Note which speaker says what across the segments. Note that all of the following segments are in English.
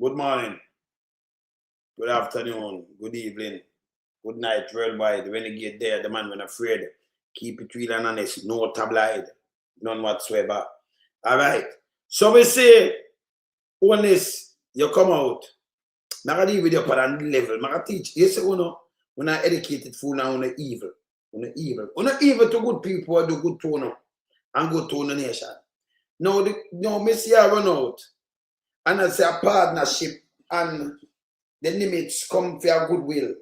Speaker 1: Good morning, good afternoon, good evening, good night, worldwide. When you get there, the man when afraid. Keep it real and honest, no tabloid, none whatsoever. All right. So we say, Holness, you come out. I'm going to deal with you on the level. I'm going to teach. You say, when I educated fool now, when evil. When evil. When evil to good people, I do good to them and good to the nation. Now, me see I run out. And I say a partnership and the Nimitz come for your goodwill.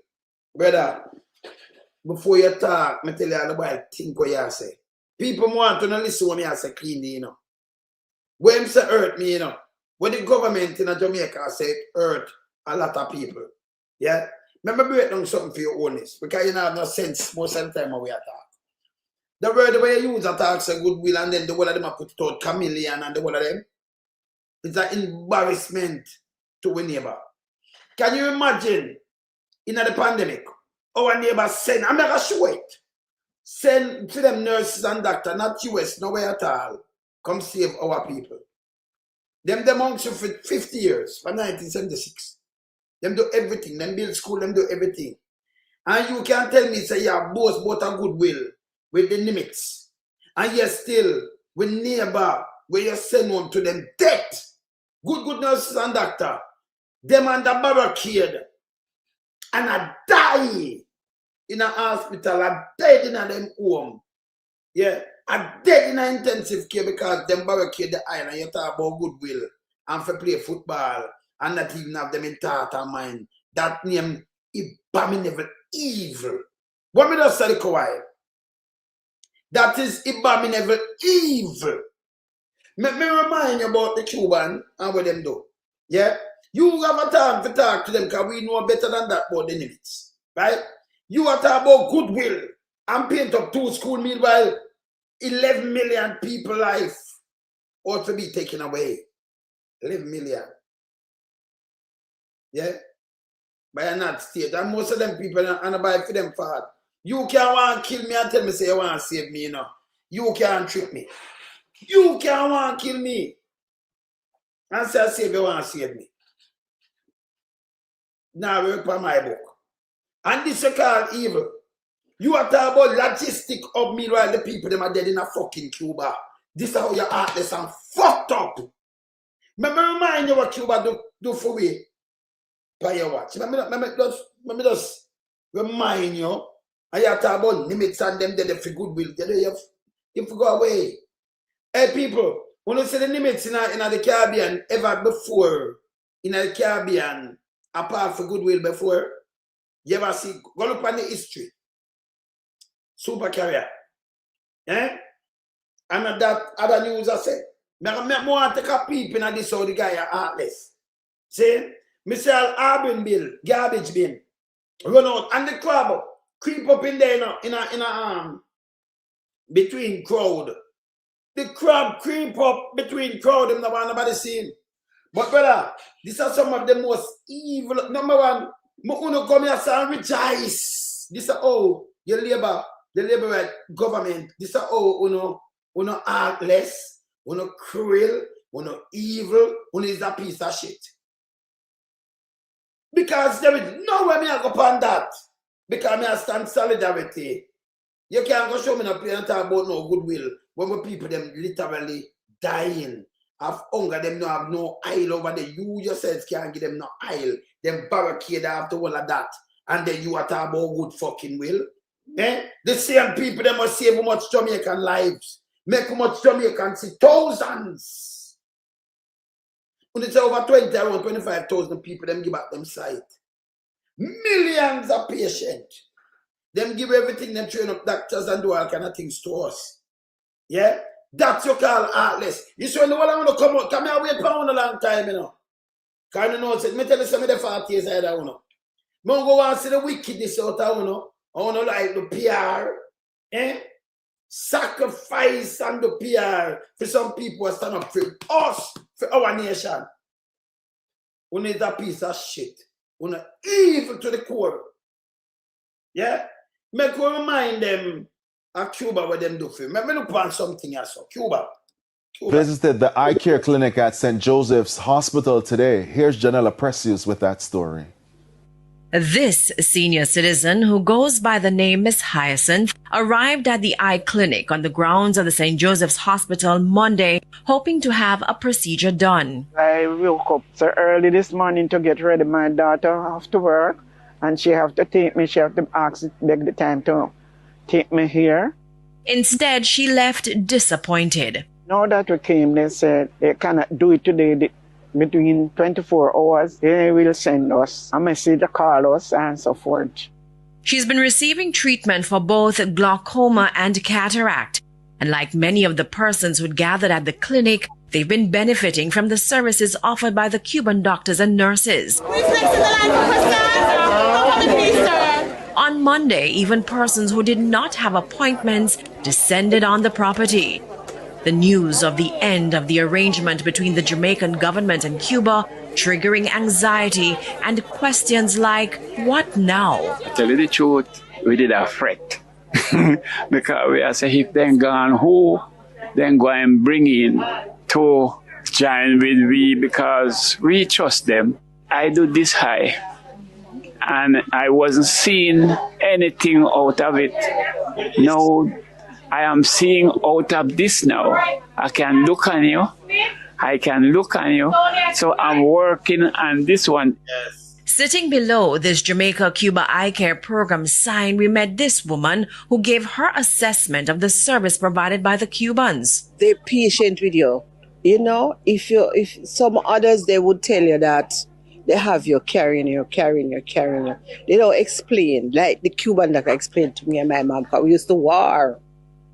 Speaker 1: Brother, before you talk, I tell you all about think what you say. People want to listen when I say clean, you know. When say hurt me, you know. When the government in Jamaica say hurt a lot of people. Yeah? Remember break down something for your Holness. Because you don't have no sense most of the time when we attack. The word the way you use attack say goodwill and then the one of them are put it out chameleon and the one of them. It's an embarrassment to a neighbor. Can you imagine in the pandemic, our neighbor send, I'm not going to show it, send to them nurses and doctors, not US, nowhere at all, come save our people. Them amongst you for 50 years, from 1976. Them do everything, them build school, them do everything. And you can tell me, say, you both a goodwill with the Nimitz. And you're still with neighbor, where you send one to them death. Good nurses and doctor. Them under barricade. And I die in a hospital. I dead in a them home. Yeah. I dead in an intensive care because them barricade the eye and you talk about goodwill. And for play football. And not even have them in thought and mind. That name abominable evil. What me just say the Kawhi? That is abominable evil. Me remind you about the Cuban and what them do. Yeah? You have a time to talk to them because we know better than that about the Nimitz. Right? You are talking about goodwill and paint up 2 schools, meanwhile 11 million people life ought to be taken away. 11 million. Yeah? By another state. And most of them people and buy for them for you can't want to kill me and tell me say you want to save me, you know. You can't trick me. You can't want to kill me. And say, save you want to save me. Now work for my book. And this is called evil. You are talking about logistic of me while the people them are dead in a fucking Cuba. This is how you're heartless and fucked up. Remember remind you what Cuba do for we. By your watch. Let me just remind you. And you talk about Nimitz and them dead for goodwill. You go away. Hey people, when you see the Nimitz in the Caribbean ever before, in the Caribbean, apart from goodwill before, you ever see, go look on the history. Super carrier. Eh? And that other news I say, I want to take a peep in this how the guy are heartless. See? Mr. Arbin bill, garbage bin, run out, and the crab creep up in there in a between crowd. The crab creep up between crowd, them no want nobody seen. But brother, these are some of the most evil. Number one, uno come here and rejoice. This is how your labor, the labor government. This is how uno heartless, uno cruel, uno evil, uno is a piece of shit. Because there is no way me I go upon that. Because me I stand solidarity. You can't go show me no play and talk about no goodwill when the people them literally dying of hunger. Them no have no aisle over there. You yourselves can't give them no aisle. Them barricade after all of that. And then you are talking about good fucking will. Eh? The same people them must save how much Jamaican lives. Make how much Jamaicans see thousands. When it's over 20, around 25,000 people, them give back them sight. Millions of patients. Them give everything, them train up doctors and do all kind of things to us. Yeah? That's what you call heartless. You see when the one I want to come out, come here wait for a long time, you know. Because you know, me tell you some of the 40 years I don't know. I go and see the wickedness out of you know. I want to like the PR. Eh? Sacrifice and the PR for some people who stand up for us, for our nation. We need a piece of shit. We need evil to the core. Yeah? Make we remind them of Cuba what them do for you. Let me look on something else. Cuba. Cuba.
Speaker 2: Visited the eye care clinic at St. Joseph's Hospital today. Here's Janella Precious with that story.
Speaker 3: This senior citizen, who goes by the name Miss Hyacinth, arrived at the eye clinic on the grounds of the St. Joseph's Hospital Monday, hoping to have a procedure done.
Speaker 4: I woke up so early this morning to get ready. My daughter have to work, and she have to take me. She have to beg the time to take me here.
Speaker 3: Instead, she left disappointed.
Speaker 4: Now that we came, they said they cannot do it today. Between 24 hours, they will send us a message, call us, and so forth.
Speaker 3: She's been receiving treatment for both glaucoma and cataract. And like many of the persons who'd gathered at the clinic, they've been benefiting from the services offered by the Cuban doctors and nurses. On Monday, even persons who did not have appointments descended on the property. The news of the end of the arrangement between the Jamaican government and Cuba triggering anxiety and questions like, what now?
Speaker 5: To tell you the truth, we did a fret. Because we are saying, if they gone, who then go and bring in to join with we, because we trust them. I do this high, and I wasn't seeing anything out of it. No, I am seeing out of this now. I can look on you. I can look on you. So I'm working on this one.
Speaker 1: Yes.
Speaker 3: Sitting below this Jamaica-Cuba eye care program sign, we met this woman who gave her assessment of the service provided by the Cubans.
Speaker 6: They're patient with you. You know, if some others, they would tell you that they have you carrying you. They don't explain, like the Cuban doctor explained to me and my mom, because we used to war.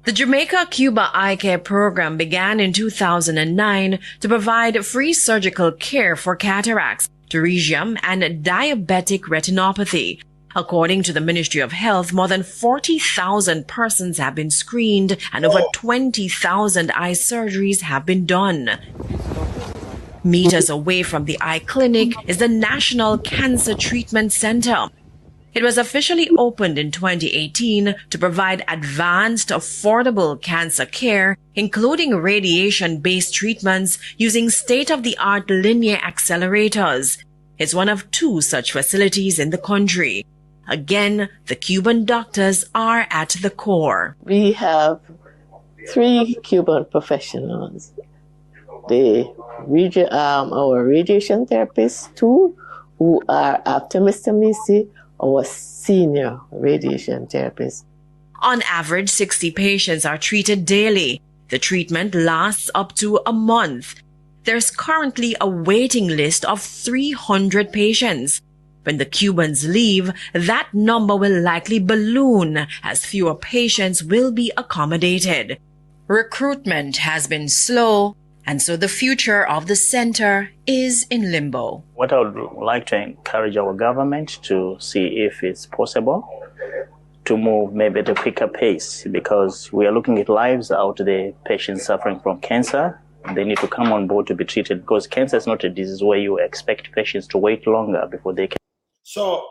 Speaker 3: The Jamaica-Cuba Eye Care Program began in 2009 to provide free surgical care for cataracts, pterygium, and diabetic retinopathy. According to the Ministry of Health, more than 40,000 persons have been screened and over 20,000 eye surgeries have been done. Meters away from the eye clinic is the National Cancer Treatment Center. It was officially opened in 2018 to provide advanced, affordable cancer care, including radiation-based treatments using state-of-the-art linear accelerators. It's one of 2 such facilities in the country. Again, the Cuban doctors are at the core.
Speaker 7: We have 3 Cuban professionals. Our radiation therapists, 2 who are after Mr. Missy, our senior radiation therapist.
Speaker 3: On average, 60 patients are treated daily. The treatment lasts up to a month. There's currently a waiting list of 300 patients. When the Cubans leave, that number will likely balloon as fewer patients will be accommodated. Recruitment has been slow, and so the future of the center is in limbo.
Speaker 8: What I would like to encourage our government to see if it's possible to move maybe at a quicker pace, because we are looking at lives out there, patients suffering from cancer. They need to come on board to be treated, because cancer is not a disease where you expect patients to wait longer before they can.
Speaker 1: So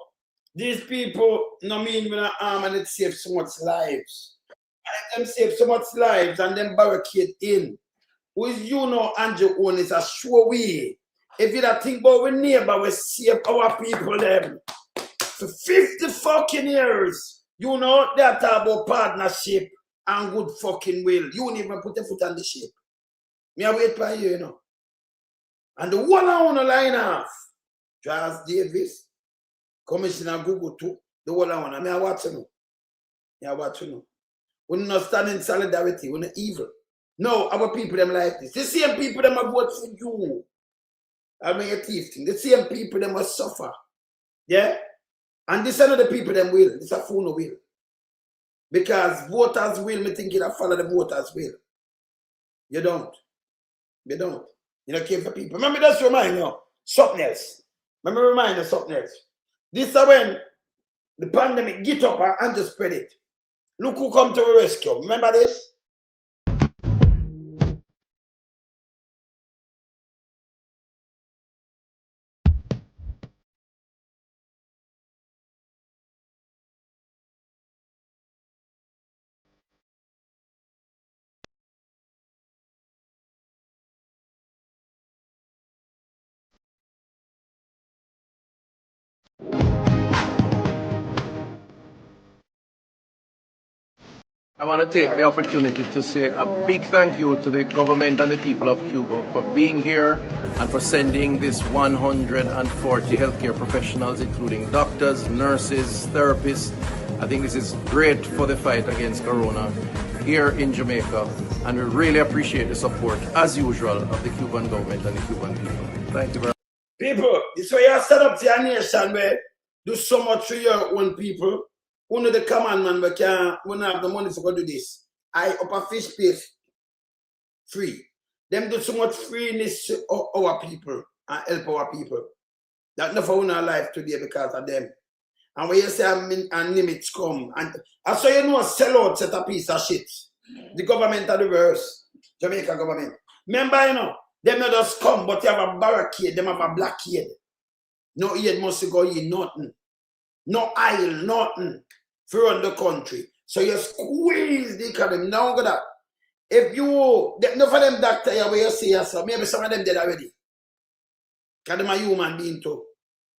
Speaker 1: these people, mean when and it saves so much lives. And them save so much lives and then barricade in. With Andrew own is a sure way. If you don't think about our neighbor, we save our people them. For 50 fucking years, they talk about partnership and good fucking will. You won't even put a foot on the ship. Me I wait for you, And the one I want to line off, Charles Davis, Commissioner Google too, the one I want. I watch you. We're not stand in solidarity, we're not evil. No, our people them like this. The same people them are vote for you. I mean a thief thing. The same people them must suffer. Yeah? And this are not the people them will. This is a fool no will. Because voters will, me think you follow the voters will. You don't. You don't. You don't care for people. Remember just remind you something else. Remind you something else. This is when the pandemic get up and just spread it. Look who come to the rescue. Remember this?
Speaker 9: I want to take the opportunity to say a big thank you to the government and the people of Cuba for being here and for sending this 140 healthcare professionals, including doctors, nurses, therapists. I think this is great for the fight against Corona here in Jamaica, and we really appreciate the support, as usual, of the Cuban government and the Cuban people. Thank you very much.
Speaker 1: People, this way you set up to your nation where do so much for your own people. One of the command man, we don't have the money to do this. I up a fish space free. Them do so much freeness to our people and help our people. That never won our life today because of them. And when you say and Nimitz come, and I saw you know a sellout set a piece of shit. The government are the worst. Jamaica government. Remember, you know, them not just come, but you have a barricade, them have a blockade. No aid must go in, nothing. No aisle, nothing. For run the country. So you squeeze the economy. Now that if you enough of them doctor here where you see yourself, maybe some of them dead already. Because them a human being too.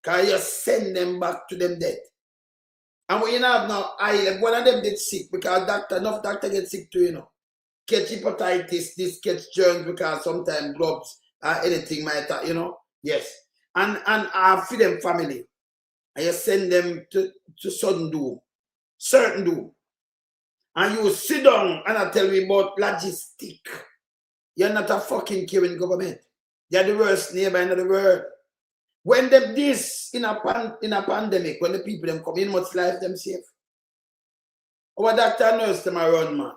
Speaker 1: Because you send them back to them dead. And when you have now aisle, one of them get sick because enough doctor get sick too, you know. Catch hepatitis, this catch germs because sometimes gloves or anything might, you know. Yes. And feed them family. And you send them to sudden doom. Certain doom. And you sit down and I tell me about logistic. You're not a fucking Cuban government. You're the worst neighbor in the world. When them this in a pandemic, when the people them come in, much life them safe. Our doctor and nurse them a run, man.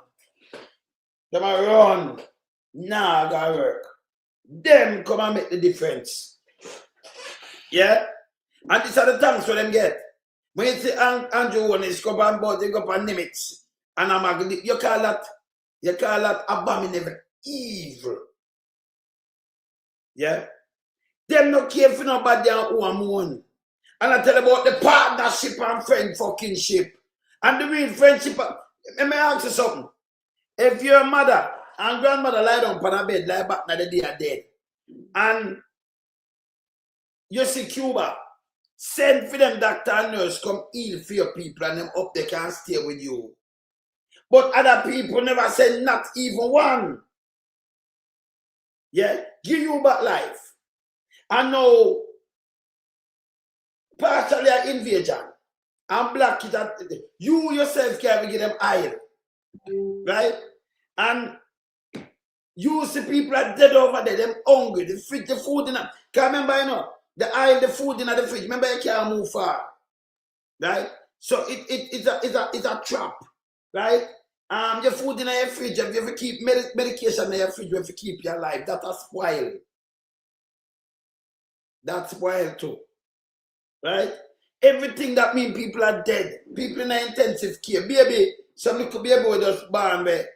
Speaker 1: Them a run. Nah, gotta work. Them come and make the difference. Yeah? And these are the thanks for them get. When you see Andrew Holness come and board, they go up on Nimitz. And I'm you call that abominable evil. Yeah? Them not care for nobody and who I'm one. And I tell about the partnership and friend fucking ship. And the real friendship. Let me ask you something. If your mother and grandmother lie down on a bed, lie back now the day are dead. And you see Cuba, send for them doctor and nurse come heal for your people and them up they can stay with you. But other people never send not even one. Yeah? Give you back life. And now, partially an invasion. And black it at you yourself can't give them iron. Right? And you see people are dead over there, them hungry, the fridge, the food in them. Can't remember, you know, the aisle, the food in the fridge. Remember, you can't move far. Right? So it's a trap. Right? Your food in your fridge, if you ever keep medication in your fridge, if you keep your life, that has spoiled. That's spoiled too. Right? Everything that means people are dead. People in intensive care. Baby, some little baby will just born there.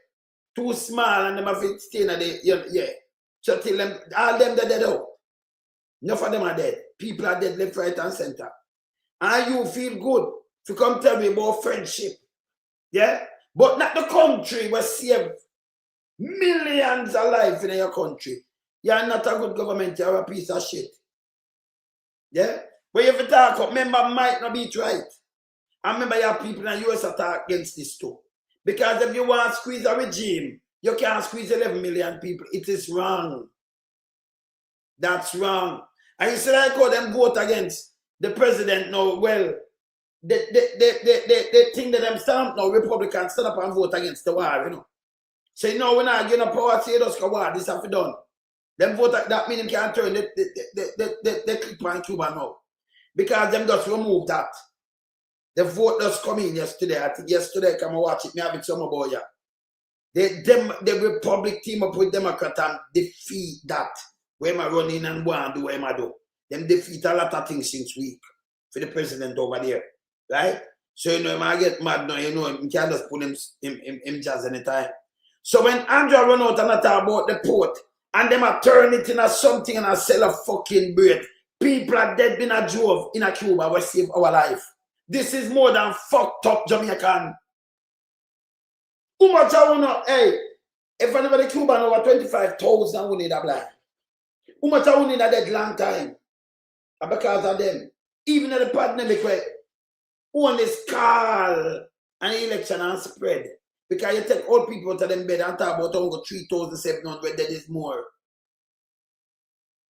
Speaker 1: Too small and them have to stay in the, yeah. So till them, all them they're dead out. Enough of them are dead. People are dead left, right, and center. And you feel good if you come tell me about friendship. Yeah? But not the country will save millions of lives in your country. You're not a good government, you're a piece of shit. Yeah? But if you talk up, member might not be right. And remember your people in the US attack against this too. Because if you want to squeeze a regime, you can't squeeze 11 million people. It is wrong. That's wrong. And you say like how them vote against the president now, well, they think that them stand up now, Republicans stand up and vote against the war, you know. Say no, we're not getting a power to us war, this have to be done. Them vote that mean them can't turn the clip on Cuba now. Because them just remove that. The vote just come in yesterday. I think yesterday, come and watch it. Me have it some about ya. The Republic team up with Democrat and defeat that. Where am I running and go and do what am I do? Them defeat a lot of things since week for the president over there. Right? So you know, I get mad now, you know, you can't just put him jazz anytime. So when Andrew run out and I talk about the port, and them are turn it into something and I sell a fucking bread. People are dead in a drove in a Cuba will save our life. This is more than fucked up Jamaican. How much I wanna, hey, if anybody Cuban over 25,000 we need a blind. How much I need a dead long time? And because of them. Even in the pandemic where only call an election and spread. Because you take old people to them bed and talk about over 3,700, that is more.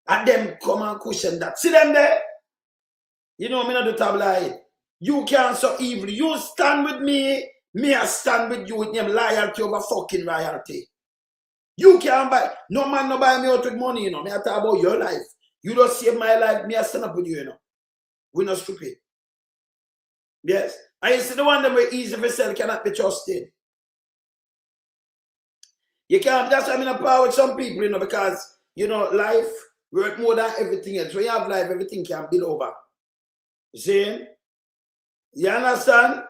Speaker 1: And them come and cushion that. See them there? You know, me not do tabloid. You can't so evil. You stand with me, me I stand with you with them loyalty over fucking royalty. You can't buy, no man no buy me out with money, you know. Me I talk about your life. You don't save my life, me I stand up with you, you know. We're not stupid. Yes. And you see the one that were easy for sell cannot be trusted. You can't, that's why I'm in a power with some people, you know, because, you know, life worth more than everything else. When you have life, everything can build over. You see? You understand?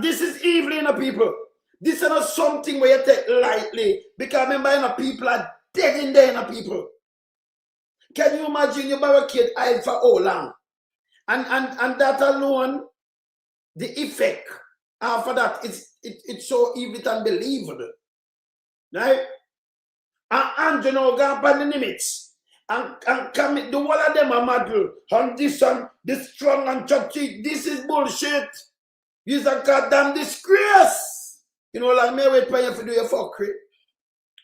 Speaker 1: This is evil in the people. This is not something where you take lightly. Because remember, you know, people are dead in there, you know, people. Can you imagine you barricade aisle for how long? And that alone, the effect after that, it's so evil and unbelievable. Right? And you know, go up on the Nimitz. And come, the one of them are model. And this strong and churchy. This is bullshit. This is a goddamn disgrace. You know, like me wait for you to do your fuckery.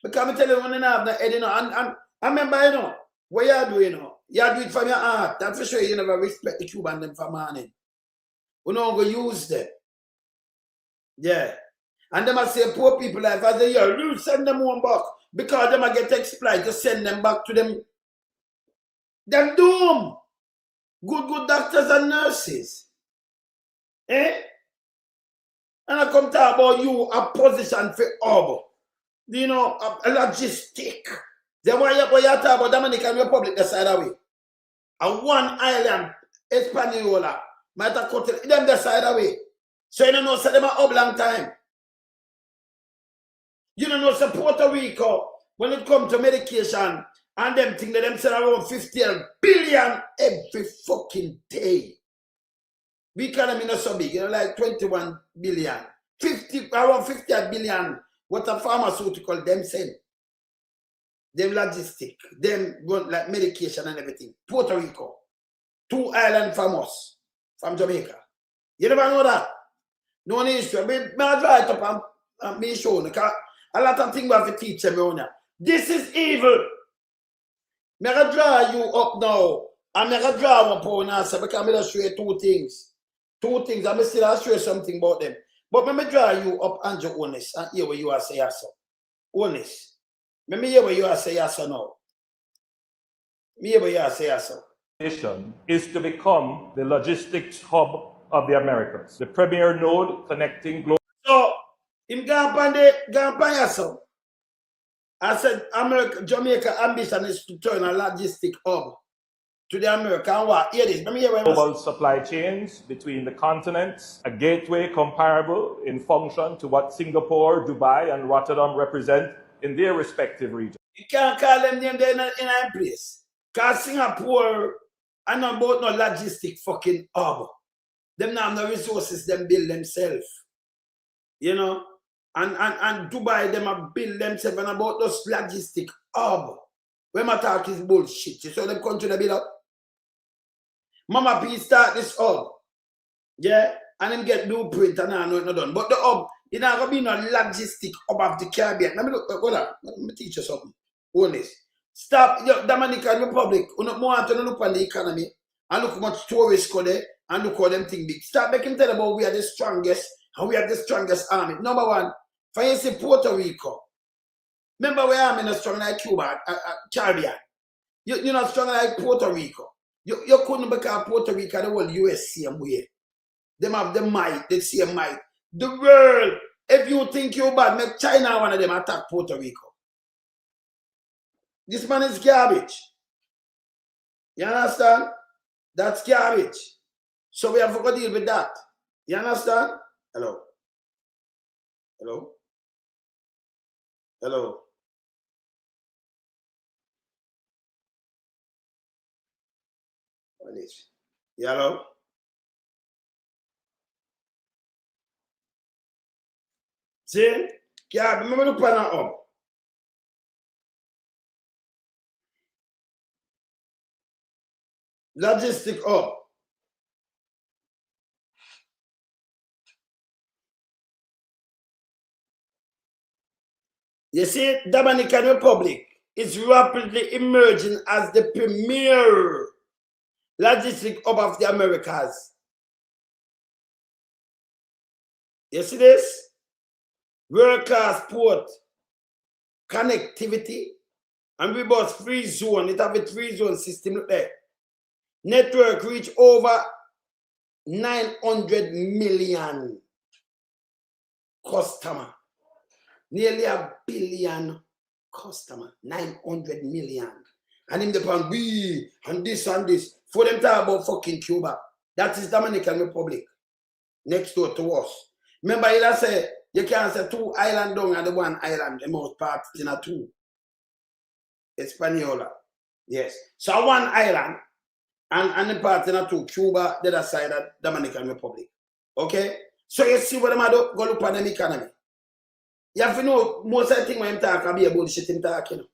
Speaker 1: Because I tell you, when you have the head, you know, and I remember, you know, what you do, you know, you do it from your heart. That's for sure you never respect the Cuban them for morning. We don't go use them. Yeah. And them I say poor people like I say, yeah, you send them home back. Because them I get exploited to send them back to them. Them doom. Good doctors and nurses. Eh? And I come talk about you, a position for hub. You know, a logistic. Then why you talk about Dominican Republic the side away? And one island, Hispaniola, might have cut them the side away. So you don't know, so them a hub long time. You don't know, so Puerto Rico, when it comes to medication, and them think that them sell around 50 billion every fucking day. We economy not so big, you know, like 21 billion. Around 50 billion, what a pharmaceutical them send. Them logistic, them run like medication and everything. Puerto Rico, 2 islands from us, from Jamaica. You never know that? No issue. I try it up and me show because a lot of things we have to teach them around here. This is evil. I'm going to draw you up now. I'm going to draw one point answer because I'm going to show you 2 things. 2 things. I'm still going to show you something about them. But let me draw you up, Andrew Holness, and hear what you are saying, yes, sir. Holness. Let me hear what you are saying, yes, sir, now. Let me hear what you are saying, yes, sir.
Speaker 10: Is to become the logistics hub of the Americas, the premier node connecting global.
Speaker 1: So, him go up yes, sir. I said, Jamaica ambition is to turn a logistic hub to the American war. Hear this. Let me hear what
Speaker 10: global supply chains between the continents, a gateway comparable in function to what Singapore, Dubai, and Rotterdam represent in their respective regions.
Speaker 1: You can't call them there in a place. Because Singapore are not about no logistic fucking hub. Them not have no resources, them build themselves. You know? And Dubai, them have built themselves and about those logistic hub. When my talk is bullshit. You saw them country they build up. Mama P start this hub. Yeah? And them get blueprint and I know it's not done. But the hub, it's not going to be no logistic hub of the Caribbean. Let me look, hold on. Let me teach you something. Honest. Stop the Dominican Republic. You don't want to look on the economy and look how much tourists go there and look how them thing big. Stop making tell about we are the strongest and we have the strongest army. Number one, for you see Puerto Rico. Remember we are not strong like Cuba, Caribbean. You're not strong like Puerto Rico. You couldn't become Puerto Rico the whole US same way. Them have the might, the same might. The world, if you think you're bad, make China one of them attack Puerto Rico. This man is garbage. You understand? That's garbage. So we have to deal with that. You understand? Hello? Hello? Hello? What is? Hello? See? Yeah, remember the plan up. Logistic up. You see, Dominican Republic is rapidly emerging as the premier logistic hub of the Americas. You see this? World-class port connectivity and robust free zone. It have a free zone system. Look there. Network reach over 900 million customer. Nearly 1 billion customer. 900 million. And in the pan, we and this and this. For them talk about fucking Cuba. That is Dominican Republic. Next door to us. Remember, he say you can't say 2 islands down and the 1 island. The most part in a 2. Hispaniola. Yes. So 1 island and the part in a 2. Cuba, the other side of Dominican Republic. Okay? So you see what I'm do? Go look at them economy. You have to know most of the things when I'm talking about bullshit I'm talking.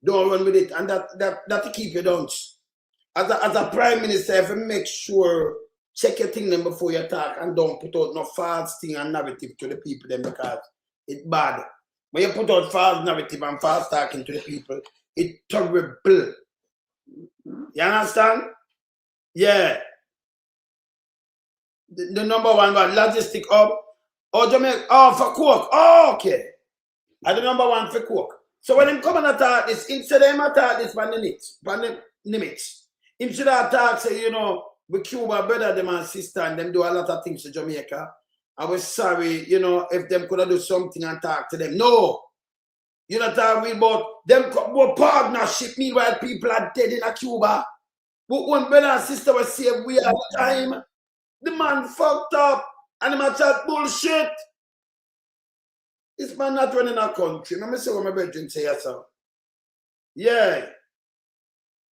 Speaker 1: Don't run with it. And that to keep you down. As a prime minister, you have to make sure check your thing them before you talk and don't put out no false thing and narrative to the people them because it's bad. When you put out false narrative and false talking to the people, it's terrible. You understand? Yeah. The number 1 was logistic hub. Oh, Jamaica. Oh, for coke. Oh, okay. And the number 1 for coke. So when them come and attack this, instead of them attack this by Nimitz, instead of attack, say, you know, with Cuba, brother, them and sister, and them do a lot of things to Jamaica. I was sorry, you know, if them could have do something and talk to them. No. You know talking about them partnership, meanwhile people are dead in a Cuba. But when brother and sister was saved, we at the time, the man fucked up and him a chat bullshit. This man not running a country. Let me see what my brethren say yourself. Yeah.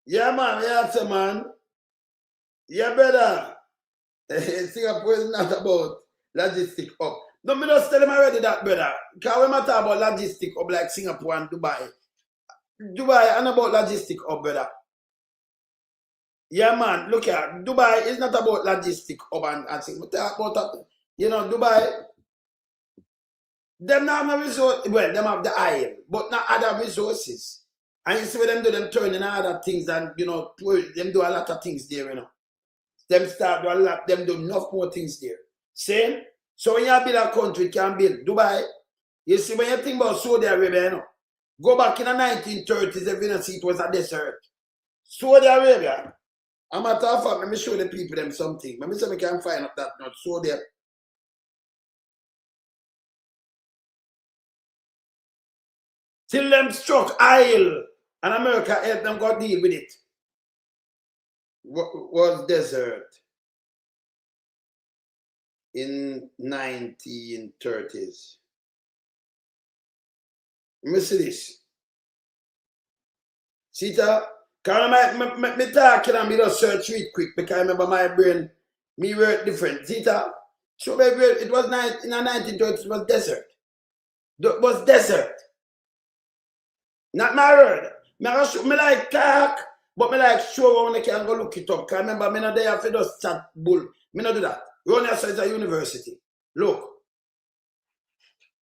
Speaker 1: Yeah, man. Yeah, sir, man. Yeah, brother. Singapore is not about logistic hub. No, me just tell them already that, brother. Because when I talk about logistic hub like Singapore and Dubai, Dubai and about logistic hub, brother. Yeah, man. Look here. Dubai is not about logistic hub and things. But talk about, you know, Dubai, them not have no resource. Well, them have the oil, but not other resources. And you see what them do, them turn in other things and, you know, them do a lot of things there, you know. Them start do a lot, them do enough more things there. Same? So when you build a country, you can build Dubai. You see, when you think about Saudi Arabia, you know, go back in the 1930s, if you don't see it was a desert. Saudi Arabia, I'm a matter of fact, let me show the people them something. Let me see if we can find up that not Saudi Arabia. Till them struck oil and America helped them go deal with it. Was desert in 1930s. Let me see this. See that? Can I talk and me just search it quick because I remember my brain, me work different. See that? So it was in the 1930s, it was desert. It was desert. Not my word. Me like talk, but me like show when I can go look it up. Because remember, me not there for just chat bull. Me not do that. Run yourself is a university. Look.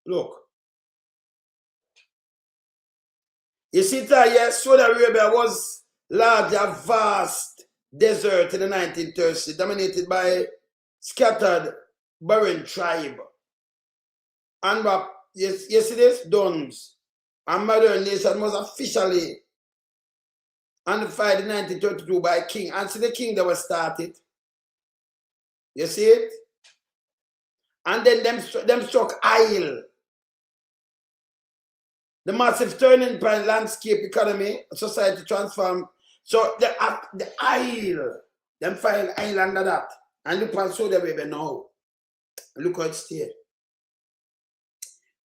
Speaker 1: Look. You see that, yes, Saudi Arabia was large and vast desert in the 1930s, dominated by scattered barren tribe. And you see this? Duns. And modern nation was officially unified in 1932 by king. And see the king that was started. You see it? And then them struck oil. The massive turning point landscape economy, society transform. So the oil, them find oil under that. And look at Saudi Arabia now. Look how it's here.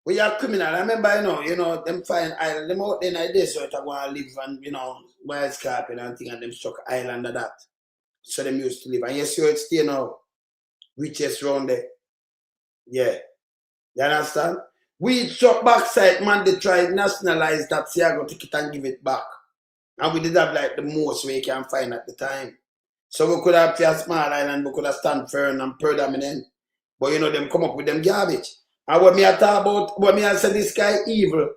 Speaker 1: We are criminal. I remember, you know, them find island, them out in the desert are going to live and, you know, wild scarping and thing, and them struck island of that. So them used to live. And you see how it's still now. Riches round there. Yeah. You understand? We struck backside, man, they tried nationalize that, say I go take it and give it back. And we did have like the most we can find at the time. So we could have a small island, we could have stand firm and predominant. But you know, them come up with them garbage. And what me I talk about, what me I say this guy evil,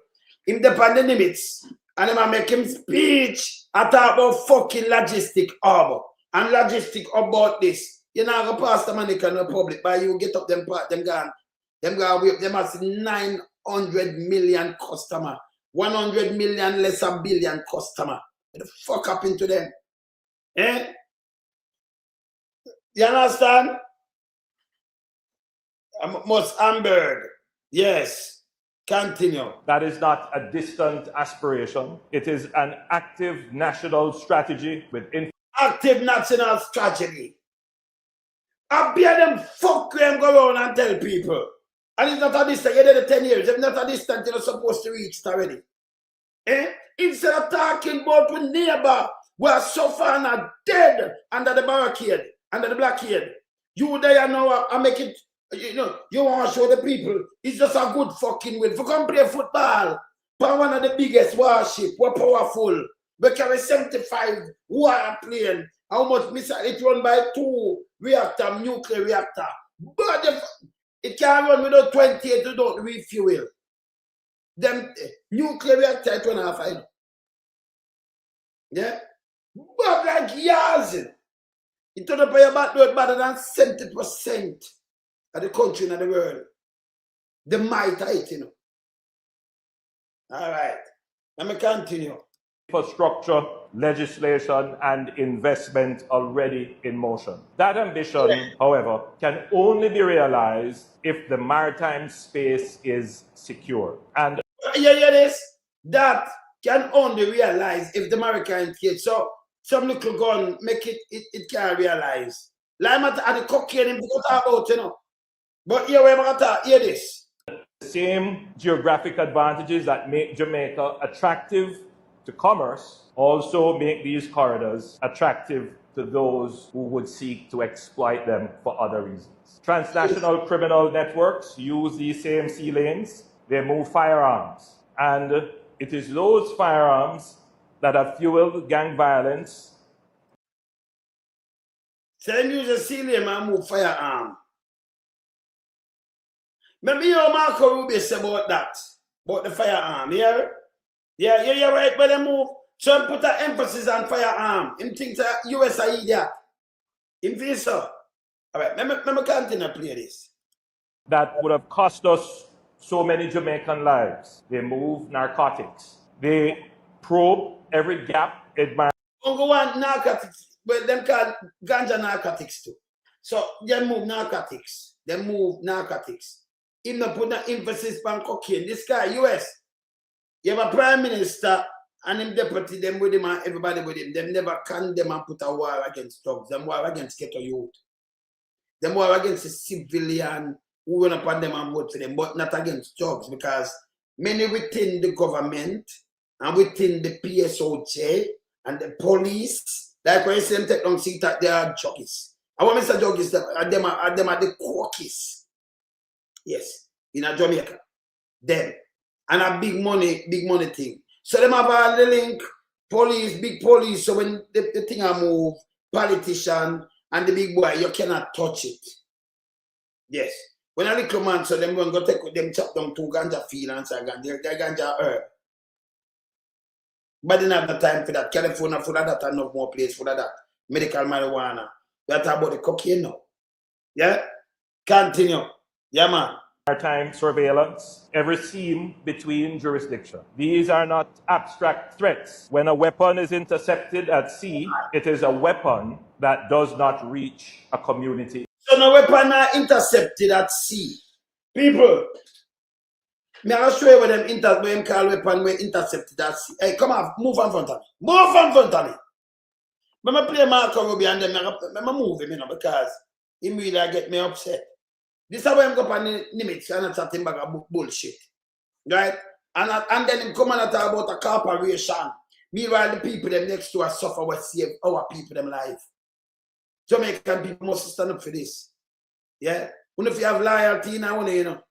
Speaker 1: him depend the Nimitz, and him a make him speech. I talk about fucking logistic hub and logistic about this. You know, go pass the money in the public, but you get up them part, them gone whip them as 900 million customer, 100 million less a billion customer. What the fuck happened to them? Eh? You understand? Must Amberg. Yes. Continue.
Speaker 10: That is not a distant aspiration. It is an active national strategy with
Speaker 1: active national strategy. I bear them fuck them go around and tell people. And it's not a distant, you did it 10 years. If not a distant, you're not supposed to reach it already. Eh? Instead of talking about with neighbor who are suffering and dead under the barricade, under the blockade, you there now I make it, you know, you want to show the people it's just a good fucking win. For come play football, for one of the biggest warship, we're powerful. We carry 75 warplane. How much missile? It run by 2 reactor, nuclear reactor. But it can't run without 28 without refuel. Them nuclear reactor it run off, I know. Yeah? But like years, it turn up your back door better than 70% of the country in the world. The might of it, you know. All right. Let me continue.
Speaker 10: Infrastructure, legislation, and investment already in motion. That ambition, however, can only be realized if the maritime space is secure. And
Speaker 1: yeah, this that can only realize if the maritime space. So some little gun make it can't realize. Like at the cocaine we talk about, you know. But here we're going to hear this.
Speaker 10: The same geographic advantages that make Jamaica attractive to commerce also make these corridors attractive to those who would seek to exploit them for other reasons. Transnational criminal networks use these same sea lanes. They move firearms. And it is those firearms that have fueled gang violence.
Speaker 1: So them use a sea lane and move firearm. Maybe you Marco Rubio say about that, about the firearm, yeah? Yeah, you're right, but they move. So put an emphasis on firearm. Him thinks that US are idiot. Him feel so. All right, let me continue to play this.
Speaker 10: That would have cost us so many Jamaican lives. They move narcotics. They probe every gap in my...
Speaker 1: Don't go on narcotics, but them call ganja narcotics too. So they move narcotics. They move narcotics. Him not put no emphasis on cocaine. This guy, US, you have a prime minister and him deputy, them with him and everybody with him. Them never condemn and put a war against drugs. Them war against ghetto youth. Them war against the civilian who run upon them and vote for them, but not against drugs, because many within the government and within the PSOJ and the police, like when you see them take down seat that they are jockeys. I want to say jockeys, them are the cookies. Yes, in a Jamaica. Them. And a big money thing. So them have all the link, police, big police, so when the thing a move, politician and the big boy, you cannot touch it. Yes. When a little man, so them going to take them chop down 2 ganja field and say, they're ganja herb. But they don't have the time for that. California full of that and no more place full of that. Medical marijuana. That's about the cocaine now. Yeah? Continue. Yeah, man.
Speaker 10: Maritime surveillance, every seam between jurisdiction. These are not abstract threats. When a weapon is intercepted at sea, it is a weapon that does not reach a community.
Speaker 1: So no weapon are intercepted at sea. People, me I'll show you what them call weapon were intercepted at sea. Hey, come on, move in front of me. Move in front of me. When I play Marco Rubio and them, I move him, you know, because he really get me upset. This is why I'm going to Nimitz and chat him back about bullshit. Right? And then him come and talk about a corporation. Meanwhile, the people them next to us suffer what save our people them life. Jamaican people must stand up for this. Yeah? If you have loyalty now, you know.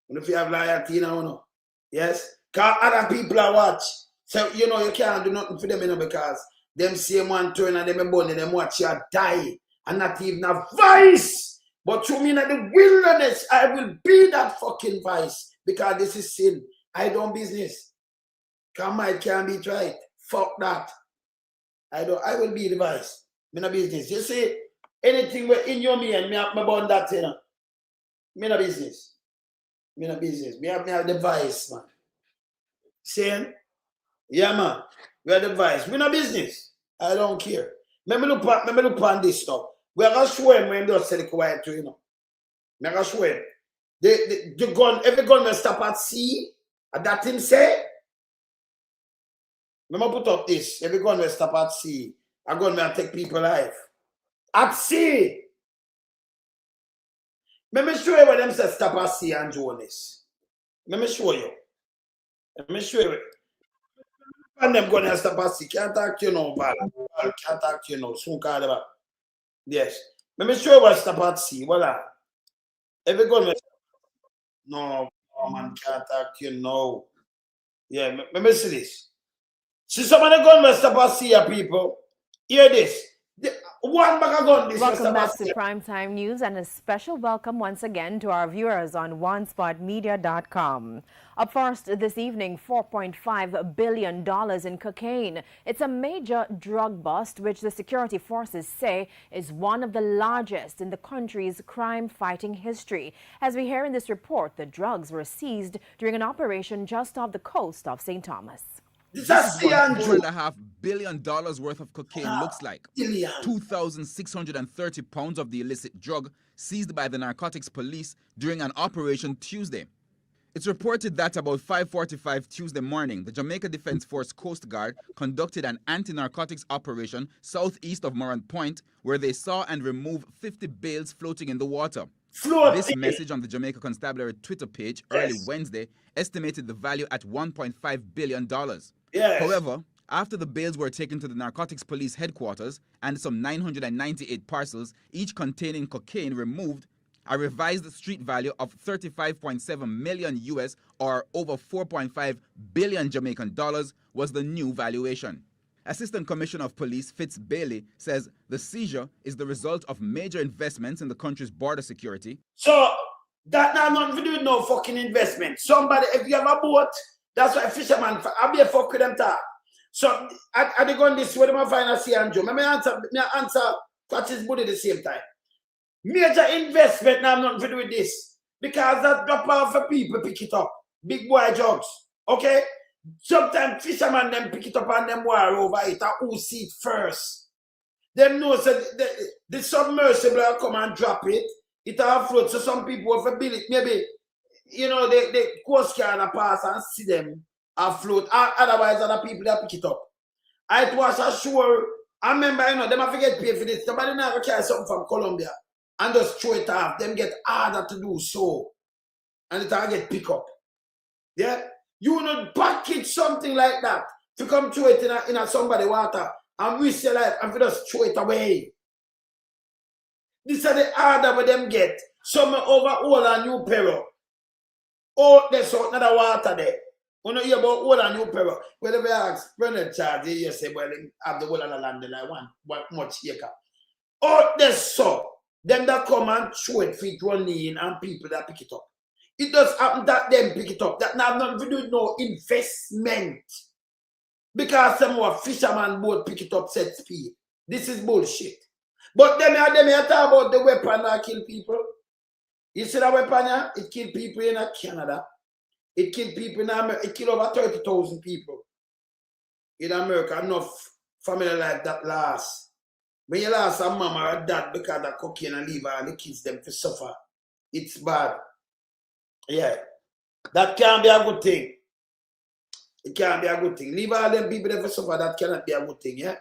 Speaker 1: If you have loyalty now, you know. Yes? Because other people are watch. So, you know, you can't do nothing for them, you know, because them same one turn and them born and them watch you die. And not even a voice. But to me, in the wilderness, I will be that fucking vice, because this is sin. I don't business. Come I can't be right. Fuck that. I will be the vice. Me no business. You see, anything in your me and me have my bond that, you know. Me no business. Me no business. Me have the vice, man. Saying, yeah, man. We have the vice. Me no business. I don't care. Let me look on this stuff. We are gonna show him when they say the quiet to, you know. Me gonna show him. The gun, every gun will stop at sea. And that him say. Me put up this. Every gun will stop at sea. A gun will take people life. At sea. Let me show you what them say stop at sea and Jonas. Let me show you. Let me show you. And them gonna stop at sea. Can't talk to you now, Val. Can't talk to you now. Soon call them back. Yes. Let me show you what stop at sea. Voila. Every gun will no, man, can't talk to you now. Yeah, let me see this. See some of the gun will stop at sea, people. Hear this. One bag of gun.
Speaker 11: Welcome back to Primetime News and a special welcome once again to our viewers on onespotmedia.com. Up first this evening, $4.5 billion in cocaine. It's a major drug bust which the security forces say is one of the largest in the country's crime-fighting history. As we hear in this report, the drugs were seized during an operation just off the coast of St. Thomas.
Speaker 12: This is what $4.5 billion worth of cocaine looks like. 2,630 pounds of the illicit drug seized by the narcotics police during an operation Tuesday. It's reported that about 5:45 Tuesday morning, the Jamaica Defense Force Coast Guard conducted an anti-narcotics operation southeast of Morant Point, where they saw and removed 50 bales floating in the water. This message on the Jamaica Constabulary Twitter page early Wednesday estimated the value at $1.5 billion.
Speaker 1: Yes.
Speaker 12: However, after the bales were taken to the narcotics police headquarters and some 998 parcels, each containing cocaine, removed, a revised street value of 35.7 million US or over 4.5 billion Jamaican dollars was the new valuation. Assistant Commissioner of Police Fitz Bailey says the seizure is the result of major investments in the country's border security.
Speaker 1: So that now nothing to do with no fucking investment. Somebody, if you have a boat, that's why fisherman, I'll be a fuck with them talk. So I they going this way, them find a sea and Joe. Me answer what is good at the same time. Major investment now nothing to do with this. Because that drop off for people pick it up. Big boy jobs. Okay? Sometimes fishermen them pick it up and them war over it and who see it first. Them know so the submersible will come and drop it. It will float. So some people will build it. Maybe, you know, the coast can pass and see them afloat. Otherwise, other people that pick it up. I was sure. I remember, you know, them have to get paid for this. Somebody never carry something from Colombia and just throw it off. Them get harder to do so. And it will get picked up. Yeah? You will not package something like that to come throw it in a somebody water and risk your life and just throw it away. These are the order where them get. Some over all a new peril. Oh, there's another water there. You know, hear about all a new peril. Whenever I ask, Brennan charge, you say, well, have the whole of the land like one much acre. Oh, there's so. Them that come and throw it feet running in and people that pick it up. It does happen that them pick it up. That now not to do with no investment. Because some more fisherman boat pick it up set speed. This is bullshit. But them here talk about the weapon that kill people. You see that weapon here? It kill people in Canada. It kill people in America. It kill over 30,000 people. In America, enough family life that last. When you lost a mama or a dad because of cocaine and liver and the kids them to suffer. It's bad. Yeah, that can't be a good thing. It can't be a good thing. Leave all them people that suffer, that cannot be a good thing, yeah?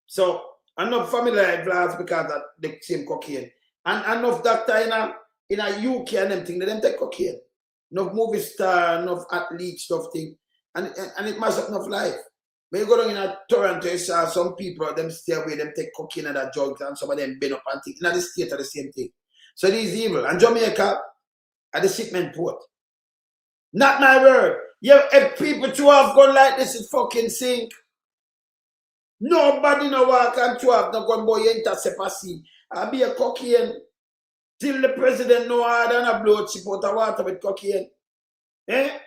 Speaker 1: So, enough family life lost because of the same cocaine. And enough doctor in a UK and them thing, they them take cocaine. Enough movie star, enough athlete stuff thing. And it mess up enough life. When you go down in a Toronto, you saw some people, them stay away, them take cocaine and that drugs, and some of them bend up and think. In the state are the same thing. So this is evil. And Jamaica, at the shipment port. Not my word. Yeah, if people to have gone like this, it fucking sink. Nobody no walk and to have no gun boy intercept a sea. I'll be a cocaine till the president no harder than a blow chip out of water with cocaine. Eh?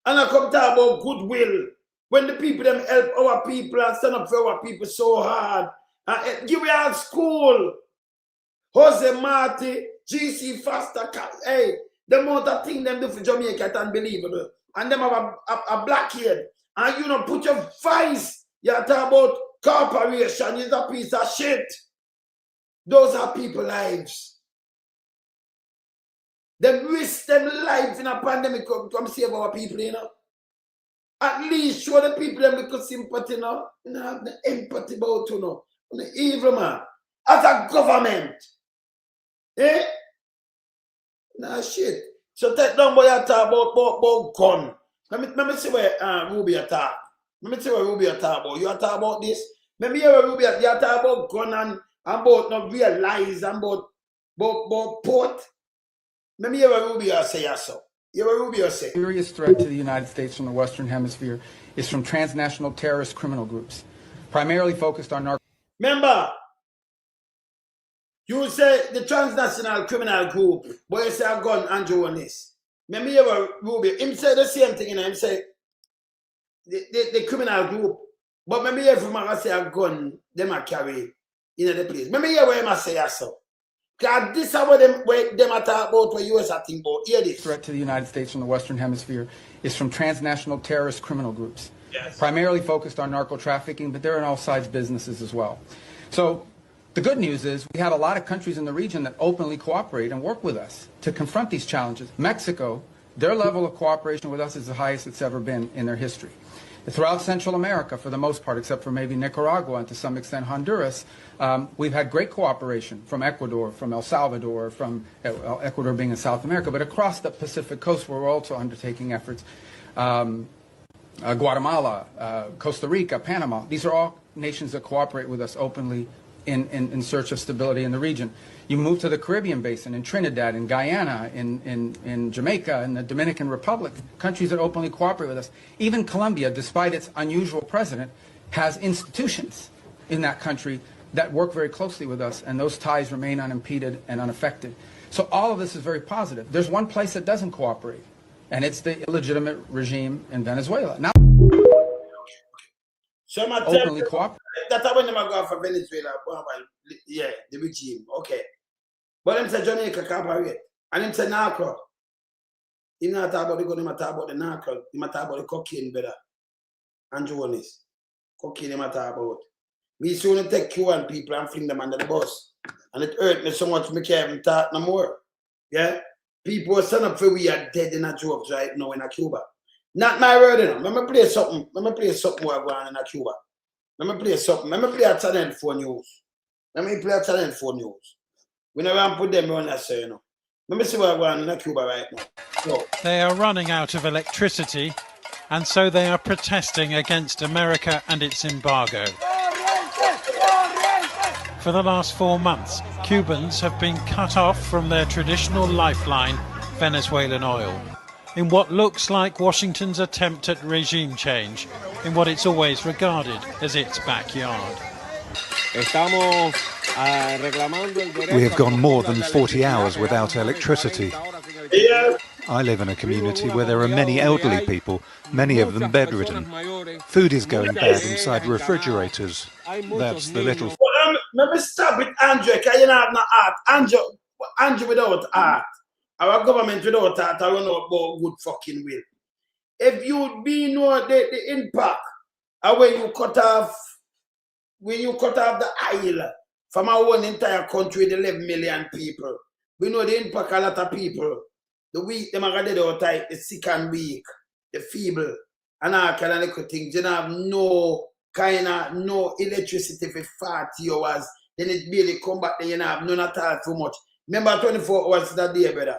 Speaker 1: And I come talk about goodwill. When the people them help our people and stand up for our people so hard. And give me our school. Jose Marti, GC Foster, hey, the amount of things them do for Jamaica is unbelievable. And them have a blockade. And you know, put your voice. You talk about corporation, it's a piece of shit. Those are people's lives. They risk them life in a pandemic to come save our people, you know. At least show the people them little sympathy, you know. You know, have the empathy about, you know. The evil man. As a government. Eh? Nah, shit. So take down what you talk about gun. Let me see where Ruby talk. Let me see what Ruby talk about. You talk about this? Let me hear what Ruby you talk about gun and about not realize and about port. Let me hear what Ruby say so. Hear what Ruby say.
Speaker 13: Serious threat to the United States from the Western Hemisphere is from transnational terrorist criminal groups, primarily focused on narcotics.
Speaker 1: Remember, you say the transnational criminal group, but you say a gun Andrew on this. Let me hear what Ruby. Him say the same thing, you know. Him say the criminal group. But let me hear from him say a gun them a carry in the place. Let me hear what him say so. Because this is what them are talking about what you are thinking about. Hear this.
Speaker 13: Threat to the United States from the Western Hemisphere is from transnational terrorist criminal groups,
Speaker 1: yes,
Speaker 13: primarily focused on narco trafficking, but they're in all sides businesses as well. So the good news is we have a lot of countries in the region that openly cooperate and work with us to confront these challenges. Mexico, their level of cooperation with us is the highest it's ever been in their history. Throughout Central America, for the most part, except for maybe Nicaragua and to some extent Honduras, we've had great cooperation from Ecuador, from El Salvador, from Ecuador being in South America, but across the Pacific coast we're also undertaking efforts. Guatemala, Costa Rica, Panama, these are all nations that cooperate with us openly in search of stability in the region. You move to the Caribbean basin, in Trinidad, in Guyana, in Jamaica, in the Dominican Republic, countries that openly cooperate with us. Even Colombia, despite its unusual president, has institutions in that country that work very closely with us, and those ties remain unimpeded and unaffected. So all of this is very positive. There's one place that doesn't cooperate, and it's the illegitimate regime in Venezuela. Now,
Speaker 1: so
Speaker 13: openly cooperate.
Speaker 1: That's when they go for Venezuela. Yeah, the regime. Okay. But them say Jamaica cooperate. And them say narco. He not talk about the gun, he talk about the narco. He talk about the cocaine better. Andrew Holness. Cocaine he talk about. We soon take Cuban people and fling them under the bus. And it hurt me so much, I can't even talk no more. Yeah? People are standing up for we are dead in a drugs right now in a Cuba. Not my word, you know. Let me play something. Let me play something while going in a Cuba. Let me play something. Let me play a Channel 4 news. Let me play a Channel 4 news. We never put them on that, say, you know. Let me see what's going on in Cuba right now. So.
Speaker 14: They are running out of electricity, and so they are protesting against America and its embargo. For the last 4 months, Cubans have been cut off from their traditional lifeline, Venezuelan oil, in what looks like Washington's attempt at regime change, in what it's always regarded as its backyard.
Speaker 15: We have gone more than 40 hours without electricity. I live in a community where there are many elderly people, many of them bedridden. Food is going bad inside refrigerators. That's the little...
Speaker 1: Let me stop with Andrew, because you don't have no art. Andrew without art. Our government without art, I don't know about good fucking will. If you be know the impact of when you cut off the oil from our own entire country, the 11 million people, we know the impact a lot of people. The weak, them are dead out tight, the sick and weak, the feeble, and all kind of little things. You don't have no electricity for 40 hours. Then it barely come back, then you don't have none at all too much. Remember 24 hours that day, brother.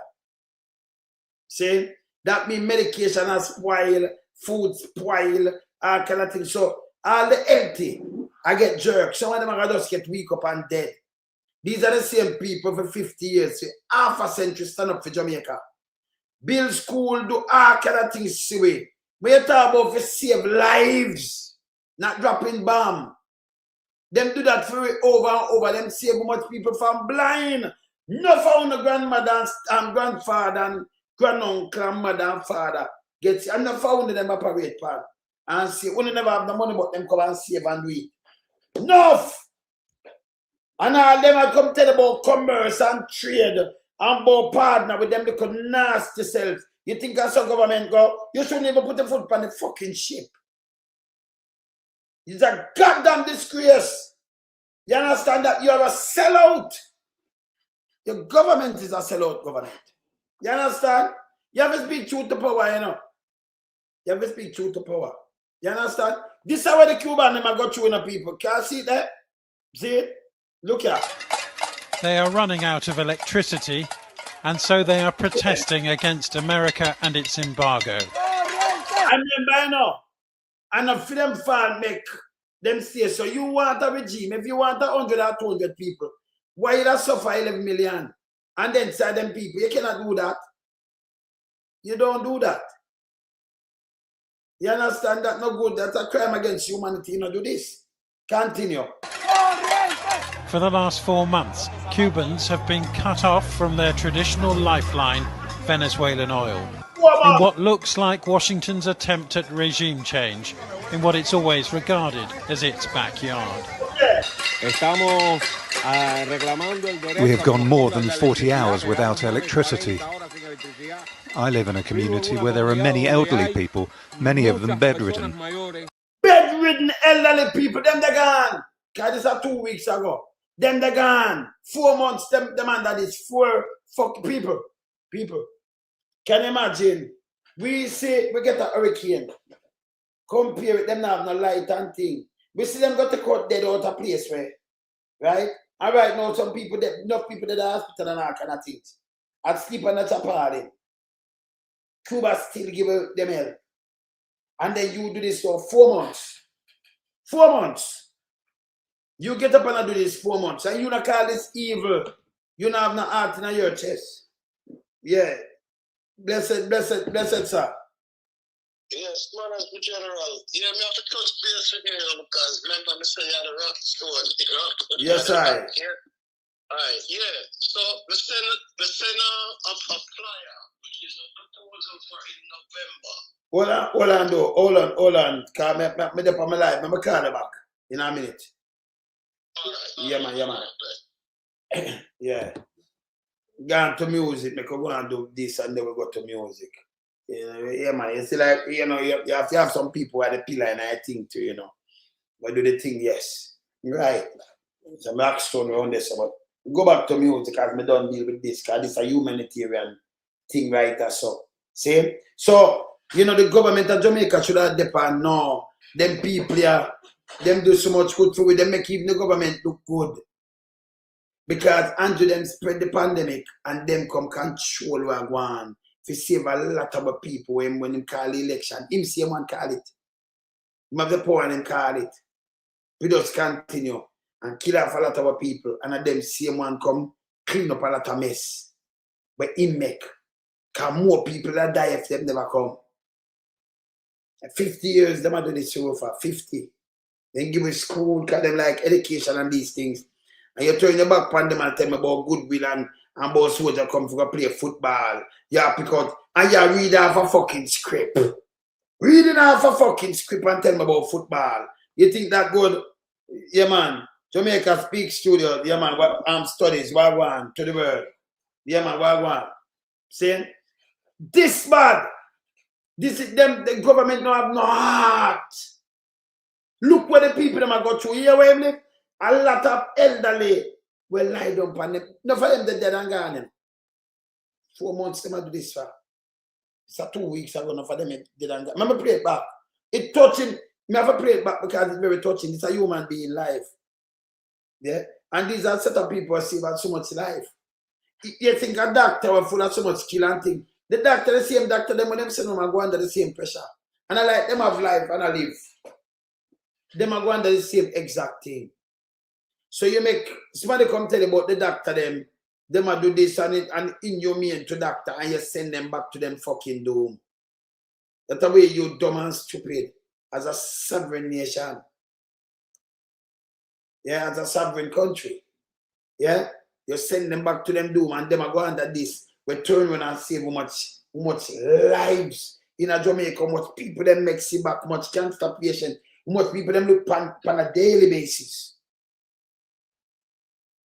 Speaker 1: See? That means medication has spoiled, food spoiled, all kind of things. So all the healthy, I get jerked. Some of them are just get weak up and dead. These are the same people for 50 years. So half a century stand up for Jamaica. Build school, do all kind of things. See, we talk about to save lives, not dropping bomb. Them do that for it over and over. Them save much people from blind. No found the grandmother and grandfather and granduncle and mother and father Get I'm not found them operate pan. And see, when never have the money, but them come and save and do it. Enough! And all them I come tell about commerce and trade and about partner with them little nasty selves. You think as a government go, you shouldn't even put the foot on the fucking ship. It's a goddamn disgrace. You understand that you are a sellout? Your government is a sellout government. You understand? You have to speak truth to power, you know. You have to speak truth to power. You understand? This is where the Cuban them got through in the people. Can you see that? See it? Look here.
Speaker 14: They are running out of electricity, and so they are protesting against America and its embargo.
Speaker 1: I remember, you know, and if them fan make them say, so you want a regime, if you want 100 or 200 people, why you not suffer 11 million? And then say them people, you cannot do that. You don't do that. You understand that? No good. That's a crime against humanity. You don't do this. Continue.
Speaker 14: For the last 4 months, Cubans have been cut off from their traditional lifeline, Venezuelan oil, in what looks like Washington's attempt at regime change, in what it's always regarded as its backyard.
Speaker 15: We have gone more than 40 hours without electricity. I live in a community where there are many elderly people, many of them bedridden.
Speaker 1: Bedridden elderly people, them they gone. Because this is 2 weeks ago. Them they gone. 4 months, them under this 4 fuck people. People. Can you imagine? We say we get a hurricane. Compare it, them not have no light and thing. We see them got to cut dead out of place, right? Right? And right now, some people, enough people that are hospital and all kind of things. And sleep on the chapari. Cuba still give them help. And then you do this for 4 months. 4 months. You get up and do this 4 months. And you not call this evil. You not have no heart in your chest. Yeah. Blessed, sir.
Speaker 16: Yes, man, as the general. Yeah, me have to touch base with you because remember me say you had a rock stone, you know?
Speaker 1: Yes, I.
Speaker 16: Yeah. Alright, yeah. So we send a flyer, which is a proposal for in November.
Speaker 1: Hold on. Cause me up on my life. I'm call you back in a minute.
Speaker 16: Alright.
Speaker 1: Yeah, man. Yeah. Gone to music, we could go and do this and then we go to music. Yeah, man. You see, like, you know, you have to have some people at the pillar and I think too, you know. But do the thing, yes. Right. It's a Blackstone around this, but go back to music because we don't deal with this because this is a humanitarian thing, right? So, see? So, you know, the government of Jamaica should have depend no. Them people here, them do so much good for it, them make even the government look good. Because until them spread the pandemic and them come control what go on, to save a lot of people when him call the election. Him say one call it. Him have the power and him call it. We just continue and kill off a lot of people and them same one come clean up a lot of mess. But him make. Because more people that die if them never come. 50 years them do this show for 50. Then give me school, because them like education and these things. And you turn your back on them and tell me about goodwill and about soldier come for play football. Yeah, because and you read off a fucking script. Reading off a fucking script and tell me about football. You think that good? Yeah, man. Jamaica Speak Studio. Yeah, man. Studies. Wagwan to the world. Yeah, man. Wagwan. See? This bad. This is them. The government don't have no heart. Look where the people them are go through. Here, where live. A lot of elderly will lie down on them. No for them they dead and gone. 4 months them do this for. It's a 2 weeks ago. No for them dead and gone. Remember play it back. It touching. Me have to play it back because it's very touching. It's a human being life. Yeah. And these are set of people who save so much life. You think a doctor will full of so much skill and thing. The doctor, the same doctor, them when them send them go under the same pressure. And I like them have life and I live. Them are go under the same exact thing. So you make somebody come tell you about the doctor, them are do this and inhumane to doctor and you send them back to them fucking doom. That's the way you dumb and stupid as a sovereign nation. Yeah, as a sovereign country. Yeah? You send them back to them doom and them are go under this. We turn around and save how much lives in a Jamaica, how much people them make see back, how much cancer patient, how much people them look on a daily basis.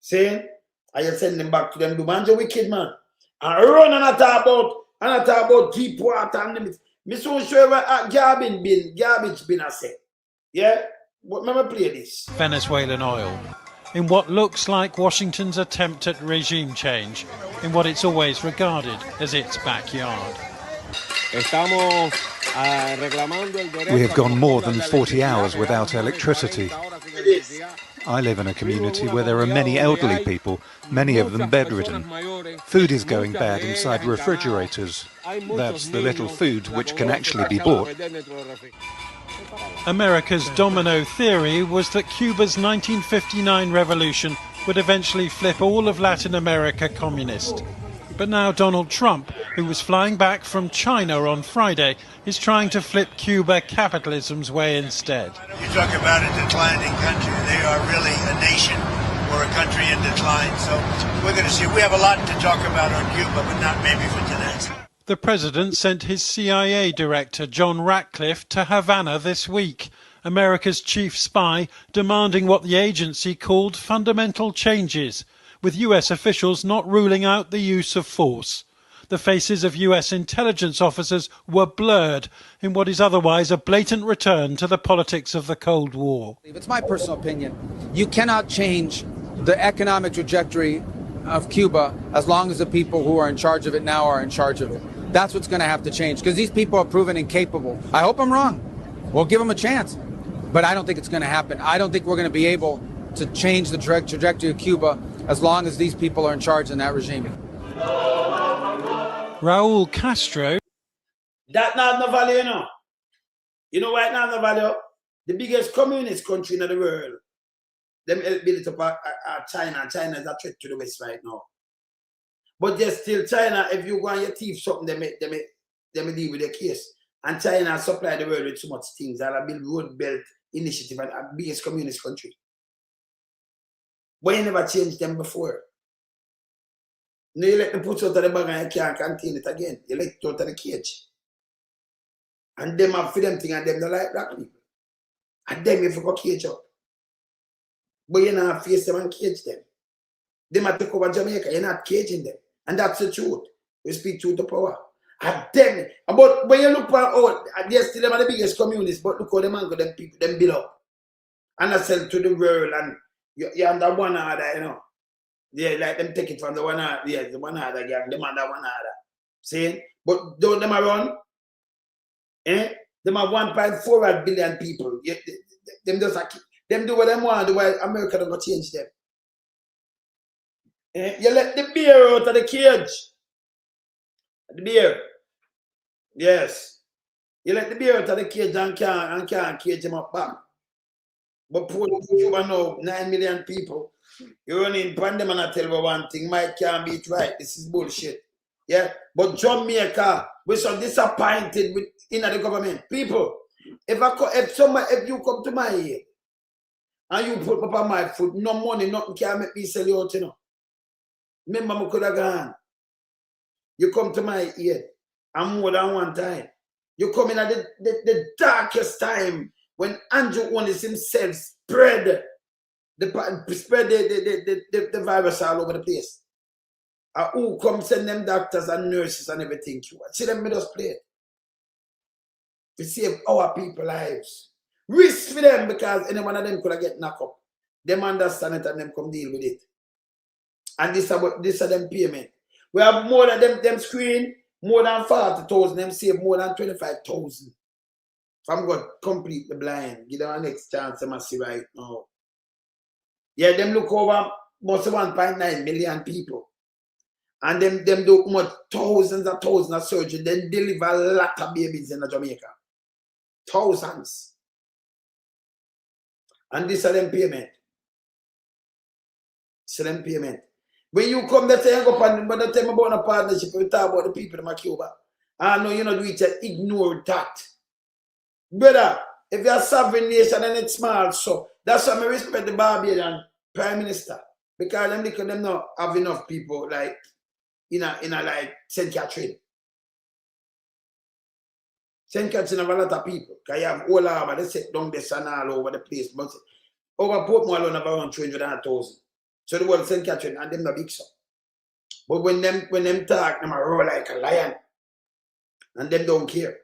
Speaker 1: Saying, I just send them back to them, do man, wicked man. And run and I talk about deep water and Nimitz. Me so sure what garbage bin I say. Yeah? But let me play this.
Speaker 14: Venezuelan oil. In what looks like Washington's attempt at regime change, in what it's always regarded as its backyard.
Speaker 15: We have gone more than 40 hours without electricity. I live in a community where there are many elderly people, many of them bedridden. Food is going bad inside refrigerators. That's the little food which can actually be bought.
Speaker 14: America's domino theory was that Cuba's 1959 revolution would eventually flip all of Latin America communist. But now Donald Trump, who was flying back from China on Friday, is trying to flip Cuba capitalism's way instead.
Speaker 17: You talk about a declining country. They are really a nation or a country in decline. So we're going to see. We have a lot to talk about on Cuba, but not maybe for today.
Speaker 14: The president sent his CIA director, John Ratcliffe, to Havana this week, America's chief spy, demanding what the agency called fundamental changes, with US officials not ruling out the use of force. The faces of US intelligence officers were blurred in what is otherwise a blatant return to the politics of the Cold War.
Speaker 18: It's my personal opinion. You cannot change the economic trajectory of Cuba as long as the people who are in charge of it now are in charge of it. That's what's going to have to change, because these people are proven incapable. I hope I'm wrong. We'll give them a chance. But I don't think it's going to happen. I don't think we're going to be able to change the trajectory of Cuba as long as these people are in charge in that regime.
Speaker 14: Raul Castro.
Speaker 1: That not no value, you know. You know why it not no value? The biggest communist country in the world. Them help build it up China. China is a threat to the West right now. But there's still China, if you go on your thief something, they may deal with the case. And China supply the world with so much things. And I build road belt initiative and the biggest communist country. But you never changed them before. No, you let them put out of the bag and you can't contain it again. You let it out of the cage. And them have for them thing and them don't like black people. And them if you go cage up. But you not face them and cage them. They might take over Jamaica, you're not caging them. And that's the truth. We speak truth to power. And them, but when you look for, oh, they're still them are the biggest communists, but look how them and them people, them build up. And I sell to the world, and you're under one order, you know. They like them take it from the one order, yeah, the one order gang, them under one order. See? But don't them run? Eh? Them are 1.4 billion people. Them just them do what they want, the way America don't go change them. You let the bear out of the cage. The bear. Yes. You let the bear out of the cage and can't cage him up back. But poor Cuba now, 9 million people. You run in pandem and I tell you one thing, Mike can't be it right. This is bullshit. Yeah. But Jamaica, we're so disappointed with in the government. People, if you come to my ear and you put up on my foot, no money, nothing can make me sell you out, you know. Remember, I could have gone. You come to my ear, and more than one time. You come in at the darkest time when Andrew Holness himself spread the virus all over the place. And who come send them doctors and nurses and everything? See them with us play. To save our people lives. Risk for them because any one of them could have get knocked up. Them understand it and them come deal with it. And this are them payment. We have more than them screen, more than 40,000, them save more than 25,000. If I'm going to complete the blind, give them a next chance to see right now. Yeah, them look over most 1.9 million people. And them do thousands of surgery, then deliver a lot of babies in Jamaica. Thousands. And this are them payment. So them payment. When you come there, you go on, but don't tell me about a partnership, we talk about the people in Cuba. I know you know do it, ignore that. Brother, if you're a sovereign nation and it's small, so that's why I respect the Barbadian Prime Minister. Because them not have enough people like in a like St. Catherine. St. Catherine have a lot of people. Because you have all over, they sit down this and all over the place. But over Portmore alone have around 300,000. So the whole St. Catherine and them the big stuff. But when them talk, them are roll like a lion. And them don't care.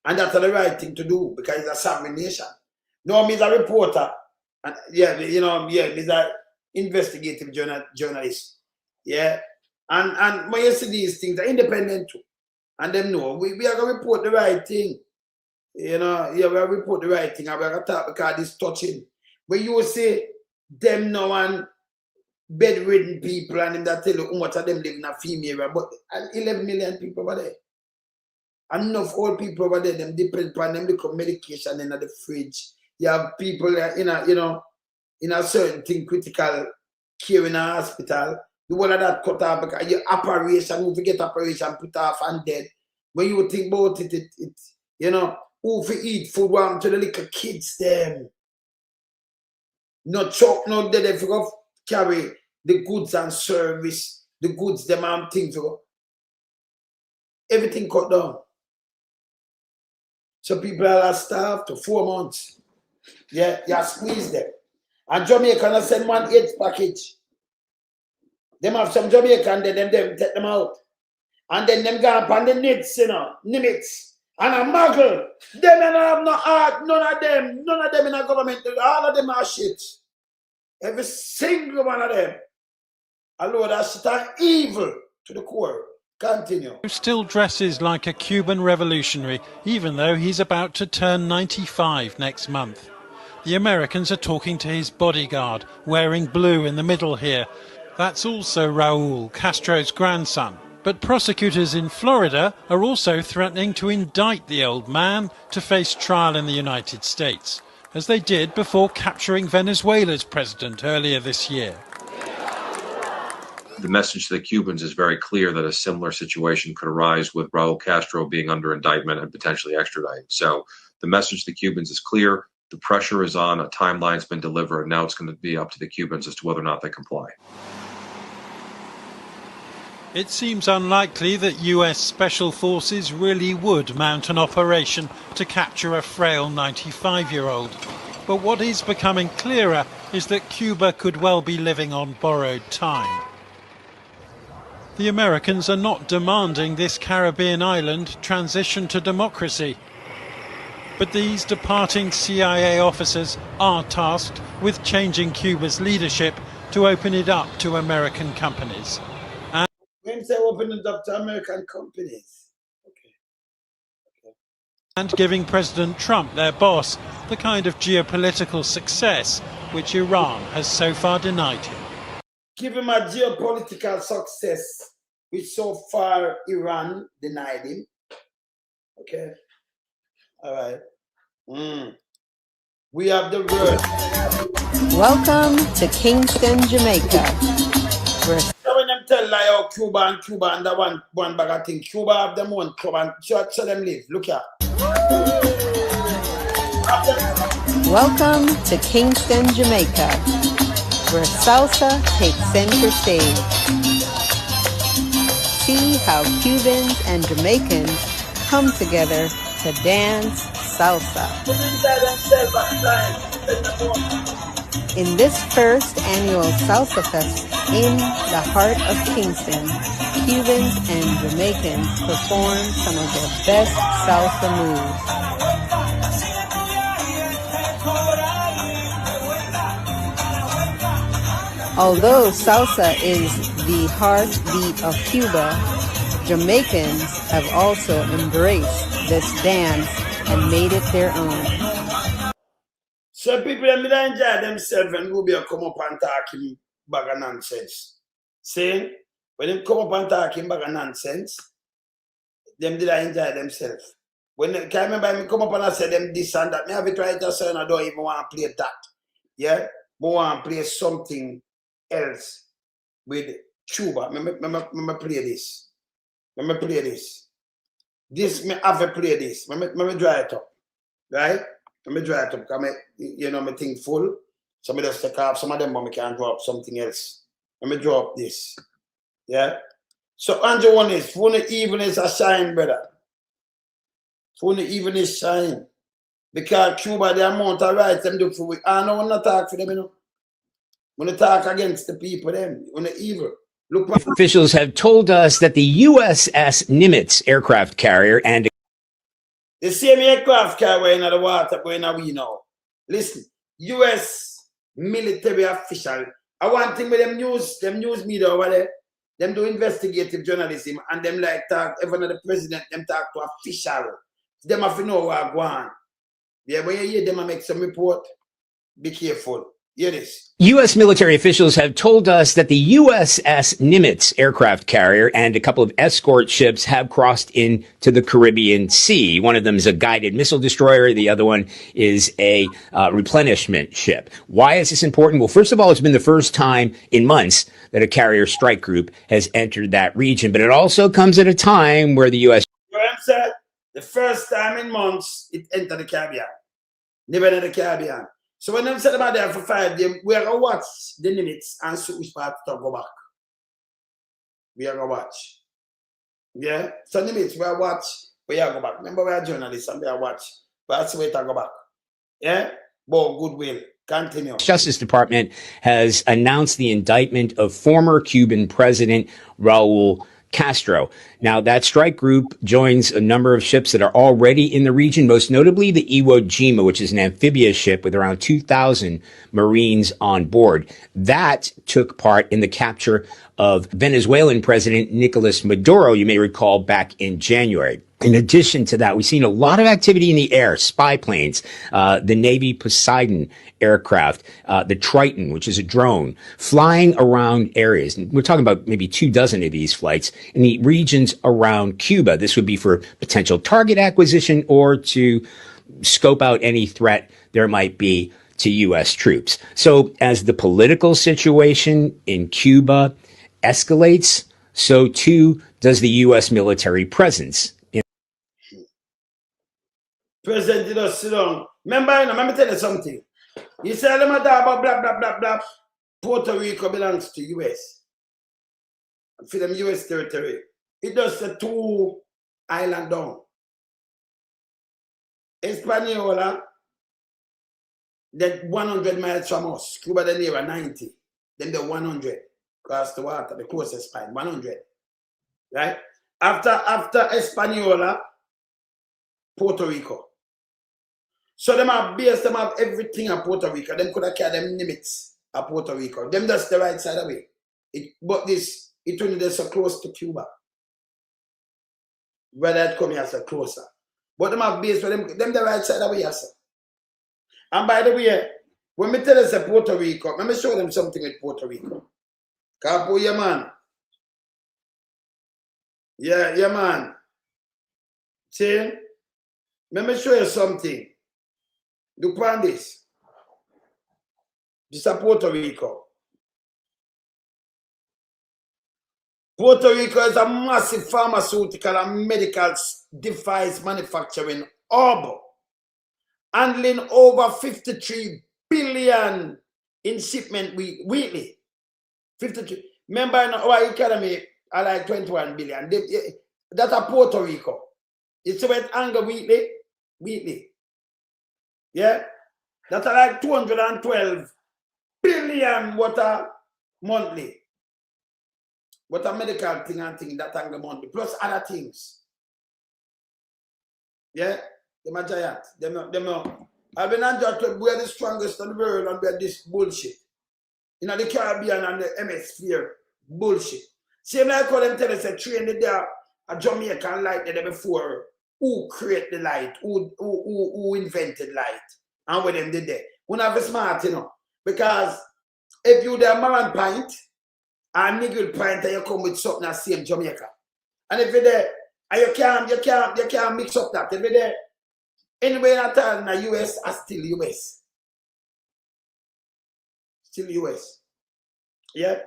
Speaker 1: And that's the right thing to do because it's a sovereign nation. No, me's a reporter. And yeah, you know, yeah, me's an investigative journalist. Yeah. And when you see these things, they're independent too. And them know we are gonna report the right thing. You know, yeah, we are gonna report the right thing and we're gonna talk because it's touching. When you say them now and bedridden people and them that tell you how much of them live in a female area, but 11 million people over there. And enough old people over there, them depend upon them little medication in the fridge. You have people in a, you know, in a certain thing, critical care in a hospital. The whole of that cut off because your operation, who forget operation, put off and dead. When you think about it, you know, who for eat food warm to the little kids them. No choke, no dead if you go carry the goods and service, the goods, them and things. Everything cut down. So people are starved to 4 months. Yeah, you squeeze them. And Jamaica send 1 aid package. Them have some Jamaican, them take them out. And then them go up on the Nimitz, you know, Nimitz. And a muggle. Them don't have no heart, none of them in a government, all of them are shit. Every single one of them. Although that shit are evil to the core. Continue.
Speaker 14: Who still dresses like a Cuban revolutionary, even though he's about to turn 95 next month. The Americans are talking to his bodyguard, wearing blue in the middle here. That's also Raul Castro's grandson. But prosecutors in Florida are also threatening to indict the old man to face trial in the United States, as they did before capturing Venezuela's president earlier this year.
Speaker 19: The message to the Cubans is very clear that a similar situation could arise with Raul Castro being under indictment and potentially extradited. So the message to the Cubans is clear. The pressure is on. A timeline's been delivered. And now it's going to be up to the Cubans as to whether or not they comply.
Speaker 14: It seems unlikely that US Special Forces really would mount an operation to capture a frail 95-year-old. But what is becoming clearer is that Cuba could well be living on borrowed time. The Americans are not demanding this Caribbean island transition to democracy. But these departing CIA officers are tasked with changing Cuba's leadership to open it up to American companies.
Speaker 1: When they open it up to American companies.
Speaker 14: And giving President Trump, their boss, the kind of geopolitical success which Iran has so far denied him.
Speaker 1: Give him a geopolitical success, which so far Iran denied him. Okay. All right. We have the word.
Speaker 20: Welcome to Kingston, Jamaica.
Speaker 1: When them tell like Cuba and that one bag of thing, Cuba have them own club and so them live. Look here.
Speaker 20: Welcome to Kingston, Jamaica, where salsa takes center stage. See how Cubans and Jamaicans come together to dance salsa. In this first annual Salsa Fest in the heart of Kingston, Cubans and Jamaicans perform some of their best salsa moves. Although salsa is the heartbeat of Cuba, Jamaicans have also embraced this dance and made it their own.
Speaker 1: So people that enjoy themselves and go be come up and talk him bag of nonsense. See? When they come up and talk him bag of nonsense, them did enjoy themselves. When they can remember me come up and I say them this and that, me have it right to say I don't even want to play that. Yeah? I want to play something else with Cuba. Me play this. Me play this. This me have to play this. Me draw it up. Right? Let me draw it up because my thing full. So I just take off some of them, but I can draw up something else. Let me draw up this. Yeah? So Andrew one is, one evil is a shine, brother. For the even is shine. Because Cuba, the amount of rights them do for it. I know when I talk for them, you know. When I talk against the people, them, when they evil. Look,
Speaker 21: officials have told us that the USS Nimitz aircraft carrier and
Speaker 1: the same aircraft carrier in the water going we now. Listen, US military official. I want thing with them news media over there. Them do investigative journalism and them like talk, even the president, them talk to official. Them have to know what go on. Yeah, when you hear them make some report, be careful. Hear this.
Speaker 21: U.S. military officials have told us that the USS Nimitz aircraft carrier and a couple of escort ships have crossed into the Caribbean Sea. One of them is a guided missile destroyer. The other one is a replenishment ship. Why is this important? Well, first of all, it's been the first time in months that a carrier strike group has entered that region, but it also comes at a time where the U.S.
Speaker 1: You know what I'm saying? The first time in months it entered the Caribbean. Never in the Caribbean. So when them said about there for 5 days, we are going to watch the Nimitz and see which part to go back. We are going to watch. Yeah? So Nimitz, we are watch, we are go back. Remember, we are journalists and we are watch. But that's the way to go back. Yeah? But goodwill. Continue.
Speaker 21: Justice Department has announced the indictment of former Cuban President Raul Castro. Now, that strike group joins a number of ships that are already in the region, most notably the Iwo Jima, which is an amphibious ship with around 2,000 Marines on board. That took part in the capture of Venezuelan President Nicolas Maduro, you may recall, back in January. In addition to that, we've seen a lot of activity in the air, spy planes, the Navy Poseidon aircraft, the Triton, which is a drone, flying around areas. And we're talking about maybe 24 of these flights in the regions around Cuba. This would be for potential target acquisition or to scope out any threat there might be to U.S. troops. So as the political situation in Cuba escalates, so too does the U.S. military presence.
Speaker 1: President did us sit down. Remember, you know, let me tell you something. You say them talk about blah, blah, blah, blah. Puerto Rico belongs to U.S. For them U.S. territory. It does the 2 island down. Hispaniola, they're 100 miles from us. Cuba, they're near 90. Then they're 100. Across the water, the closest spine, 100. Right? After Hispaniola, Puerto Rico. So them have base, them have everything at Puerto Rico. Them could have carried them Nimitz at Puerto Rico. Them just the right side away. But it only so close to Cuba. Whether it come here so closer. But them have base for them the right side away, sir. And by the way, when me tell us Puerto Rico, let me show them something with Puerto Rico. Capo, yeah, man. Yeah, man. See? Let me show you something. Look on this. This is Puerto Rico. Puerto Rico is a massive pharmaceutical and medical device manufacturing hub, handling over 53 billion in shipment weekly. 53. Remember, in our economy, I like 21 billion. That's a Puerto Rico. It's about anger weekly. Yeah? That's like 212 billion water monthly. What a medical thing and thing that anger monthly. Plus other things. Yeah? Them are giant. Them are. I've been enjoyed we are the strongest in the world and we are this bullshit. You know, the Caribbean and the hemisphere. Bullshit. Same like how them tell us a train there, a Jamaican light there before. Who create the light? Who invented light? And when them did that. We have a smart, you know. Because if you the Maran pint and niggle pint and you come with something that same Jamaica. And if you're there, and you can't mix up that. If you're there, anyway at all in the US are still US. Still US. Yeah?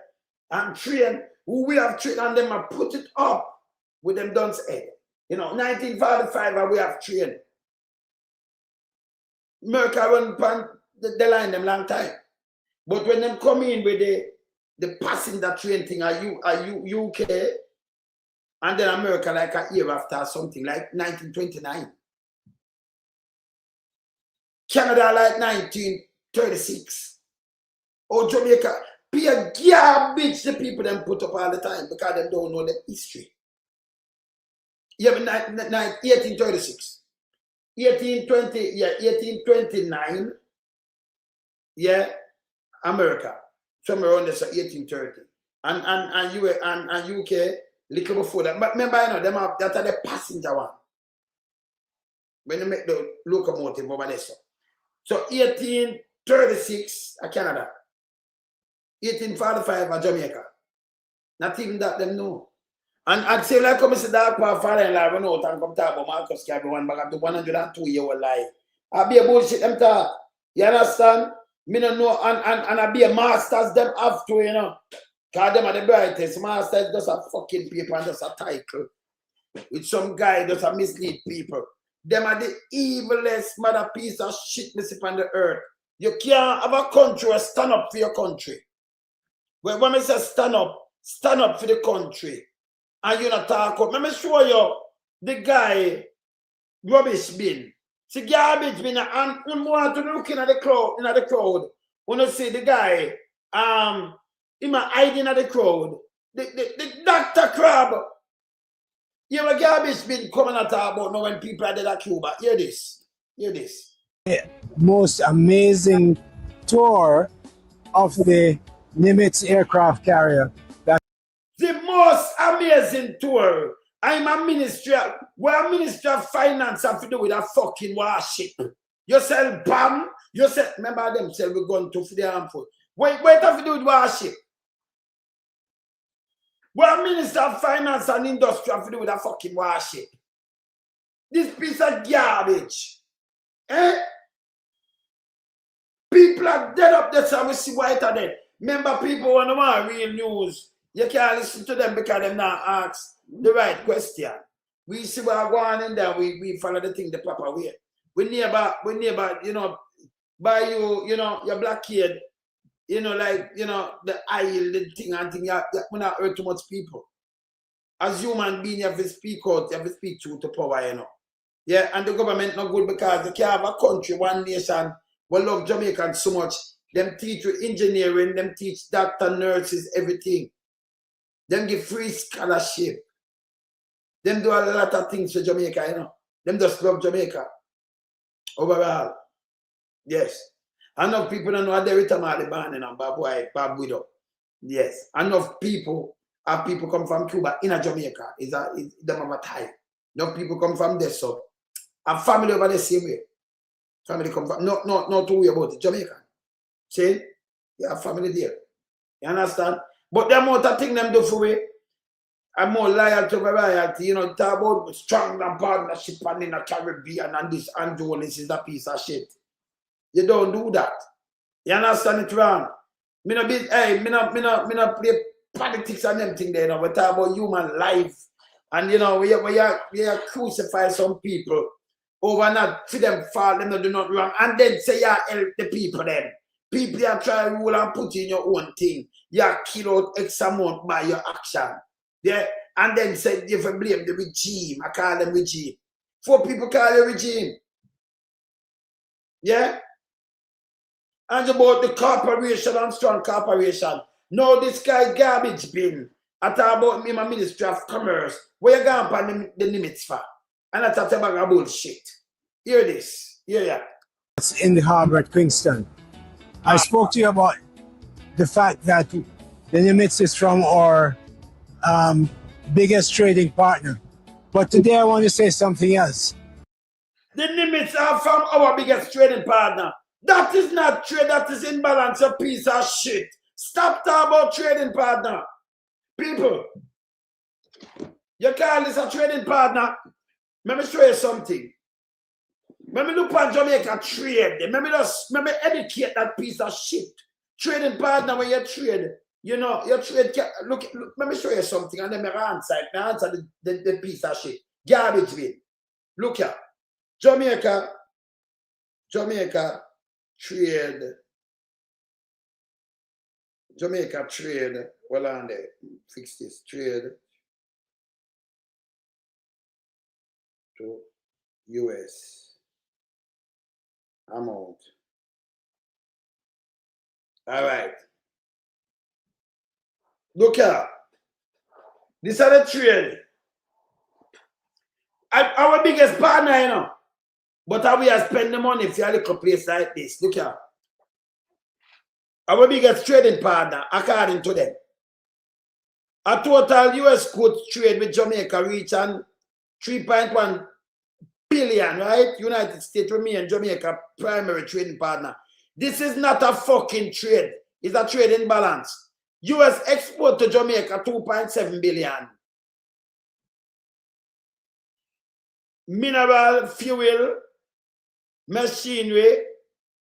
Speaker 1: And train, who we have trained and them and put it up with them dunce head. You know, 1945 we have trained. America run the line them long time. But when them come in with the passenger train thing are UK and then America like a year after something like 1929. Canada like 1936. Or Jamaica, be a garbage the people them put up all the time because they don't know the history. You have 1836, 1820, yeah, 1829, yeah, America, somewhere around this 1830, and UK little before that. But remember, you know, them are, that are the passenger one when you make the locomotive over there. So 1836 Canada, 1845 Jamaica. Not even that them know. And I'd say like come say that for father-in-law run out and come talk about Marcus Garvey one back up to 102-year-old life. I be a bullshit them talk. You understand? Me don't know and I be a masters them have to, you know. Cause them are the brightest. Masters just a fucking paper and just a title. With some guy just a mislead people. Them are the evilest mother piece of shit missing on the earth. You can't have a country or stand up for your country. When I say stand up for the country. And you not talk up. Let me show you the guy rubbish bin. See garbage bin and you want to look in at the crowd. When you see the guy he might hiding at the crowd. The Dr. Crab. You have a garbage bin coming and talk about now when people are dead at Cuba. Hear this. Hear this.
Speaker 2: Most amazing tour of the Nimitz aircraft carrier.
Speaker 1: The most amazing tour. I'm a ministry. What a ministry of finance have to do with a fucking warship? You sell bomb. You sell. Remember them sell we gun to the harmful. What have to do with warship? What a minister of finance and industry have to do with a fucking warship? This piece of garbage. Eh? People are dead up there, so we see white are dead. Remember, people want to want real news. You can't listen to them because they're not asked the right question. We see what going on in there, we follow the thing the proper way. We neighbor, you know, by you, you know, your black kid, you know, like, you know, the aisle, the thing and thing, you not hurt too much people. As human being, you have to speak out, you have to speak truth to power, you know. Yeah, and the government not good because they can't have a country, one nation, we love Jamaicans so much. Them teach you engineering, them teach doctor, nurses, everything. Them give free scholarship. Them do a lot of things for Jamaica, you know. Them just love Jamaica. Overall. Yes. Enough people don't know how they return all the band and Bob Widow. Yes. Enough people have people come from Cuba in a Jamaica. Is them have a tie. Enough people come from there, so a family over the same way. Family come from not to worry about it. Jamaica. See? You have family there. You understand? But the amount of thing them do for me, I'm more loyal to variety. You know, talk about strong and partnership and in the Caribbean and this and this is a piece of shit. You don't do that. You understand it wrong? Me no play politics and them thing there, you know. We talk about human life. And you know, we crucify some people over not for them fall, them not do not wrong. And then say you help the people then. People are trying to rule and put in your own thing. You kill out X amount by your action. Yeah? And then say you blame the regime. I call them regime. 4 people call the regime. Yeah? And about the corporation and strong corporation. No, this guy garbage bin. I talk about me, my Ministry of Commerce. Where you going for the Nimitz for? And I talk about bullshit. Hear this. Yeah.
Speaker 2: It's in the harbor at Kingston. I spoke to you about the fact that the Nimitz is from our biggest trading partner. But today I want to say something else.
Speaker 1: The Nimitz are from our biggest trading partner. That is not trade, that is imbalance, a piece of shit. Stop talking about trading partner. People, you call this a trading partner. Let me show you something. Let me look at Jamaica trade. Let me educate that piece of shit. Trading partner when you trade, you know, you trade. Look, let me show you something and then me answer the piece of shit. Garbage bin. Look here. Jamaica trade. Jamaica trade. Well on there. Fix this. Trade to US. I'm out. All right. Look here. This are the trade. Our biggest partner, you know. But how we are spending the money for a little place like this? Look here. Our biggest trading partner, according to them. A total US goods trade with Jamaica reach an 3.1 billion, right? United States remain Jamaica primary trading partner. This is not a fucking trade. It's a trading balance. US export to Jamaica 2.7 billion. Mineral, fuel, machinery,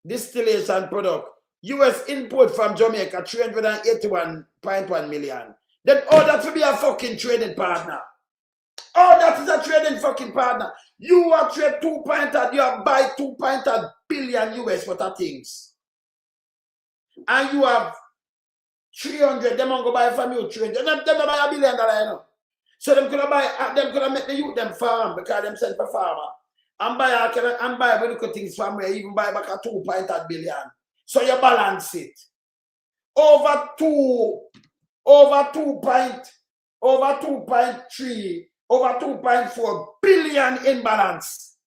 Speaker 1: distillation product. US import from Jamaica 381.1 million. Then all that will be a fucking trading partner. Oh, that is a trading fucking partner. You are trade 2 you have buy 2 billion US worth of things. And you have 300, them go buy from you 300. Them buy $1 billion, you know. So them could buy, them could make the youth them farm because them send for farmer. And buy little things from where even buy back a 2 billion. So you balance it. Over 2.3, over 2.4 billion in balance.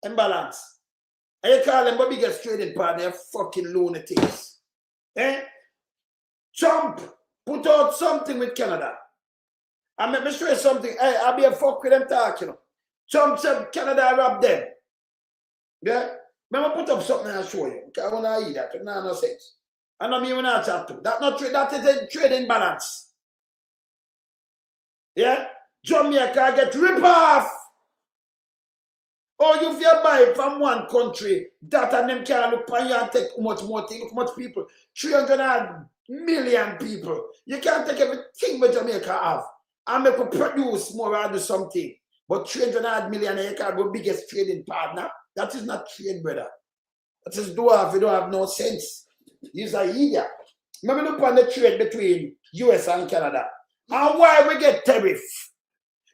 Speaker 1: Imbalance. And you call them the biggest trading partner, fucking lunatics. Eh? Trump put out something with Canada. And let me show you something. Hey, I'll be a fuck with them talk, you know. Trump said Canada robbed them. Yeah? Let me put up something and show you. Because I want to hear that. It no sense. And I mean when I chat to. That is a trading balance. Yeah? Jamaica get rip off. Or you feel buy from one country, that and them can look on you and take much more things, look much people. 300 million people. You can't take everything what Jamaica have. And make it produce more and do something. But 300 million, you can't be the biggest trading partner. That is not trade, brother. That is dwarf, you don't have no sense. He's a idiot. Remember look on the trade between US and Canada. And why we get tariff?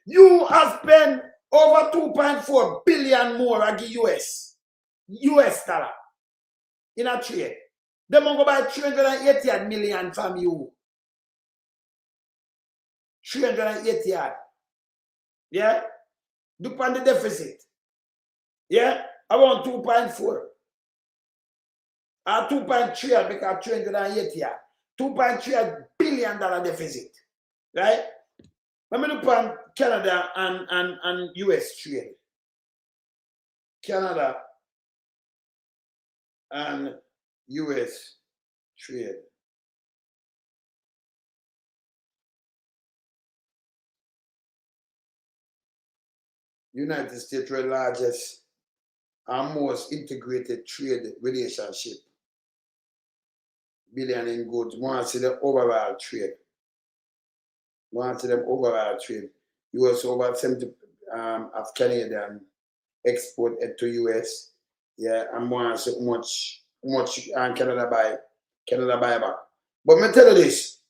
Speaker 1: You have spent over 2.4 billion more against US dollar in a trade. They will go buy 380 million from you. 380. Yeah? Look on the deficit. Yeah? Around 2.4. Or 2.3 because 380. $2.3 billion deficit. Right? Let me look on Canada and US trade. Canada and US trade. United States the largest and most integrated trade relationship. Billion in goods. Want to see the overall trade. Want to see them overall trade. US over 70 of Canadian export to US. Yeah, and want to see much and Canada buy back. But me tell you this.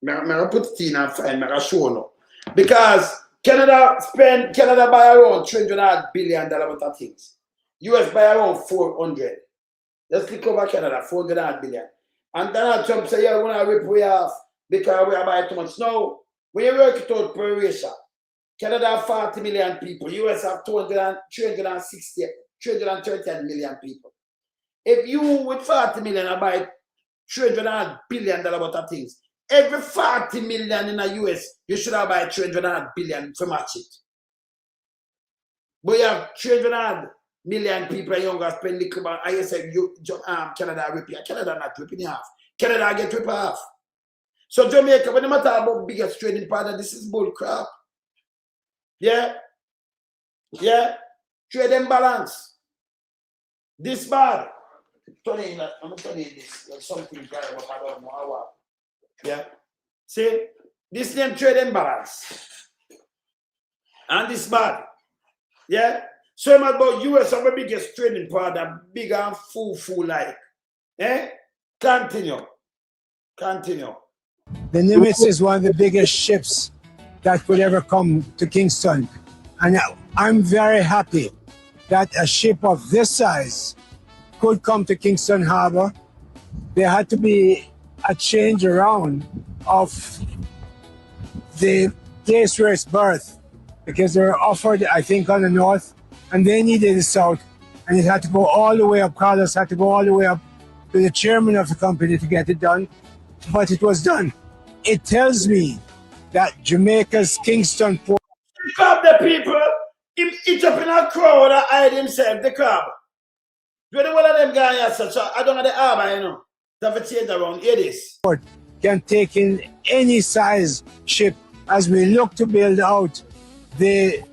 Speaker 1: I put it in and find I show no. Because Canada buy around $300 billion worth of things. US buy around 400. Let's click over Canada, $400 billion. And Donald Trump say, yeah, we're going to rip way off because we are buying too much. No, when you work it out per ratio, Canada have 40 million people, US have 330 million people. If you with 40 million are buy $300 billion worth of things, every 40 million in the US, you should have buy $300 billion to match it. But you have 300 million people and younger spend little bit. I say Canada rip you. Canada not ripping half. Canada get rip off. So Jamaica, when they matter about biggest trading partner, this is bull crap. Yeah? Yeah? Trade imbalance. This bad. I'm telling you this. There's something there, but I don't know how. Yeah? See? This name trade imbalance. And this bad. Yeah? So I'm about US our biggest trading partner, big and full like. Eh? Continue.
Speaker 2: The Nimitz is one of the biggest ships that could ever come to Kingston. And I'm very happy that a ship of this size could come to Kingston Harbor, there had to be a change around of the place where it's berthed, because they were offered, I think, on the north, and they needed the south, and it had to go all the way up. Carlos had to go all the way up to the chairman of the company to get it done, but it was done. It tells me that Jamaica's Kingston port.
Speaker 1: Crab the people, him eat up in a crowd and hide himself, the crab. Do the one of them guys, so I don't know the harbor, you know. They have to change around. Hear this.
Speaker 2: Can take in any size ship as we look to build out the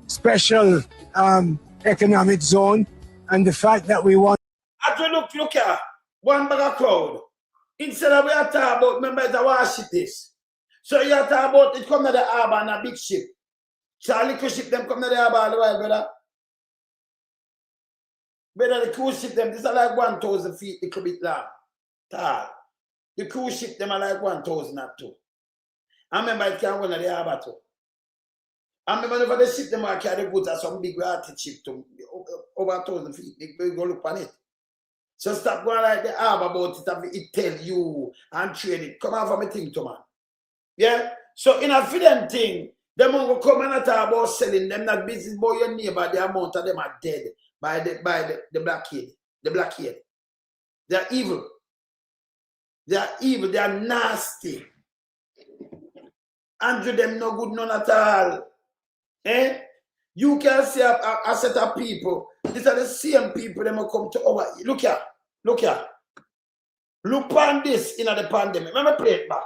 Speaker 2: special economic zone, and the fact that we want.
Speaker 1: As we look at one bag of crowd, instead of we are talking about, remember the war ship this. So you are talking about it come to the harbor and a big ship. So a little ship them come to the harbor all the while, brother. Brother, the cruise ship them, this are like 1,000 feet, a little bit long. Tall. The cruise ship them are like 1,000 or two. I remember it can't go to the harbor too. I remember for the ship them are carry goods at some big water ship to over 1,000 feet. They go look on it. So stop going like the harbor about it and it tell you and trade it. Come on for me thing to man. Yeah? So in a feeding thing, them will come and talk about selling them that business boy your neighbor, the amount of them are dead by the blockade. The blockade. They're evil. They are evil, they are nasty. Andrew them no good none at all. Eh? You can see a set of people. These are the same people that will come to over. Look here. Look here. Look on this in the pandemic. Let me play it back.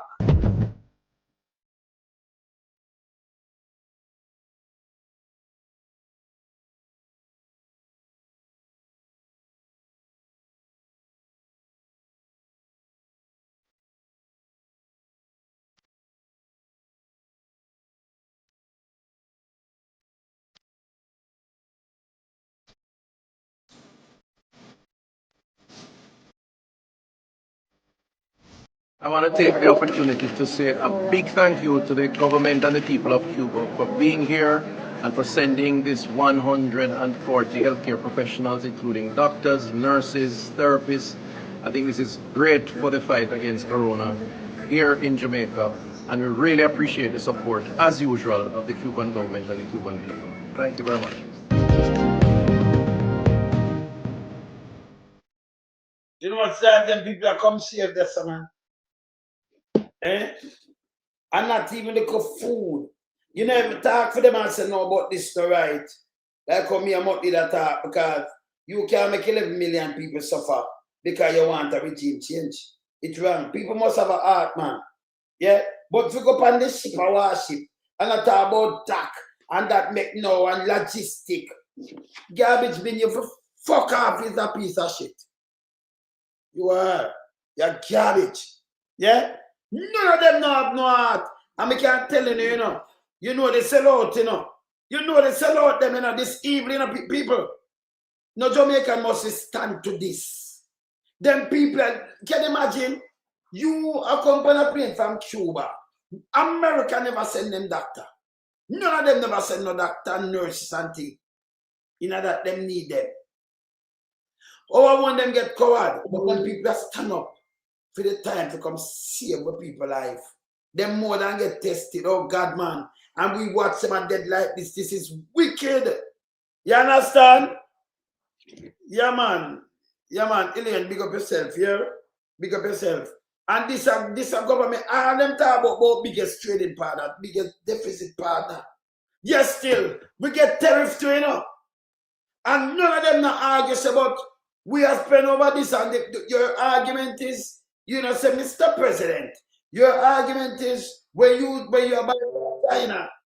Speaker 9: I want to take the opportunity to say a big thank you to the government and the people of Cuba for being here and for sending this 140 healthcare professionals, including doctors, nurses, therapists. I think this is great for the fight against Corona here in Jamaica, and we really appreciate the support, as usual, of the Cuban government and the Cuban people. Thank you very much.
Speaker 1: You know what time them people are come save this, man? Eh? And not even the food. You never talk for them and say no about this no right. Like come here not that talk because you can't make 11 million people suffer because you want a regime change. It's wrong. People must have a heart, man. Yeah? But if you go on this ship or warship and I talk about tack and that make no and logistic. Garbage bin you for fuck off is a piece of shit. You are. You're garbage. Yeah? None of them know have no heart. And I can't tell you, you know. You know they sell out, you know. You know they sell out them, you know, this evil, you know, people. No Jamaican must stand to this. Them people, can you imagine? You are come on a plane from Cuba. America never send them doctor. None of them never send no doctor, nurses, and things. You know that them need them. Oh, I want them get covered. But when people stand up for the time to come save the people life, them more than get tested. Oh God, man. And we watch them and dead like this. This is wicked. You understand? Yeah, man. Yeah, man. Elaine, big up yourself, yeah? Big up yourself. And this government, all them talk about biggest trading partner, biggest deficit partner. Yes, still, we get tariff too, you know. And none of them not argue about we have spent over this, and your argument is, you know, say, Mr. President, your argument is when you buy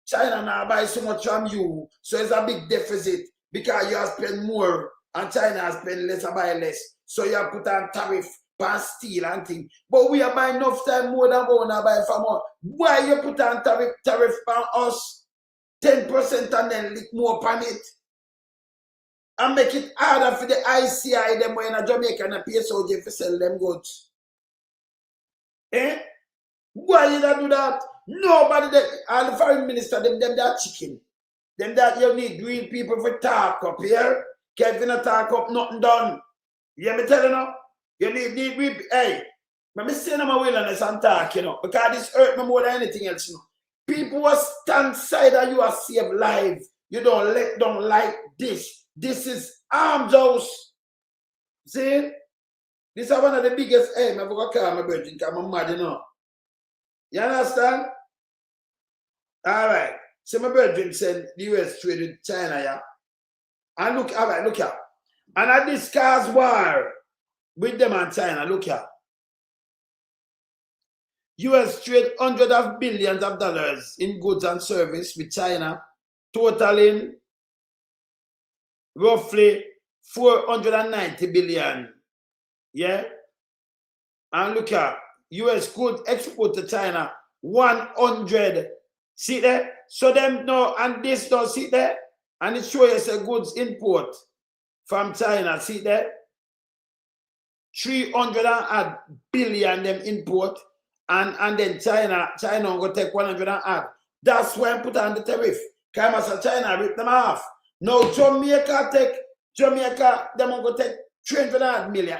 Speaker 1: China now buy so much from you, so it's a big deficit because you have spent more and China has spent less and buy less. So you have put on tariff on steel and things. But we are buying enough time more than we want to buy for more. Why you put on tariff on us 10% and then lick more on it? And make it harder for the ICI them when a Jamaica and a PSOJ to sell them goods. Eh? Why you not do that? Nobody, all the foreign minister, them they are chicken. Then that you need real people for talk up here. Can't finna talk up, nothing done. You hear me telling you? You need real, hey, let me say my willingness and talk, you know, because this hurt me more than anything else, you know. People will stand side of you are save lives. You don't like this. This is arms house. See? This is one of the biggest aim I've ever called my virgin because I'm mad, you know. You understand? All right. So my virgin said the US trade with China, yeah. And look, all right, look here. And I discuss war with them and China, look here. US trade hundreds of billions of dollars in goods and service with China, totaling roughly 490 billion. Yeah? And look at US could export to China 100. See there? So them no, and this don't see there? And it shows us a goods import from China. See there? 300 billion them import. And then China will take 100 and add. That's why I put on the tariff. Because China rip them off. Now Jamaica, them will take 300 million.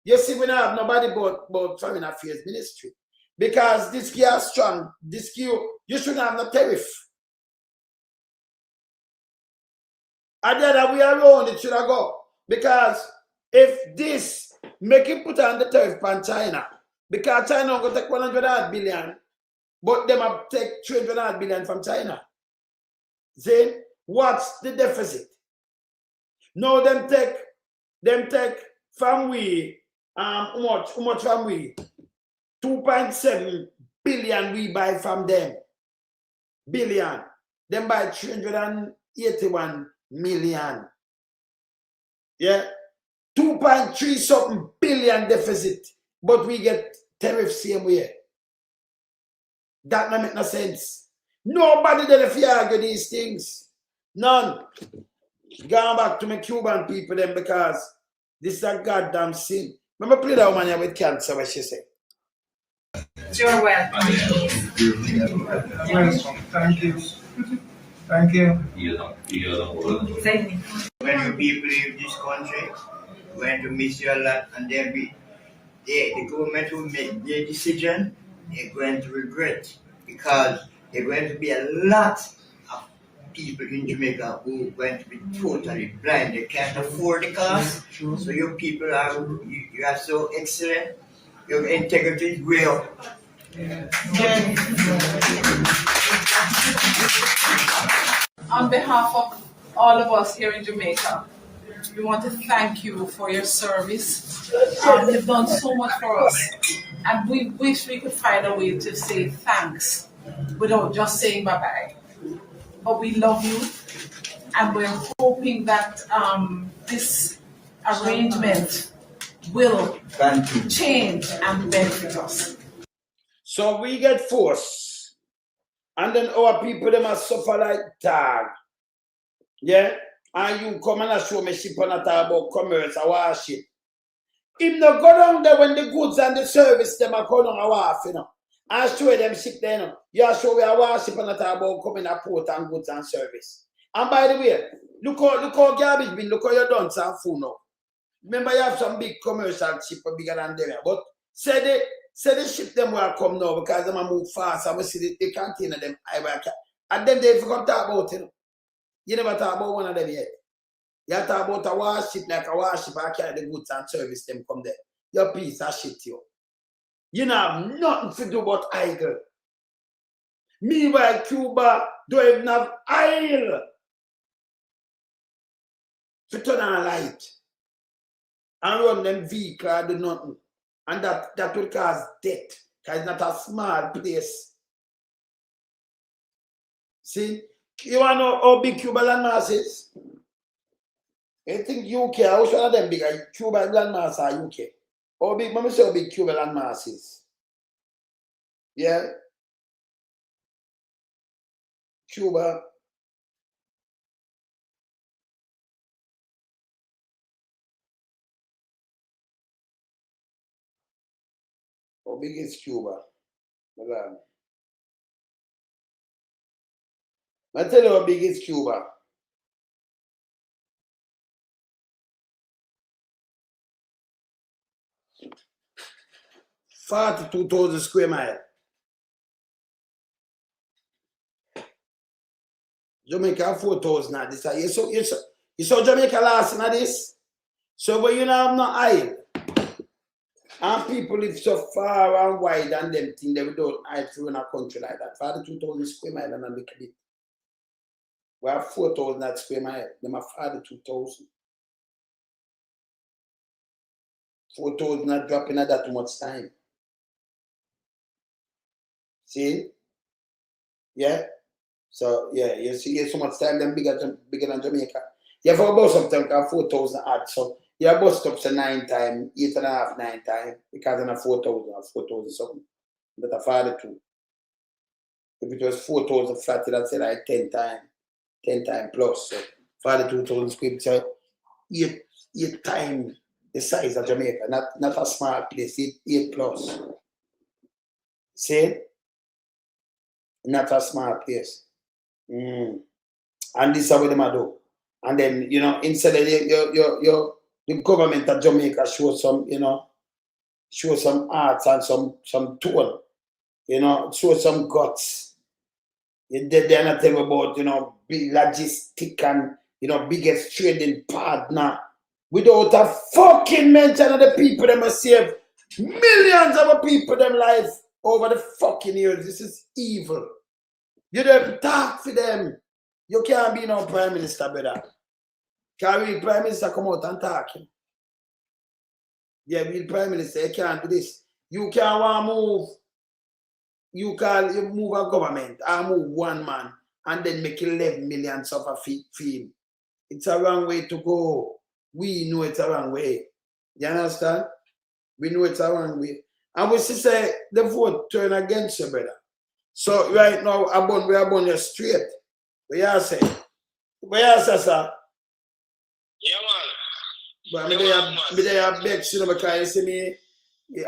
Speaker 1: You see, we don't have nobody but Foreign Affairs Ministry. Because this key is strong. This key, you shouldn't have no tariff. And the other way around, it should have go. Because if this, make it put on the tariff on China, because China will take 100 billion, but them will take 300 billion from China. See, what's the deficit? Now them take from we, how much from we? 2.7 billion we buy from them. Billion. Them buy 381 million. Yeah. 2.3 something billion deficit. But we get tariff same way. That don't make no sense. Nobody did if you argue these things. None. Going back to my Cuban people then because this is a goddamn sin. Remember play that woman here with cancer, what she said?
Speaker 4: You're welcome.
Speaker 22: Thank you. Thank you.
Speaker 4: When you people leave this country, you're going to miss you a lot, and the government will make their decision, they're going to regret, because there are going to be a lot of people in Jamaica who are going to be totally blind. They can't afford the cost. So your people you are so excellent. Your integrity is way up.
Speaker 22: On behalf of all of us here in Jamaica, we want to thank you for your service. You've done so much for us, and we wish we could find a way to say thanks without just saying bye-bye. But we love you, and we're hoping that this arrangement will change and benefit us.
Speaker 1: So we get forced, and then our people them must suffer like tag. Yeah? And you come and show me ship on a talk about commerce, our ship. If no go down there when the goods and the service them are coming on our you know. And show them ship there, you know. You show we our ship on a talk about coming a port and goods and service. And by the way, look how garbage bin, look how you done some food now. Remember you have some big commercial ship bigger than them, but say the ship them will come now because them move fast and we see the container them. And then they forgot talk about it. You never talk about one of them yet. You talk about a warship like a warship and carry the goods and service them come there. Your piece of shit, you. You know have nothing to do but idle. Meanwhile, Cuba don't even have oil to turn on a light and run them vehicle and do nothing. And that will cause death because it's not a small place. See? You want to know how big Cuba landmass is? I think UK, how one of them bigger? Cuba landmass or UK? How big, let me say how big Cuba landmass is. Yeah? Cuba. How big is Cuba? I tell you how big is Cuba. $42,000 square miles. Jamaica 4,000 at this. You saw Jamaica last at this. So when you have no oil, and people live so far and wide and them thing, they don't hide through in a country like that. 42,000 square miles and a little bit. We have 4,000 at square mile. Them have 42,000. 4,000 not dropping at that too much time. See? Yeah? So, yeah, you see so much time, them bigger than Jamaica. You have a bus up time, 4,000 odd. So, you have bus up to 9 times, 8.5, 9 times, because in a 4,000 or 4,000 something. But a 42. If it was 4,000 flat, that's like 10 times plus. So, 42,000 square meters. So, 8 times the size of Jamaica. Not a small place, 8 plus. See? Not a small place. And this is what they do. And then, you know, instead of the government of Jamaica show some, you know, show some arts and some tone, you know, show some guts. They're not telling about, you know, big logistic and, you know, biggest trading partner without a fucking mention of the people that must save millions of people them life over the fucking years. This is evil. You don't talk for them. You can't be no prime minister, brother. Can we prime minister come out and talk? Yeah, we prime minister, you can't do this. You can't want to move. You move a government and move one man and then make 11 million suffer feel. It's a wrong way to go. We know it's a wrong way. You understand? We know it's a wrong way. And we say the vote turn against you, brother. So right now, we are born you straight. What you say? What you say, sir?
Speaker 16: Yeah, man.
Speaker 1: But they are begs, you know, because you see me,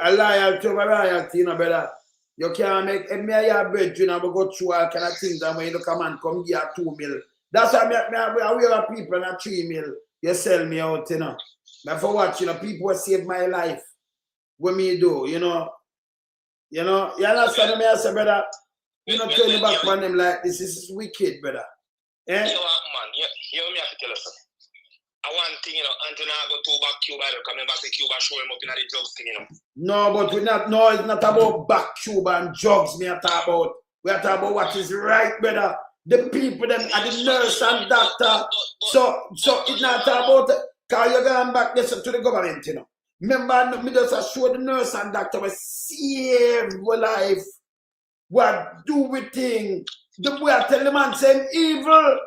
Speaker 1: a loyalty over royalty, you know, brother. You can't make me a bread, you know, but go through all kind of things, and when you look a man come give you 2 mil. That's why I wear a people and 3 mil. You sell me out, you know. But for what, you know, people save my life. What me do, you know? You understand me, I say, brother? You know, turn your back on them like this. This is wicked, brother. Eh?
Speaker 16: You know what, man? You know me have to tell you something. I want thing, you know, Anthony I go to back Cuba, coming back to Cuba, show him up in the drugs thing, you know.
Speaker 1: No, but it's not about back Cuba and drugs me I talk about. We are talking about what is right, brother. The people them are the nurse and doctor. So it's not about because you're going back there to the government, you know. Remember, me just show the nurse and doctor will save your life. What do we think? The way I tell the man saying evil.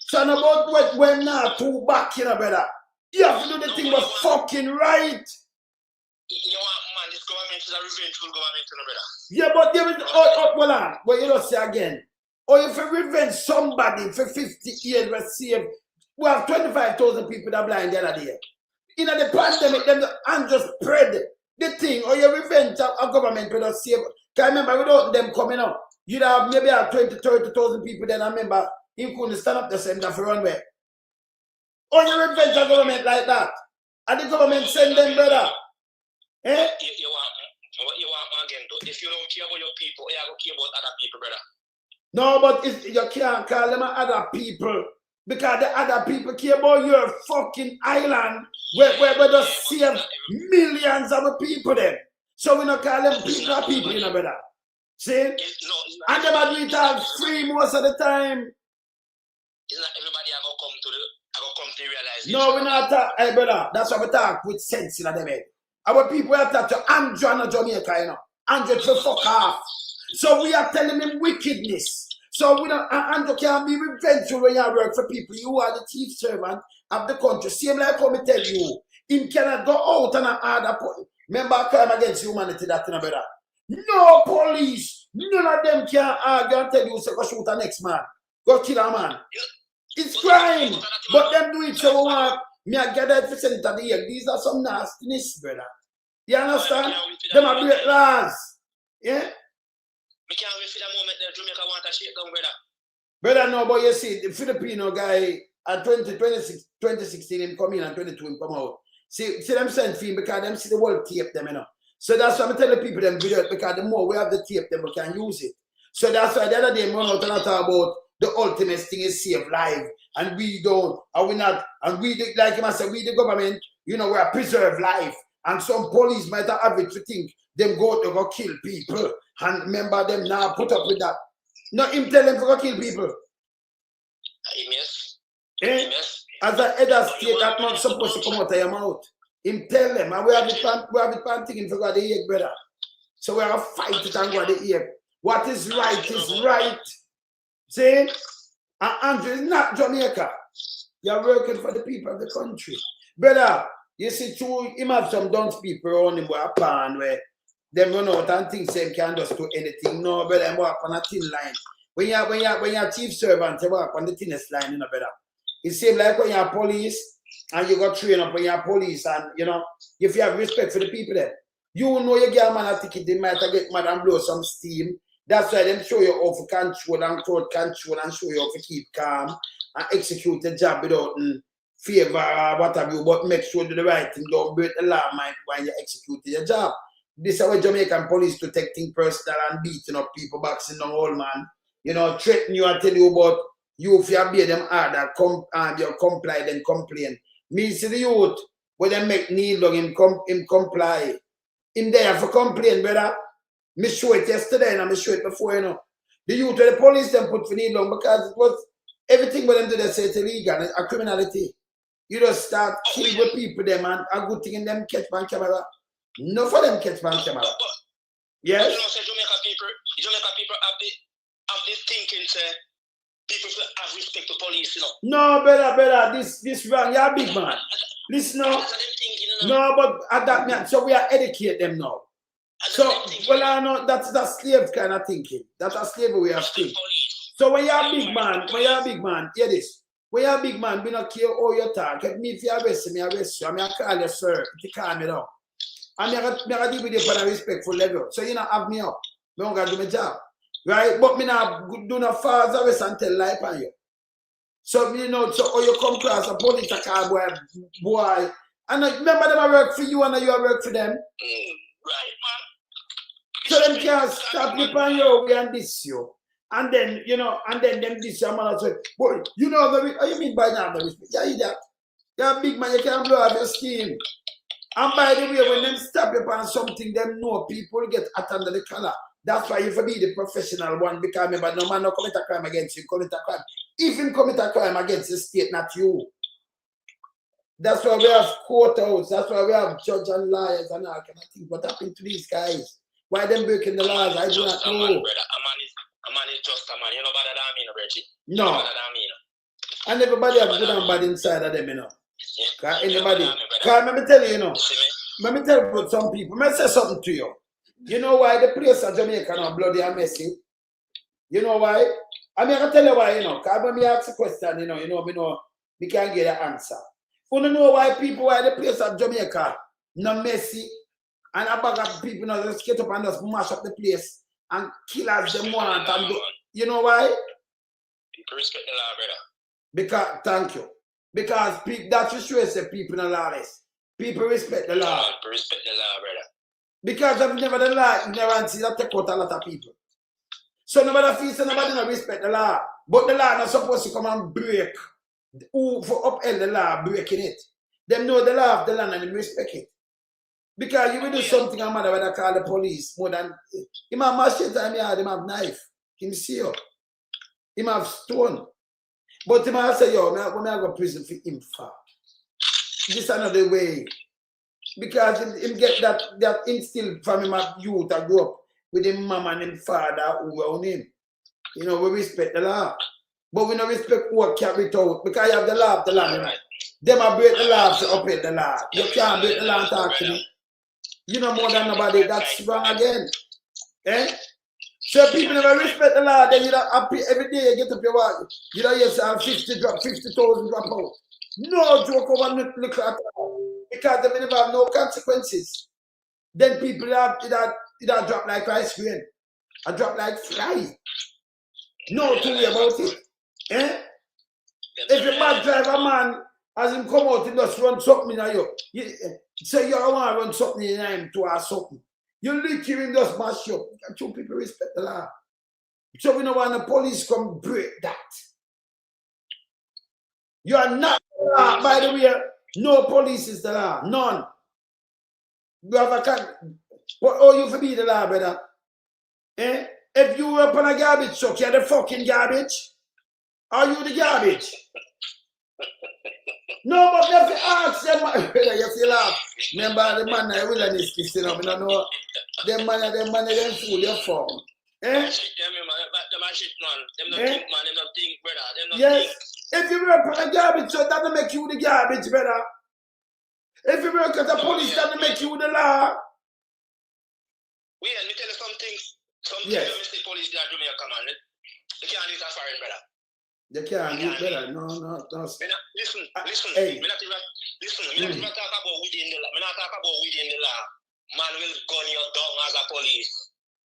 Speaker 1: So about what when not too back, you know, brother. You have to do the thing was fucking right.
Speaker 16: You want, man, this government is a revengeful government, you know, brother.
Speaker 1: Yeah, but there is hold on. But you don't say again. Or if you revenge somebody for 50 years we save, we have 25,000 people that are blind the other day. In the pandemic, them and just spread the thing, or you revenge a government will not save. Because remember, without them coming up, you'd have maybe 20,000-30,000 people then. I remember you couldn't stand up the same that for runway. Or you revenge a government like that. And the government send them, brother. Eh?
Speaker 16: You want again, though. If you don't care about your people, you have to care about other people, brother.
Speaker 1: No, but you can't call them other people. Because the other people care about your fucking island where we just save millions of people there. So we don't call them people, you know, brother. See? And them are doing it all free most of the time.
Speaker 16: It's not everybody are going to come to realize.
Speaker 1: No, we're not talk, hey brother, that's why we talk with sense in them head. Our people are talking to Andrew and Jamaica, you know. Andrew to fuck off. So we are telling him wickedness. So we don't, Andrew can't be revengeful when you work for people. You are the chief servant of the country. Same like how me tell you. Him cannot go out and order police. Remember crime against humanity that, you know, brother. No police. None of them can argue and tell you to go shoot the next man. Go kill a man. It's crime. But them do it so what? Me I get that percent of the year. These are some nastiness, brother. You understand? Them are break laws. Yeah?
Speaker 16: We can't wait for the moment that Jamaica want to shake down, brother.
Speaker 1: Brother, no, but you see, the Filipino guy at 2016 him come in and 22 him come out. See them send for him because them see the world tape them, you know. So that's why I'm telling people them video because the more we have the tape, them we can use it. So that's why the other day run out and I talk about the ultimate thing is save life. And we don't, and we not, and we like him I said, we the government, you know, we are preserve life. And some police might have it to think them go kill people. And remember them now put up with that. No, him tell them to go kill people.
Speaker 16: Yes.
Speaker 1: Eh? As a head of state, that not supposed to come out of your mouth. Him tell them, and we have the pan thinking for God the egg, brother. So we have to fight it and go the egg. What is right is right. See? And Andrew is not Jamaica. You're working for the people of the country. Brother, you see, him have some dunce people around him with a pan where them run out and think they can just do anything. No, brother, them walk on a thin line. When you're chief servant, you walk on the thinnest line, you know, brother. It seems like when you're police and you got trained up when you're police and, you know, if you have respect for the people there, you know you get a man a ticket, they might get mad and blow some steam. That's why them show you how to control and throat control and show you how to keep calm and execute the job without favor or what have you, but make sure you do the right thing, don't break the law when you execute your job. This is how Jamaican police to take things personal and beating up people, boxing down old man. You know, threaten you and tell you about you if you obey them harder, you comply, then complain. Me see the youth, when they make need long, him comply. Him there for complain, brother. Me show it yesterday and I show it before, you know. The youth where the police them put for need long because it was everything with them do they say it's illegal, a criminality. You just start killing with people them and a good thing in them catch on camera. No for them catch on camera. Yes?
Speaker 16: You know, say Jamaica people have this thinking, say, people should have respect to police, you know.
Speaker 1: No, brother, this wrong. You're a big man. Listen now. No, but at that man, so we are educate them now. So, well, I know that's slave kind of thinking. That's a slave way of thinking. So when you're a big man, hear this. When you're a big man, we don't care how you talk. If me if you arrest me, arrest you. I call you sir, if you call me down. And I deal with you for a respectful level. So you not have me up. I don't got to do my job. Right? But me not do no false arrest and tell lie on you. So you know, so you come across a police a car boy. And remember them I work for you and you work for them.
Speaker 16: Right, man.
Speaker 1: So them can't stop you on your way and diss you. And then, you know, and then them diss your man and say, boy, you know what you mean by that? Yeah, you that. You're a big man, you can't blow out your steam. And by the way, when them stop you on something, them know people get hot under the collar. That's why you have to be the professional one because remember, no man no commit a crime against you, commit a crime. Even commit a crime against the state, not you. That's why we have courthouse. That's why we have judge and lawyers and all kind of things. What happened to these guys? Why them breaking the laws? I do not know.
Speaker 16: A man is just a man. You know what that mean, Reggie?
Speaker 1: No.
Speaker 16: You know what that mean?
Speaker 1: And everybody have good and bad inside of them, you know. Because anybody. Because let me tell you, you know. Let me tell you about some people. Let me say something to you. You know why the place of Jamaica now bloody and messy? You know why? I mean, I can tell you why, you know. Because when me ask a question, you know, we can't get an answer. You don't know why the place of Jamaica not messy and a bag of people now just get up and just mash up the place and kill as them want and do. You know why?
Speaker 16: People respect the law, brother.
Speaker 1: Because, thank you. Because that's for sure say people are lawless. People respect the law.
Speaker 16: People respect the law, brother.
Speaker 1: Because of never the law, ignorance that take out a lot of people. So nobody feels that nobody don't respect the law. But the law not supposed to come and break. Who for uphold the law breaking it? Them know the law of the land and they respect it. Because you will do something a matter when I call the police more than him have machete and him have knife. Him see you. Him have stone. But him have say, yo, when I go to prison for him for. This another way. Because him get that instilled from him at youth and grow up with him mama and him father who own him. You know, we respect the law. But we don't respect what carry it out because you have the law of the land. Right? Them are break the law to uphold the law. You can't break the law and talk to me. You know more than nobody. That's wrong again. Eh? So people never respect the law, then you don't happy every day you get up your work. You don't hear 50,000 drop out. No joke over look at all. Because they never have no consequences. Then people it drop like ice cream. I drop like fly. No to worry about it. Eh? If a bad driver man, as him come out, he just run something in you. Say you want to run something in him to or something. You lick him and just mash up. Two people respect the law. So we don't want the police come break that. You are not the law, by the way. No police is the law. None. You have a but you for be the law, brother. Eh? If you were up on a garbage truck, you're the fucking garbage. Are you the garbage? No, but you have to ask them. You have to laugh. Remember the man that will and is kissing up. You don't know. Them man, them fool your form. Eh? Yes. If you work on a garbage truck, that doesn't make you the garbage, brother. If you work at the police, that doesn't make you the law.
Speaker 16: Wait, let me tell you something. Something
Speaker 1: yes.
Speaker 16: When the police they are doing a command. They can't do it as foreign, brother.
Speaker 1: They can't do it better. No.
Speaker 16: Listen.
Speaker 1: Hey.
Speaker 16: Me not even talk about within the law. Me not talk about within the law. Man will gun you down as a police.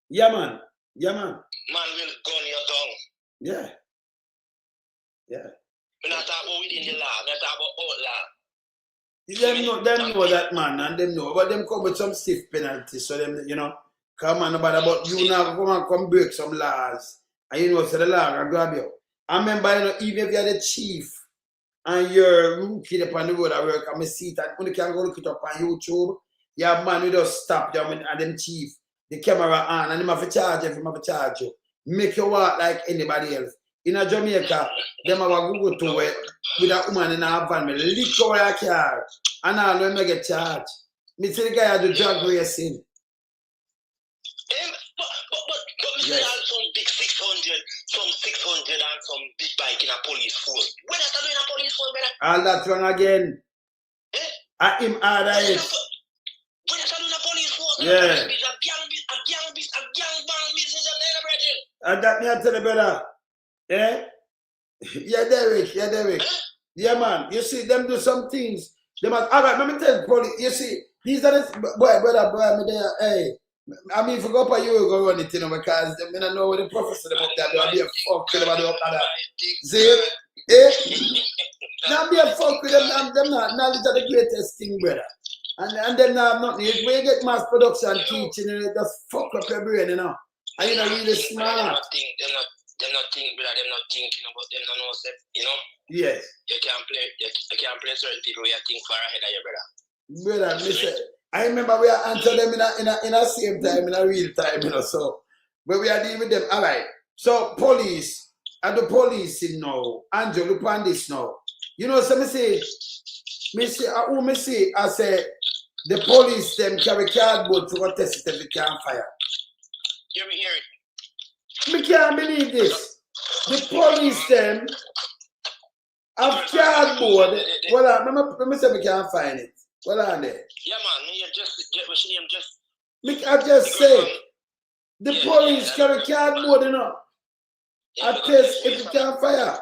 Speaker 1: Yeah, man.
Speaker 16: Man will gun you down.
Speaker 1: Yeah.
Speaker 16: Me not talk about within the law. Me not talk about outlaw.
Speaker 1: Them know that, man, and them know. But them come with some stiff penalties. So them, come on about you now come break some laws. And so the law will grab you. I remember, even if you're the chief and you're rookie upon the road at work, I see that when you can go look it up on YouTube, you have man who just stop them and them chief, the camera on, and them have to charge you. Make you walk like anybody else. In a Jamaica, them have a Google to it with a woman in a van, lick over your car, and all when they get charged. Me see the guy at the drag racing.
Speaker 16: But we have some big 600, some 600 and some big bike in a police force. When are you in a police force, brother?
Speaker 1: All that wrong again. At him harder it.
Speaker 16: When are you in a police force?
Speaker 1: Yeah.
Speaker 16: A gang bang business of the brethren.
Speaker 1: And that me I tell you, brother. Eh? Yeah, Derek. Yeah, man. You see, them do some things. Them all right, let me tell you, police. You see, these are the boy, me there, hey. I mean, if you go up a year, go run it, because they don't know what the professor them up there. They'll be a fuck with them up there. See? Eh? Now be a fuck with them. Them not knowledge are the greatest thing, brother. And them not nothing. When you get mass production teaching, it just fuck up your brain, And you're not really smart.
Speaker 16: They're not thinking, brother. They're not thinking about them. Don't know step,
Speaker 1: Yes.
Speaker 16: You can't play certain people where you think far ahead of your brother.
Speaker 1: Brother, listen. I remember we are answer them in a same time, in a real time, so but we are dealing with them. All right. So police, and the police now, Angel, look on this now. So I say the police them carry cardboard to go test it if they can't fire.
Speaker 16: You hear it?
Speaker 1: Me can't believe this. The police them have cardboard. Well, let me say we can't find it. Well, on there.
Speaker 16: Yeah, man. You just
Speaker 1: I just say the police carry cardboard, I test if you can't fire.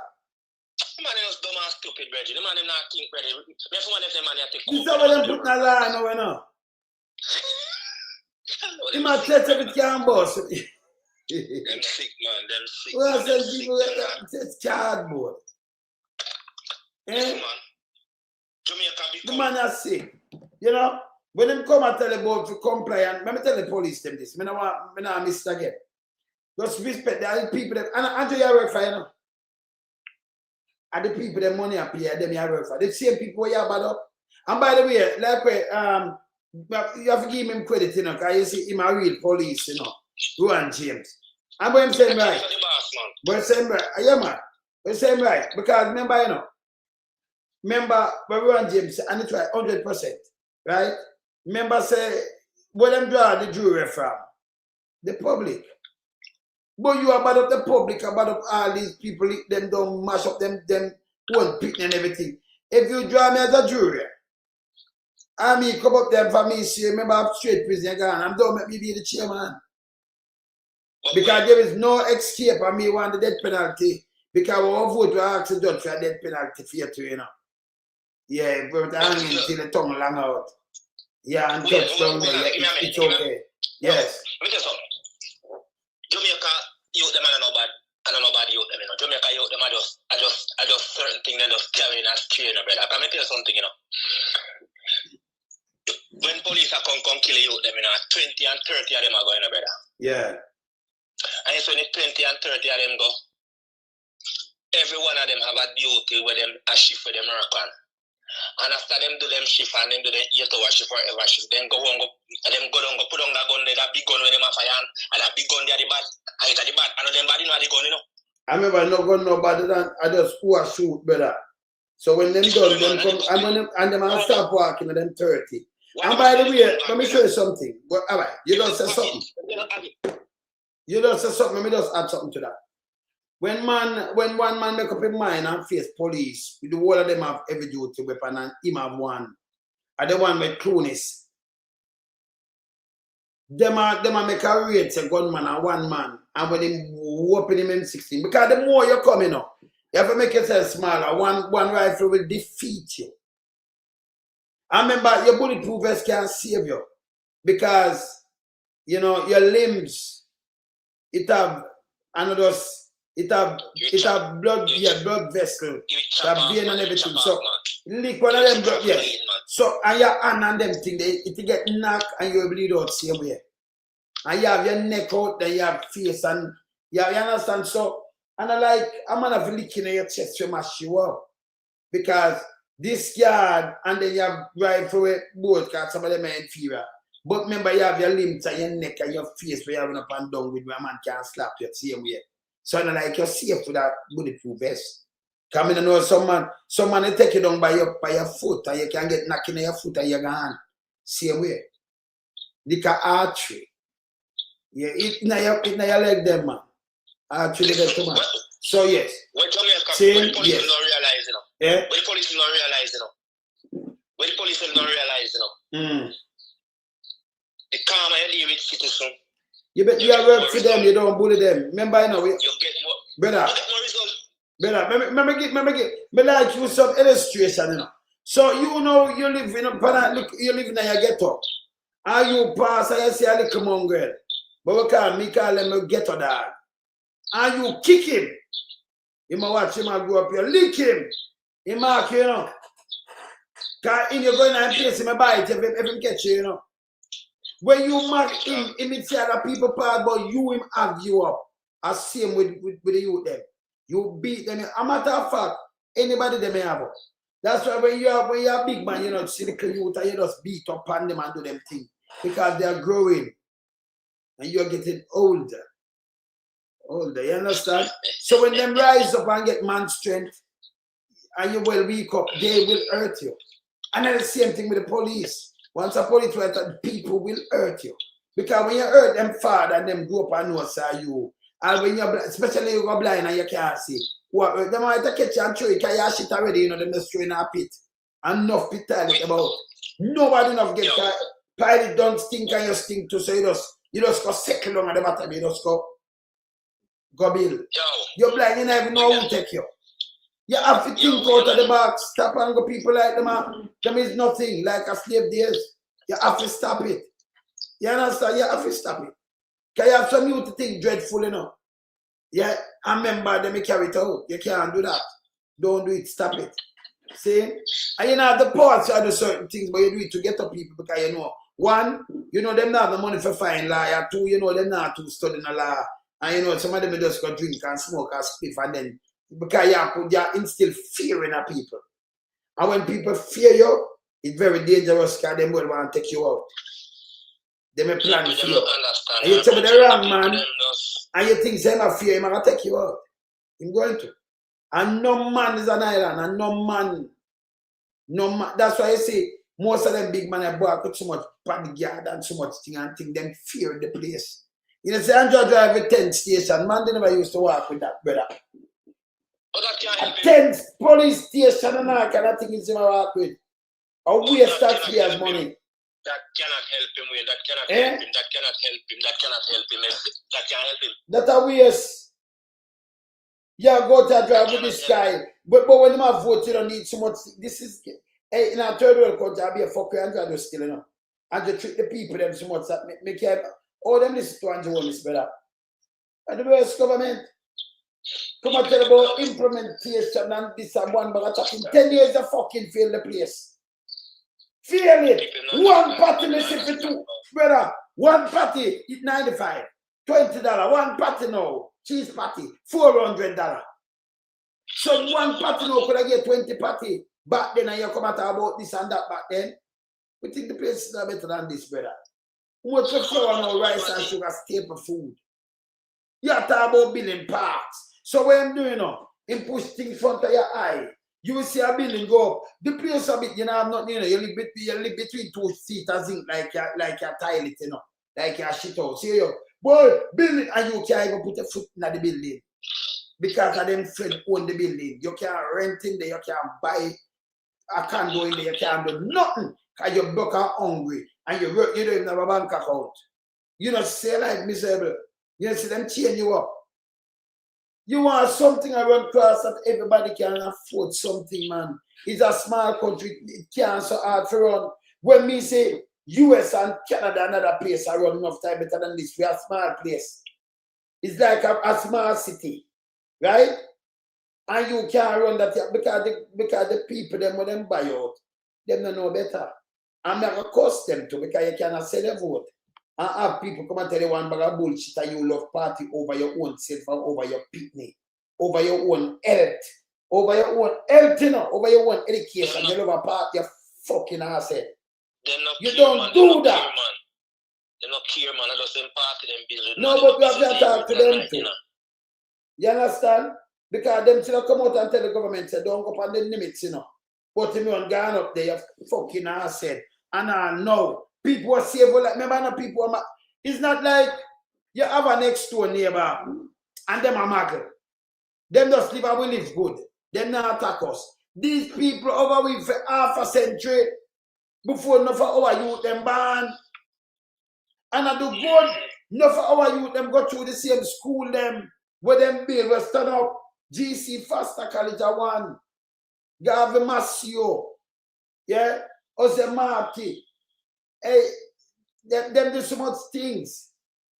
Speaker 16: The man is dumb and stupid, Reggie. The man is not think, Reggie. This is
Speaker 1: what them putting a lie now, He might test if it can't boss.
Speaker 16: Them sick, man. Them sick.
Speaker 1: Well, I said people test cardboard. Eh? The man is sick. When them come and tell about to comply, and let me tell the police them this. I don't miss it again. Just respect the people them. And Andrew, you work for, And the people them money up here, them you work for. The same people where you bad up. And by the way, like you have to give him credit, because you see him a real police, Rowan James. And when him saying right. But saying right. Yeah, man. But saying right. Because remember, Remember, Rowan James, and it's right, 100%, right? Remember, say, where them draw the jury from? The public. But you about up the public, about up all these people, them don't mash up them one picking and everything. If you draw me as a jury, I mean, come up there for me, see, remember, I'm straight prison again, and don't make me be the chairman. Because there is no escape, and me want the death penalty, because our vote will ask the judge for a death penalty for you, Yeah, but I hang until the tongue long out. Yeah, and touch down there. It's okay. Yes.
Speaker 16: Let me tell you something. Jamaica, you the man are not bad. I don't know about youth them, you know. Jamaica youth them, I just certain things they just carrying as train, brother. Can I tell you something, you know? When police are come kill you, them, you know, 20 and 30 of them are going, brother.
Speaker 1: Yeah.
Speaker 16: And so when the 20 and 30 of them go, every one of them have a duty where them a shift for them work on. And after them do them shift and them do them 8-hour shift or ever shift, then go on, and them go down, go put on that gun there, that big gun where them have fire, and that big gun there, the bad, and it's the bad, and them bad, you know, the gun, you know.
Speaker 1: I remember no gun no better than I just who a shoot, brother. So when them done, them come, and them and stop walking at them 30. And by the way, let me show you something. But all right, you don't say something. You don't say something. Let me just add something to that. When one man make up his mind and face police, the whole of them have heavy duty weapon and him have one. And the one with Holness. Them a make a raid say gunman and one man. And when him open him M16. Because the more you coming up, you have to make yourself smaller. One rifle will defeat you. I remember your bulletproof vest can't save you. Because, you know, your limbs, it have another. It have blood, yeah, blood vessel, it have vein and everything. So leak one of them blood, yes. So and your hand and them thing, it get knocked and you bleed out same way. And you have your neck out, then you have face and you understand. So and I'm gonna have leaking in your chest to mash you up. Because this yard and then you have rifle with both because some of them are inferior. But remember you have your limbs and your neck and your face where you run up and down with where a man can't slap you the same way. So I'm like you're safe with that bulletproof vest. Come in and know some man will take you down by your foot and you can get knocked in your foot and your hand. Same way. Like an archery. Yeah, it in your leg them, man. Archery they too much. So yes.
Speaker 16: When the police
Speaker 1: yes.
Speaker 16: don't realize, you know.
Speaker 1: Yeah.
Speaker 16: When the police don't realize, you know. When the police don't realize, you know. The calm and you deal with citizens.
Speaker 1: You work for them, you don't bully them. Remember, you know,
Speaker 16: you get more.
Speaker 1: Brother,
Speaker 16: You get more results.
Speaker 1: Brother, me like you some illustration, you know. So you know you live in you live in your ghetto. And you pass and you see a little mongrel. But we call him a ghetto dog. And you kick him. You might watch him and go up here, lick him. He mark you, you know. Because in you going and place him a bite if him catch you, you know. When you mark him, it's other people part, but you him have you up. As same with the youth them. You beat them. A matter of fact, anybody they may have up. That's why when you're a big man, you know, see the youth and you just beat up on them and do them things. Because they are growing. And you're getting older. You understand? So when them rise up and get man strength, and you will wake up, they will hurt you. And then the same thing with the police. Once a police hurt, people will hurt you. Because when you hurt them father and them go up and know say you. And when you're especially you go blind and you can't see. What them might catch you and throw you because you shit already, you know, them just throw in a pit. And enough pit toilet about. Nobody enough get pilot don't stink and you stink too, so you just go second long at the bottom, you just go bill. You're blind, you never even know who take you. You have to think out of the box, stop and go people like them. Them is nothing, like a slave days. You have to stop it. You understand? You have to stop it. Because you have some new to think dreadful, you know. Yeah, I remember them carry it out. You can't do that. Don't do it, stop it. See? And you know the parts you do certain things, but you do it to get up people because you know. One, you know them not have the money for fine lawyer. Two, you know them not to study the law. And you know some of them just go drink and smoke and spliff and then because you instill fear in the people. And when people fear you, it's very dangerous because they will want to take you out. They may plan for you. And you tell me the wrong man, and you think they have fear, he might take you out. He's going to. And no man is an island, and no man. That's why I say most of them big men have bought with so much bodyguard and so much thing and think them fear the place. You know, say Andrew drive a 10 station, man, they never used to walk with that, brother. A 10 police station and all kind of thing is never walk with. Or waste taxpayers' money.
Speaker 16: That cannot help him, Wayne. That cannot help him. That cannot help him. That cannot help him. That can't help him.
Speaker 1: That's a waste. Yeah, go to drive with this guy. But when you have vote, you don't need so much. This is in a third world country, I'll be a fucker and try to steal, you know. And to treat the people them so much that make them all them listen to Andrew Holness better. And the worst government. Come and tell about implementation and this and one bag of chopping. 10 years they fucking fail the place. Fail it. One party missing for two. Brother, one party is $95. $20. One party now. Cheese party. $400. So one party now could I get 20 party. Back then and you come and talk about this and that back then. We think the place is better than this, brother. Much of flour now, rice and sugar, staple food. You are talking about building parks. So what I'm doing now, in push things in front of your eye, you will see a building go up. The place a bit, you know, I'm not, you know, you live between two seats, I think, like your toilet, you know, like your shit house. See you, boy, building, and you can't even put a foot in the building. Because of them friends own the building. You can't rent in there, you can't buy a condo in there, you can't do nothing. Because you're broke and hungry, and you don't even have a bank account. You don't say like miserable. You don't see them chain you up. You want something around class that everybody can afford something, man. It's a small country. It can't so hard for run. When me say US and Canada, another place, I run enough time better than this. We are a small place. It's like a small city, right? And you can't run that because the people, them when them buy out, them don't know better. I'm not going to cost them to because you cannot sell a vote. And have people come and tell you one bag of bullshit and you love party over your own self and over your picnic, over your own health, you know, over your own education. You love a party, you fucking asset. You don't do that.
Speaker 16: They don't care, man. I just them party, them busy.
Speaker 1: No, but we have to talk to them too. You understand? Because them still come out and tell the government, say, don't go up on the Nimitz, you know. But if you want gone up there, you fucking asset. And I know. People are safe, like, remember, no people are, it's not like you have a next door neighbor and them are muggle. Them just live and we live good. Them not attack us. These people over with for half a century before enough of our youth them ban. And I do good, enough of our youth them go through the same school them where them build, we stand up GC Foster College at one. Gave Masio. Yeah? Ose Marty. Hey, them do so much things,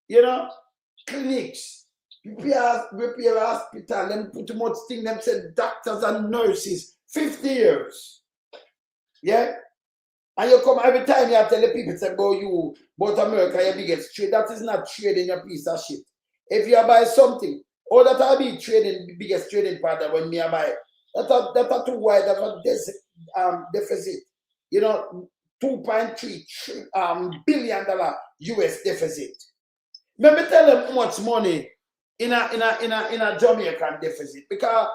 Speaker 1: you know, clinics, repair hospital, them put too much things, them said doctors and nurses, 50 years, yeah? And you come every time you tell the people, say, go you, but America, your biggest trade, that is not trading your piece of shit. If you buy something, or that I be trading, biggest trading partner when me I buy, that's too wide of a deficit, you know, $2.3 billion US deficit. Let me tell them how much money in a Jamaican deficit. Because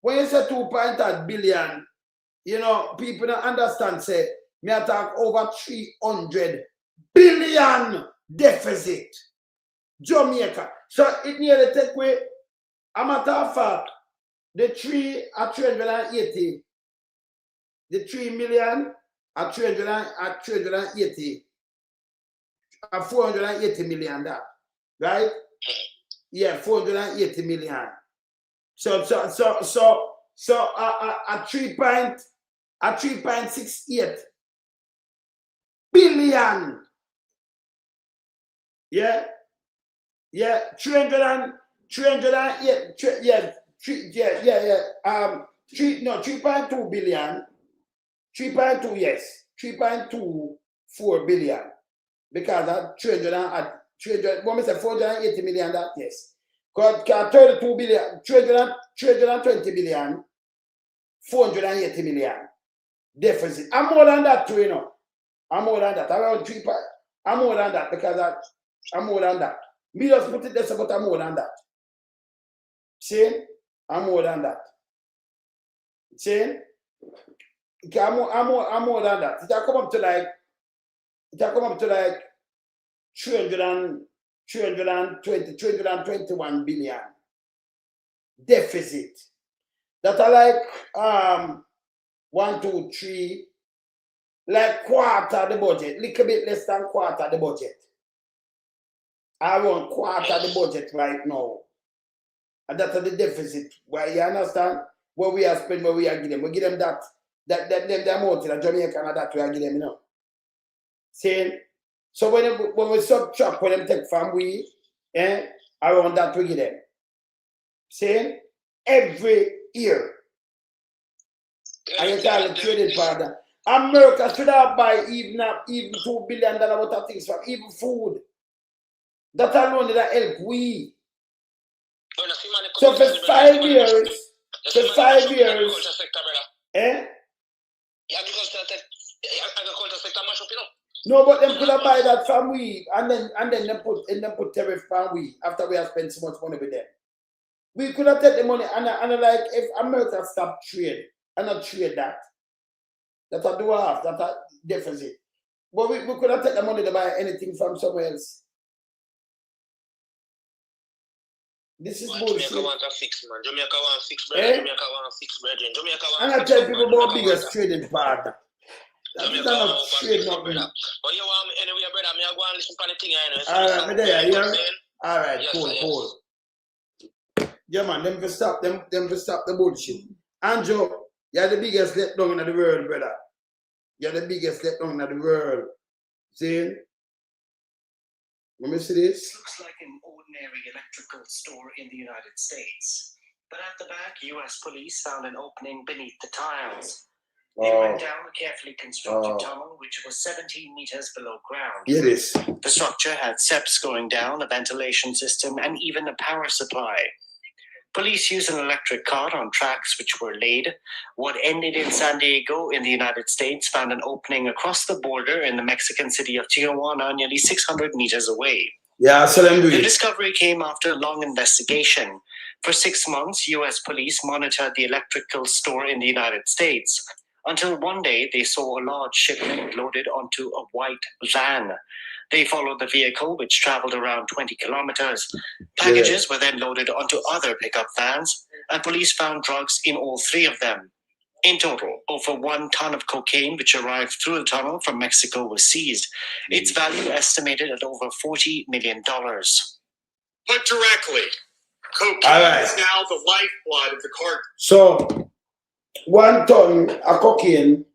Speaker 1: when you say 2.3 billion, you know, people don't understand, say, me talk over 300 billion deficit. Jamaica. So it nearly take away, a matter of fact, the 380, the 3 million, at 380, at 480 million, that, right? Yeah, 480 million. So at 3.68 billion. Yeah, 308. Yeah. 3.2 billion. 3.2, yes. 3.24 billion. Because that 300, what I say 480 million, that, yes. Because 32 billion, 320 billion, 480 million deficit. I'm more than that too, you know. I'm more than that. Around 3. I'm more than that because I'm more than that. Me just put it there, but I'm more than that. See? I'm more than that. See? I'm more than that. It'll come up to like 321 billion deficit. That are like 1, 2, 3, like quarter the budget, little bit less than quarter the budget. Around quarter the budget right now. And that's the deficit. Where you understand? Where we are spending, where we are giving them. We give them that amount in Jamaica and that we are giving them, you know. See? So when we subtract when them take from we, around that we give them. See? every year. And you call it trading partner. America should have buy even $2 billion worth of things from even food. That alone did help we. So for 5 years, eh? No, but them could have buy that from we, and then they put tariff from we after we have spent so much money with them. We could have taken the money and like if America stopped trade and not trade that a dwarf, that a deficit. But we could have taken the money to buy anything from somewhere else. This is bullshit.
Speaker 16: Jamaica want a fix, man. Jamaica want fix,
Speaker 1: brother.
Speaker 16: Jamaica want fix, brother. Jamaica want
Speaker 1: and I tell people about biggest trading partner. That is not trade nothing.
Speaker 16: But you want me anyway, brother. Me I go and listen to the thing,
Speaker 1: Alright, me there, yeah. Alright, cool. Yeah, man, them to stop the bullshit. Andrew, you're the biggest letdown in the world, brother. You're the biggest letdown in the world. See? Let me see this.
Speaker 5: Looks like an ordinary electrical store in the United States. But at the back, U.S. police found an opening beneath the tiles. They went down a carefully constructed tunnel, which was 17 meters below ground.
Speaker 1: It is.
Speaker 5: The structure had steps going down, a ventilation system, and even a power supply. Police used an electric cart on tracks which were laid. What ended in San Diego in the United States found an opening across the border in the Mexican city of Tijuana, nearly 600 meters away.
Speaker 1: Yeah, so
Speaker 5: the discovery came after a long investigation. For 6 months, U.S. police monitored the electrical store in the United States, until one day they saw a large shipment loaded onto a white van. They followed the vehicle, which traveled around 20 kilometers. Packages were then loaded onto other pickup vans, and police found drugs in all 3 of them. In total, over 1 ton of cocaine, which arrived through the tunnel from Mexico, was seized. Its value estimated at over $40 million.
Speaker 6: Put directly, cocaine is now the lifeblood of the cartel.
Speaker 1: So, 1 ton of cocaine,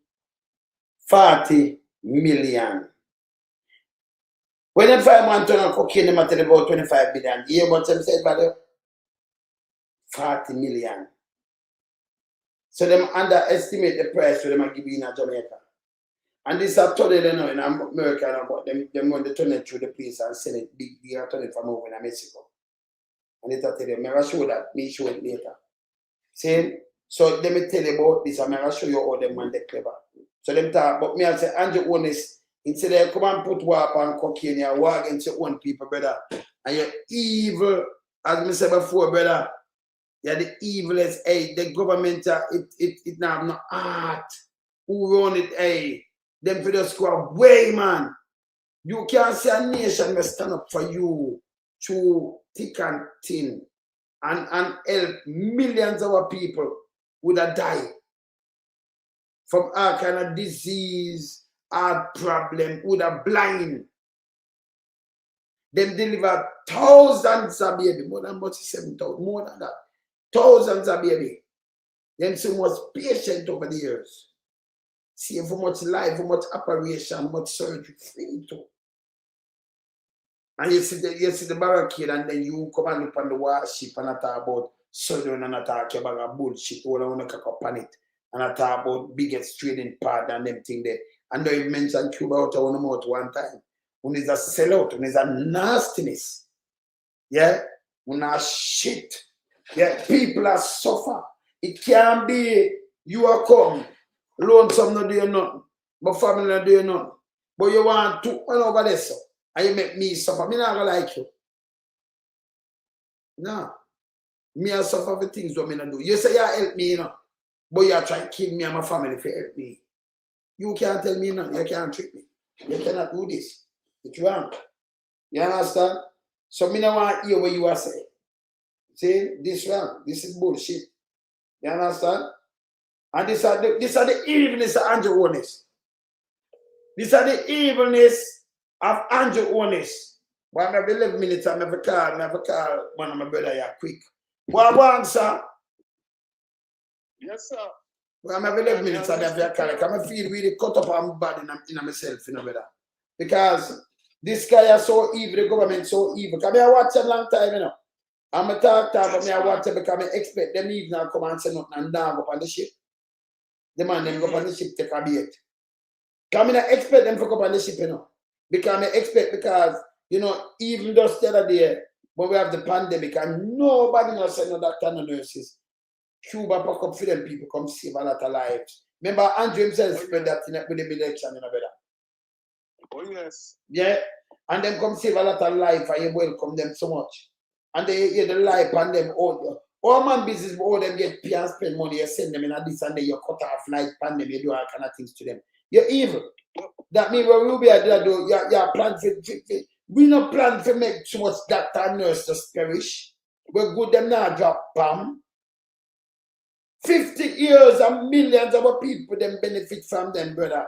Speaker 1: 40 million. When they find 1 ton of cocaine, they matter about 25 billion. You hear what I'm saying, brother? 40 million. So them underestimate the price for them are giving in Jamaica. And this is totally in America, but them want to turn it through the place and sell it big, they are turning from over in Mexico. And they tell them, I'm going to show that, me show it later. See? So let me tell you about this, I'm going to show you all them when they're clever. So them talk, but me I say, Andrew Holness, instead of come and put war on cocaine, you war against your own people, brother. And you're evil, as I said before, brother. You're the evilest, hey, the government, it now have no heart. Who run it, hey? Them for just go away, man. You can't see a nation will stand up for you through thick and thin and help millions of our people would have died from all kind of disease, heart problem, would have blind. Them deliver thousands of baby, more than 7,000, more than that. Thousands of baby. Them so much patient over the years. See for much life, for much operation, much surgery, free too. And you see the barricade, and then you come and look on the warship and I talk about surgery and I talk about bullshit, all I want to cock up on it. And I talk about biggest trading partner and them thing there. And though you mentioned Cuba out of one mouth one time. When it's a sellout, when it's a nastiness. Yeah? When a shit. Yeah, people are suffer. It can't be you are come, lonesome not doing nothing, but family not doing nothing. But you want to all over this, and you make me suffer. Me not gonna like you. No. Me I suffer for things what me not do. You say you help me, you know, but you try to kill me and my family for help me. You can't tell me nothing. You can't trick me. You cannot do this. It's wrong. You understand? So me not want to hear what you are saying. See, this wrong. This is bullshit. You understand? And these are the evilness of Andrew Holness. These are the evilness of Andrew Holness. Well, I have 11 minutes, I never call one of my brother here quick. What, sir?
Speaker 6: Yes, sir.
Speaker 1: Well, I have 11 minutes, I never call. I feel really cut up on my body in myself, you know, brother. Because this guy is so evil, the government so evil. Because I watch a long time, you know. I'm a talk about me, I want to become an expert. Them even now come and say nothing and down go on the ship. The man them go on the ship take a bait. Come in and expect them to go on the ship, you know. Because I expect because, you know, even just the other day, when we have the pandemic and nobody knows say no doctor, no nurses. Cuba pack up for them people come save a lot of lives. Remember Andrew himself spread that in with the election, you know, brother.
Speaker 3: Oh yes.
Speaker 1: Yeah. And them come save a lot of life and you welcome them so much. And they hear the life and them all man business, all them get pay and spend money, you send them in a this and then you cut off light pan them, you do all kind of things to them. You're evil. That means when we be at that do you plan for we not plan to make too much doctor and nurse just perish. We're good them now drop bomb. 50 years and millions of people them benefit from them, brother.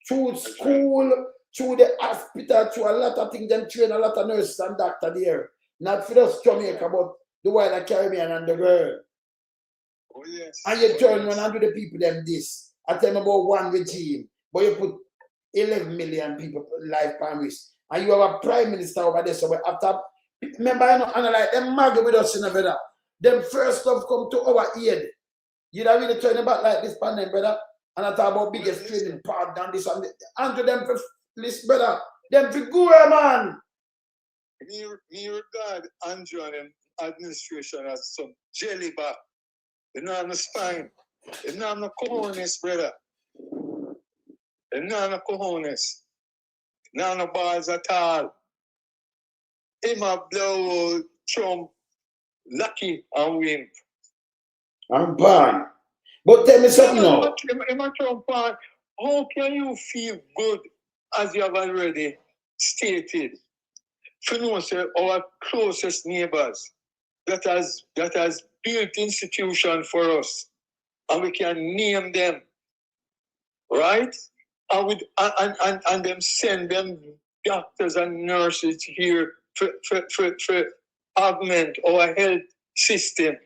Speaker 1: Through school, through the hospital, through a lot of things, them train a lot of nurses and doctors there. Not for just Jamaica, but the wider Caribbean and the world.
Speaker 3: Oh yes.
Speaker 1: And you turn around and do the people them this. I tell them about one regime, but you put 11 million people life on risk. And you have a prime minister over there. So after, remember, I know, and like them mag with us in a brother. Them first stuff come to our aid. You don't really turn about like this pandemic, brother. And I talk about biggest trading part than this and this. And to them for list, brother. Them figure, man.
Speaker 3: Me regard Andrew and them administration as some jellyback. They don't have no spine. They don't have no cojones, brother. They don't have no cojones. They don't have no balls at all. Him a blow Trump lucky and wimp.
Speaker 1: I'm fine. But tell me something now.
Speaker 3: Him a Trump fan. How can you feel good as you have already stated? For know, say, our closest neighbors that has built institution for us, and we can name them, right? And them send them doctors and nurses here for augment our health system.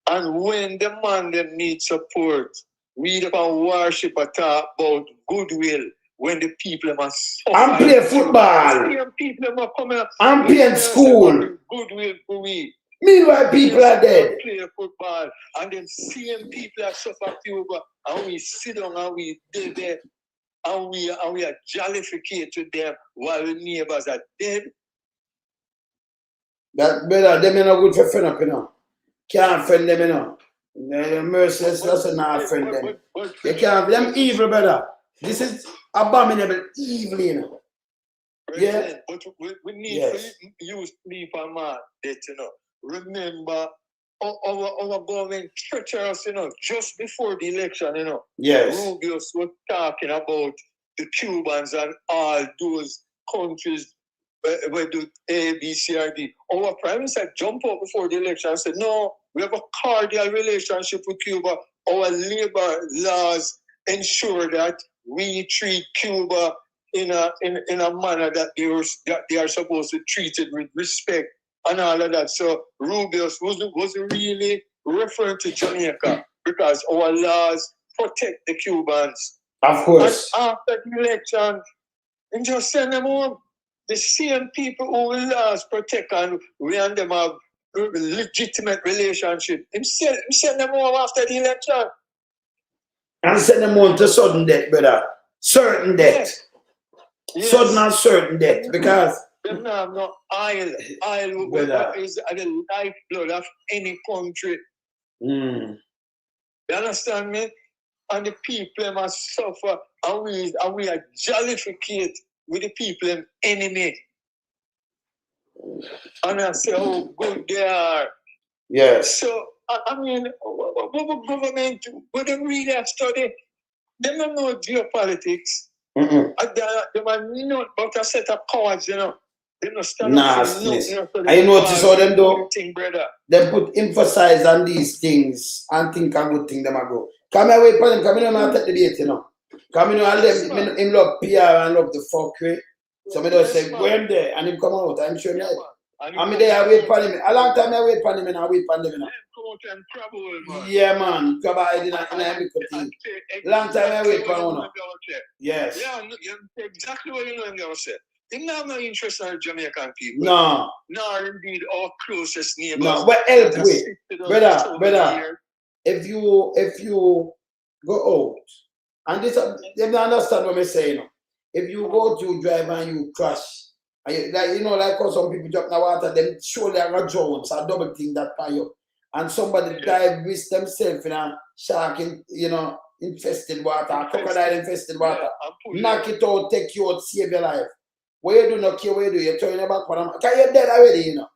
Speaker 3: And when the man them need support, we can worship or talk about goodwill. When the people must suffer.
Speaker 1: I'm playing football. I'm playing school.
Speaker 3: Goodwill for we.
Speaker 1: Meanwhile, people are dead.
Speaker 3: Play football. And then same people are suffer Cuba. And we sit down and we dead there. And we are jollificate to them while the neighbors are dead.
Speaker 1: That brother, them are not good for friend up, you know. Can't friend them, you know. The merciless doesn't not friend them. You can't them evil, brother. This is abominable evil, you know. Yeah.
Speaker 3: But we need to use sleep and man that, you know. Remember, our government treated us, you know, just before the election, you know.
Speaker 1: Yes.
Speaker 3: Rubius was talking about the Cubans and all those countries where do A, B, C, or D. Our prime minister jumped up before the election and said, no, we have a cordial relationship with Cuba. Our labor laws ensure that we treat Cuba in a manner that they are supposed to treat it with respect and all of that. So Rubius was really referring to Jamaica because our laws protect the Cubans.
Speaker 1: Of course.
Speaker 3: And after the election, and just send them home. The same people who will laws protect and we and them have legitimate relationship. Him send them home after the election.
Speaker 1: And send them on to sudden death, brother. Certain death. Yes. Sudden and certain death. Because
Speaker 3: them now have no oil. Oil is the lifeblood of any country.
Speaker 1: You
Speaker 3: understand me? And the people must suffer. And we are jollificate with the people enemy. And I say how good they are.
Speaker 1: Yes.
Speaker 3: So I mean, what government would they really have studied? They don't know geopolitics. They are not about a set of cards, you know. They don't stand up.
Speaker 1: I notice how them do.
Speaker 3: Brother.
Speaker 1: They put emphasis on these things and think a good thing them a go. Come here, wait for them. Come here, man, take the bait, you know. Come here, and him love PR and love the fuckery. So I just say, go him there and him come out. I'm sure right. I mean, I wait for him. A long time I wait for him and I wait for him. Yeah, man. Come out in a thing. Long time I wait for him. Yes.
Speaker 3: Yeah, exactly what you know him going to say. They have no interest in our Jamaican people.
Speaker 1: No.
Speaker 3: Nor indeed our closest neighbors.
Speaker 1: No, but help
Speaker 3: that
Speaker 1: with.
Speaker 3: assisted us
Speaker 1: Brother,
Speaker 3: so many
Speaker 1: brother,
Speaker 3: years.
Speaker 1: if you go out, and this, you don't understand what I'm saying. If you go to drive and you crash, and you, like, you know, like how some people jump in the water, them surely are going to drown, so double thing that by you. And somebody dive with themselves in a shark, you know, infested water, crocodile infested water. Knock it out, take you out, save your life. What you do not care what you do, you turn your back on them. Because you're dead already, you know.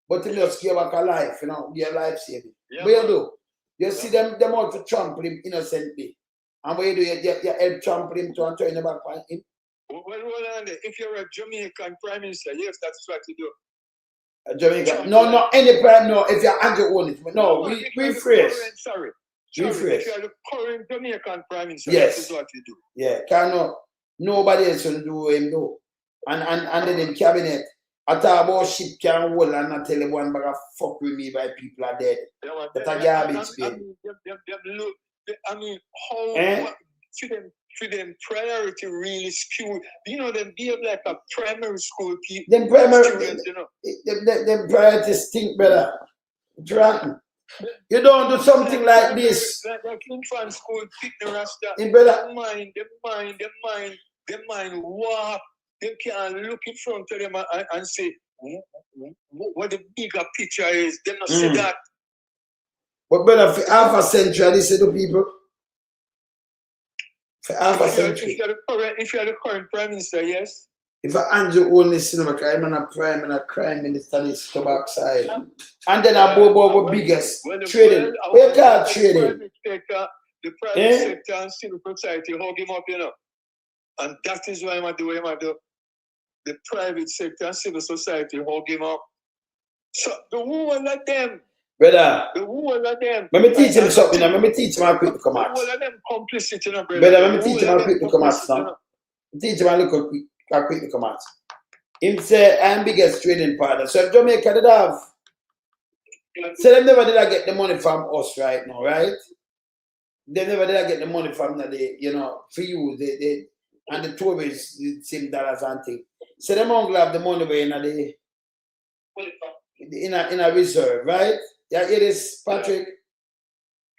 Speaker 1: But you just give back a life, you know, your life saving.
Speaker 3: Yeah,
Speaker 1: what you do? You see them out to trample him innocently. And what you do, you help trample him to and turn your back on him.
Speaker 3: Well, hold on there. If you're a Jamaican Prime Minister, yes, that is what you do.
Speaker 1: Jamaica. No, not any prime, no. If you're Andrew Holness, no, rephrase.
Speaker 3: Sorry.
Speaker 1: Rephrase.
Speaker 3: If you're the current Jamaican Prime Minister,
Speaker 1: yes.
Speaker 3: that is what you do.
Speaker 1: Yeah, nobody else will do him, no. And then in cabinet, I talk about ship can hold and I tell everyone about fuck with me by people are dead.
Speaker 3: Yeah,
Speaker 1: that's a garbage bin.
Speaker 3: I mean, how for them priority really skewed. You know, them behave like a primary school people.
Speaker 1: Them primary
Speaker 3: students, you know.
Speaker 1: Them priorities stink, brother. Rotten. You don't do something like this.
Speaker 3: Like infant school, pick the rasta.
Speaker 1: Brother.
Speaker 3: Them mind warp. They can look in front of them and say what the bigger picture is. They not see that.
Speaker 1: But brother, for half a century, they say to people. For half a century.
Speaker 3: If you're the current Prime Minister, yes.
Speaker 1: If Andrew Holness cinema crime and a prime and a crime minister is to backside. And then a bobo biggest trading. Where you call trading?
Speaker 3: The private sector and civil society hug him up, you know. And that is why I'm doing what I do. The private sector and civil society hug him up. So the whole of them.
Speaker 1: Brother.
Speaker 3: The whole of them.
Speaker 1: Let me teach him something. Let me teach him how quick to come out.
Speaker 3: The whole of them complicit, you know, brother.
Speaker 1: Brother, let me teach him how quick to come out, son. Teach him how quick to come out. Him say, I'm biggest trading partner. So if Jamaica did have. So them never did get the money from us right now, right? They never did get the money from the, you know, for you. They and the tourists, the same dollars and things. So them only have the money in a reserve, right? Yeah, it is, Patrick.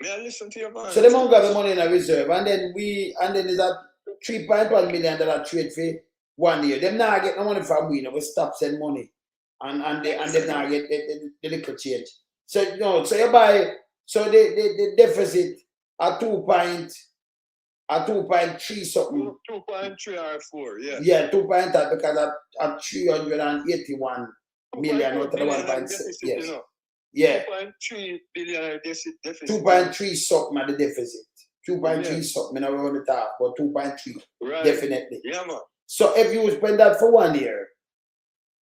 Speaker 3: May I listen to your man?
Speaker 1: So them only have the money in a reserve, and then there's a $3.1 million trade for 1 year. Them now get no money from we, we stop send money, and they now get the little change. So you know, so you buy, so the deficit at 2.3 something.
Speaker 3: 2.3 or 4, yeah.
Speaker 1: Yeah, 2.3 because at 381 million out of the 1.6. Yes.
Speaker 3: You know.
Speaker 1: Yeah.
Speaker 3: 2.3 billion deficit.
Speaker 1: 2.3 something at the deficit. 2.3 something around the top, but 2.3
Speaker 3: right.
Speaker 1: Definitely.
Speaker 3: Yeah, man.
Speaker 1: So if you spend that for 1 year,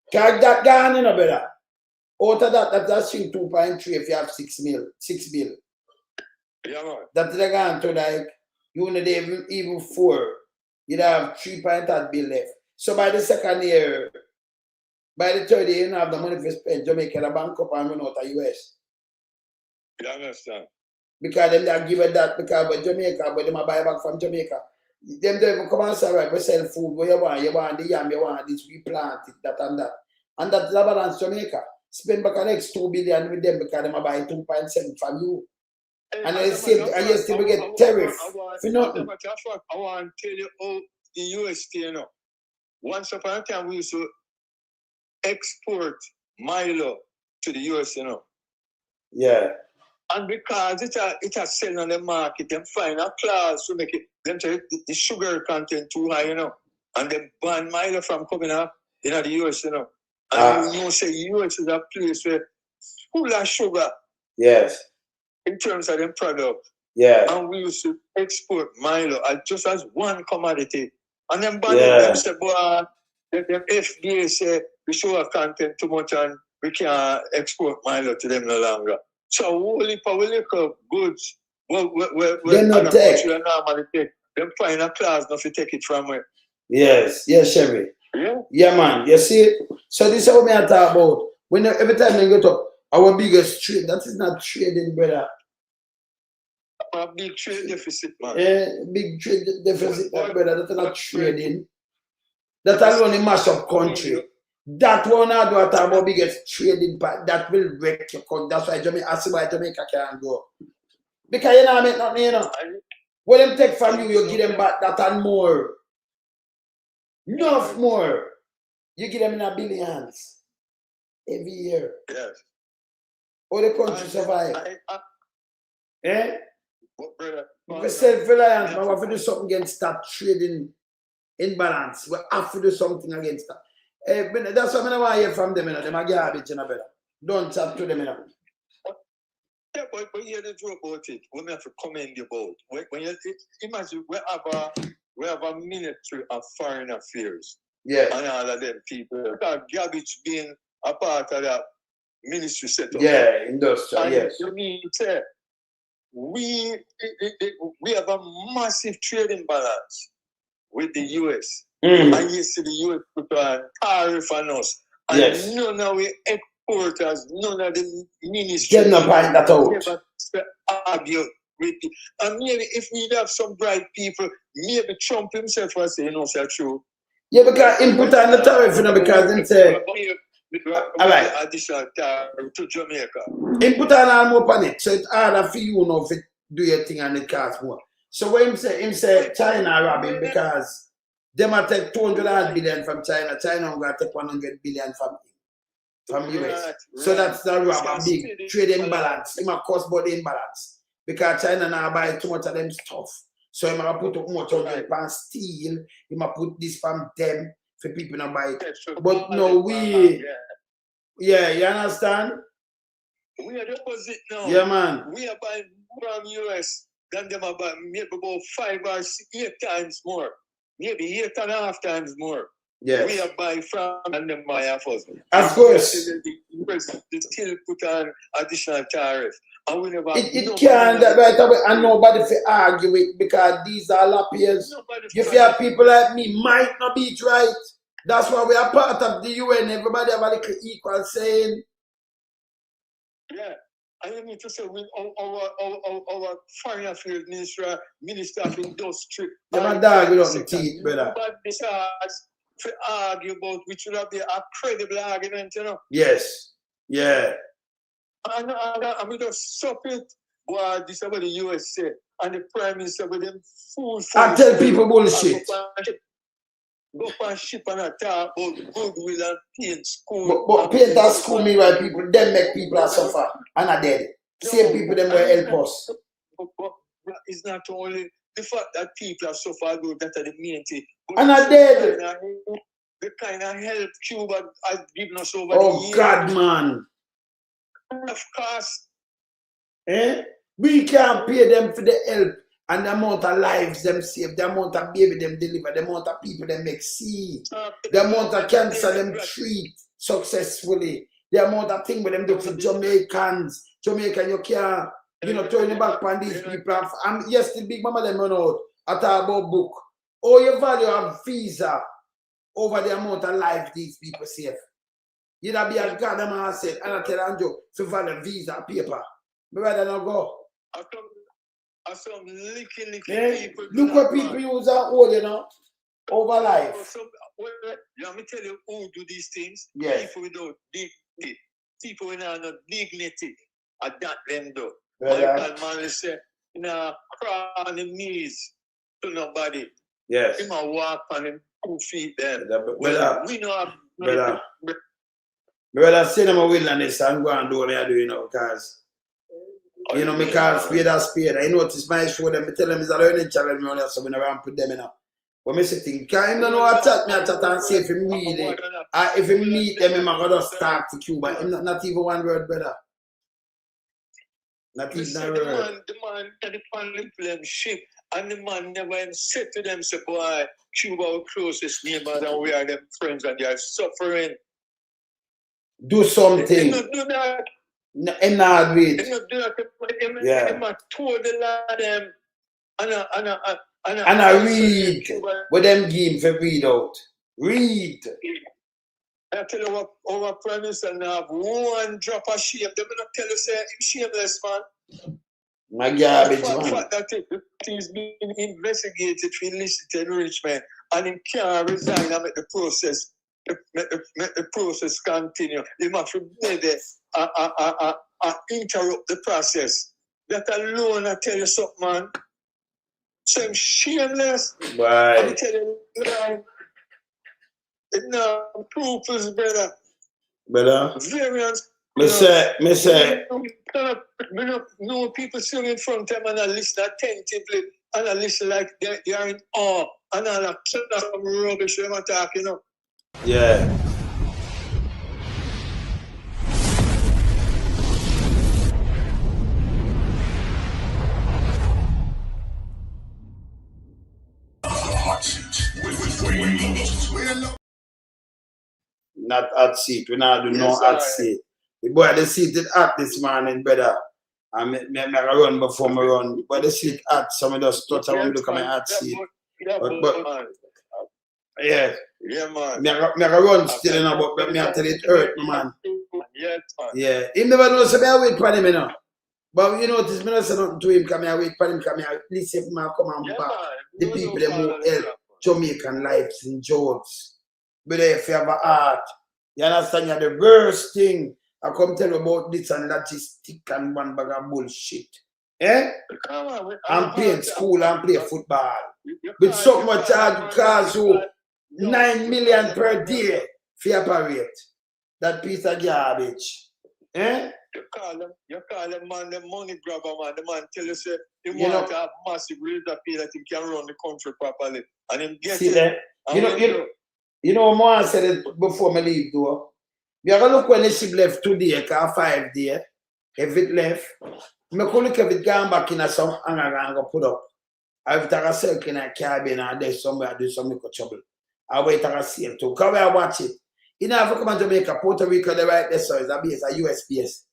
Speaker 1: charge that gone, you know, brother. Out of that's 2.3 if you have 6 bill.
Speaker 3: Yeah, man.
Speaker 1: That's gone to like, you know, even 4, you'd have 3.8 bill left. So by the second year, by the third year, you don't have the money to spend. Jamaica, the bank up and run out of US.
Speaker 3: You understand?
Speaker 1: Because them they give it that because with Jamaica, but them buy back from Jamaica. Them don't even come and say, right, we sell food, what you want the yam, you want this, we plant it, that and that. And that's the balance Jamaica. Spend back the next 2 billion with them because them buy 2.7 from you. And you still get tariff for nothing.
Speaker 3: I want to tell you how the US stay now. Once upon a time, we used to export Milo to the US, you know.
Speaker 1: Yeah.
Speaker 3: And because it has selling on the market, them find a clause to make it, them tell the sugar content too high, you know. And they ban Milo from coming up in the US, you know. And you know, say US is a place where full of sugar.
Speaker 1: Yes.
Speaker 3: In terms of them product.
Speaker 1: Yeah.
Speaker 3: And we used to export Milo just as one commodity. And then ban them say, boy, them FDA say we sugar content too much and we can't export Milo to them no longer. So only for liquor goods where other countries normally take, them find a class not to take it from where.
Speaker 1: Yes, Sherry.
Speaker 3: Yeah.
Speaker 1: Yeah, man. You see? So this is what I talk about. When every time we get up, our biggest trade, that is not trading, brother.
Speaker 3: A big trade deficit, man.
Speaker 1: Big trade deficit, brother. That's not trading. That alone in mash up country. That one I do about biggest trading part that will wreck your country. That's why Jamaica, I see why Jamaica can't go. Because you know make nothing, you know. What them take from you, you give them back that and more. Enough more. You give them in a billions every year.
Speaker 3: Yes.
Speaker 1: All the country survive. Eh? We self-reliance, but we have to do something against that trading imbalance. We have to do something against that. That's what I want to hear from them, you know. Them are garbage, you know, better. Don't chat to them, you know.
Speaker 3: Yeah, but hear the truth about it. We have to commend you about. When you imagine we have a ministry of foreign affairs.
Speaker 1: Yeah.
Speaker 3: And all of them people. Garbage being a part of that ministry setup.
Speaker 1: Yeah, industrial,
Speaker 3: and
Speaker 1: yes.
Speaker 3: you mean say we have a massive trading balance with the US. And you see the US put a tariff on us. And
Speaker 1: yes.
Speaker 3: None of the exporters, none of the ministries
Speaker 1: get no point that out.
Speaker 3: Never argue with it. And maybe if we have some bright people, maybe Trump himself will say, no, sir, true.
Speaker 1: Yeah, because him put on the tariff, you know, because him say, all right.
Speaker 3: Additional tariff to Jamaica.
Speaker 1: Him put on all more on it, so it's harder for you know if it do your thing and it costs more. So when him say China robbing because they might take 200 billion from China, China will take 100 billion from US. Right, so that's the rob a big trade imbalance. It might cost body imbalance. Because China now buy too much of them stuff. So he might put up much on them pan steel, he might put this from them for people to buy it. But no, we yeah, you understand?
Speaker 3: We are the opposite now.
Speaker 1: Yeah, man.
Speaker 3: We are buying more from US than them about maybe about 5 or 8 times more. Maybe 8.5 times more.
Speaker 1: Yes.
Speaker 3: We are buying from and them buy off us.
Speaker 1: Of course.
Speaker 3: The president still put on additional tariff. And we never
Speaker 1: it can't right away and nobody for argue it because these are lappiers. If you have people like me might not be it right. That's why we are part of the UN. Everybody have a little equal saying.
Speaker 3: Yeah. And you need to say with our foreign affairs minister of industry.
Speaker 1: Yeah, my dog with them teeth, brother.
Speaker 3: But besides to argue about which would have been a credible argument, you know.
Speaker 1: Yes. Yeah.
Speaker 3: And we just stop it. Boy, this is what the US say. And the Prime Minister with them fool.
Speaker 1: I tell people bullshit.
Speaker 3: Go and ship and talk about goodwill and paint school.
Speaker 1: But paint that school me right people, them make people are suffer and are dead. Same people them will help us.
Speaker 3: But it's not only the fact that people are suffer good, that are the main thing.
Speaker 1: And are dead.
Speaker 3: The kind of help Cuba has given us over
Speaker 1: the
Speaker 3: years.
Speaker 1: Oh God, man.
Speaker 3: Of course.
Speaker 1: We can't pay them for the help and the amount of lives them save, the amount of baby them deliver, the amount of people them make see, the amount of cancer them treat successfully, the amount of thing with them do for Jamaicans. Jamaican, you can't, you know, turn your back on these people. And yes, the big mama them run out. I talk about book. Oh, you value of visa over the amount of life these people save. You'd be a goddamn said, and I tell Andrew, to value visa paper. But rather not go.
Speaker 3: Some licky people.
Speaker 1: Look what people use are old, you know, over life.
Speaker 3: Let me tell you who do these things.
Speaker 1: Yes.
Speaker 3: People without dignity. People without no dignity. I that them do.
Speaker 1: Michael
Speaker 3: Manley said, crawl on the knees to nobody.
Speaker 1: Yes.
Speaker 3: He might walk on him 2 feet then. We know
Speaker 1: brother, say them a wilderness and go and do what I do, you know, because you know, me call spade a spade. I notice my show them, I tell them it's a learning challenge, me only have something around put them in up. But me say thing, because him don't know what chat me a chat and say if he meet it. If he meet them, him a go just talk to Cuba. Him not even one word, brother. Not even a word.
Speaker 3: The man at the panel plane ship, and the man never even said to them, say, boy, Cuba our closest neighbors and we are them friends and they are suffering.
Speaker 1: Do something.
Speaker 3: They not do that.
Speaker 1: I'm not read.
Speaker 3: They not do that.
Speaker 1: Yeah.
Speaker 3: They might told the lad them
Speaker 1: and I read what them give for read out. Read.
Speaker 3: I tell you what, our Prime Minister now have one drop of shame. They will not tell you, say, I'm shameless, man.
Speaker 1: My garbage, man.
Speaker 3: The fact that it is being investigated for illicit enrichment and he can't resign and make the process continue. He must maybe interrupt the process. That alone, I tell you something, man. So I'm shameless.
Speaker 1: Right.
Speaker 3: I tell you, no, proof is better.
Speaker 1: Better?
Speaker 3: Variance.
Speaker 1: Me say.
Speaker 3: No people sitting in front of them and I listen attentively and I listen like they are in awe and all that some rubbish them talking, you know.
Speaker 1: Yeah. Not hot seat. We not do no hot seat. The boy, the seat is hot this morning, brother. And me run before me run. But the seat hot, so I just touch and look at my hot seat. Yeah.
Speaker 3: Yeah, man.
Speaker 1: Me run still, you know, but me tell it hurt, man.
Speaker 3: Yes, man.
Speaker 1: Yeah. He never knows, so I wait for him, you know. But you notice, me not say nothing to him, because I wait for him, because I at least if I come and back. The people, they will help Jamaican lives and jobs. But if you have a heart, you understand, you're the worst thing. I come tell you about this and logistic and one bag of bullshit. Eh? I'm playing school and play football. With so much charge cars who 9 million per day for your parade. That piece of garbage. Eh?
Speaker 3: You call them man, the money grabber man. The man tell you say he want to have massive razor pay that he can run the country properly. And him get it.
Speaker 1: You know, more I said it before me leave, though. You have a look when the ship left 2 days, 5 days. If it left, I could look if it gone back in a some hanger and go put up. I have to circle in a cabin and there's somewhere I do some trouble. I wait to see it too. Come here, watch it. You know, if you come to Jamaica, Puerto Rico, they right there, so it's a base, a US base.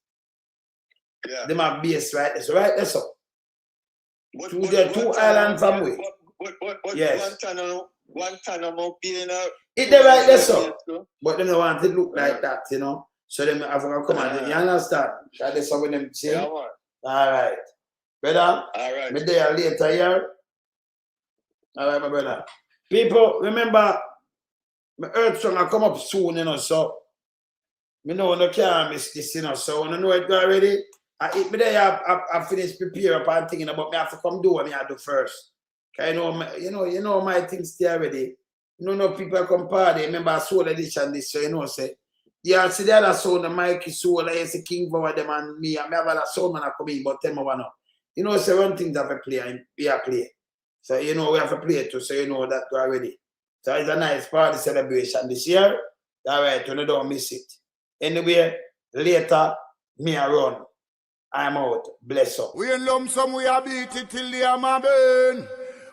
Speaker 3: Yeah.
Speaker 1: They have base right there, so right there, so. Two islands from way. Yes.
Speaker 3: Guantanamo being a...
Speaker 1: It's the right there, so. But they don't want it to look like that, you know. So they have to come and you understand? That is something them say.
Speaker 3: Yeah, man.
Speaker 1: All right. Brother,
Speaker 3: all right.
Speaker 1: Me there later here. All right, my brother. People, remember, my earth song will come up soon, you know, so me know no can't miss this, you know, so when I know it already, I finished prepare up and thinking about me have to come do what me I do first. Cause you know my things there already. You know, no people come party. Remember I sold edition this, so you know, say, yeah, see the other sound, the Mikey sold, I say King Power them and me, and me have other sound man I come in, but 10 more now. You know, say one thing that we play and we are play. So you know we have to play too, so you know that already. So it's a nice party celebration this year. All right, you don't miss it. Anyway, later, me a run. I'm out. Bless up.
Speaker 7: We in lump sum, we a beat it till the hammer burn.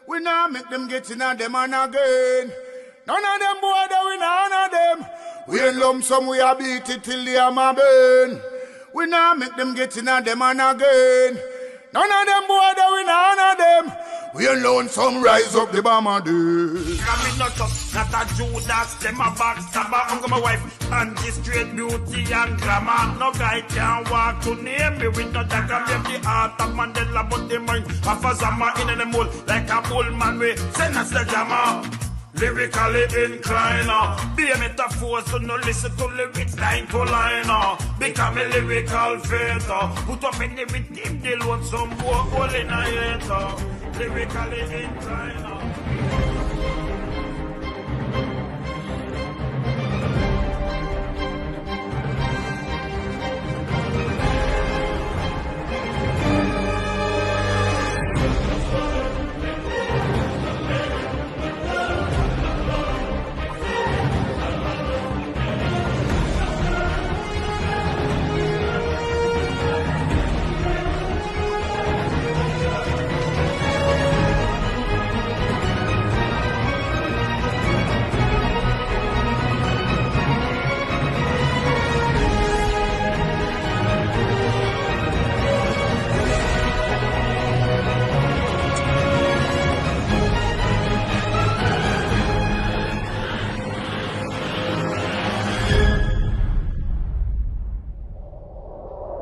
Speaker 7: We now make them get in on them and again. None of them boy, we none of them. We in lump sum, we a beat it till the hammer burn. We now make them get in on them and again. None of them boy, we none of them. We alone some rise up the bomber day.
Speaker 8: I'm not a Judas, them a backstabber. I'm my wife, and this straight beauty and glamour. No guy can walk to name me with no dagger. Make the heart of Mandela, but the mind of a Zama in the mold. Like a bull man, we send us the jammer. Lyrically inclined, be a metaphor, so no listen to lyrics line to line. Become a lyrical fighter, put up in the rhythm, they load some more hole in a hater. Lyrically inclined.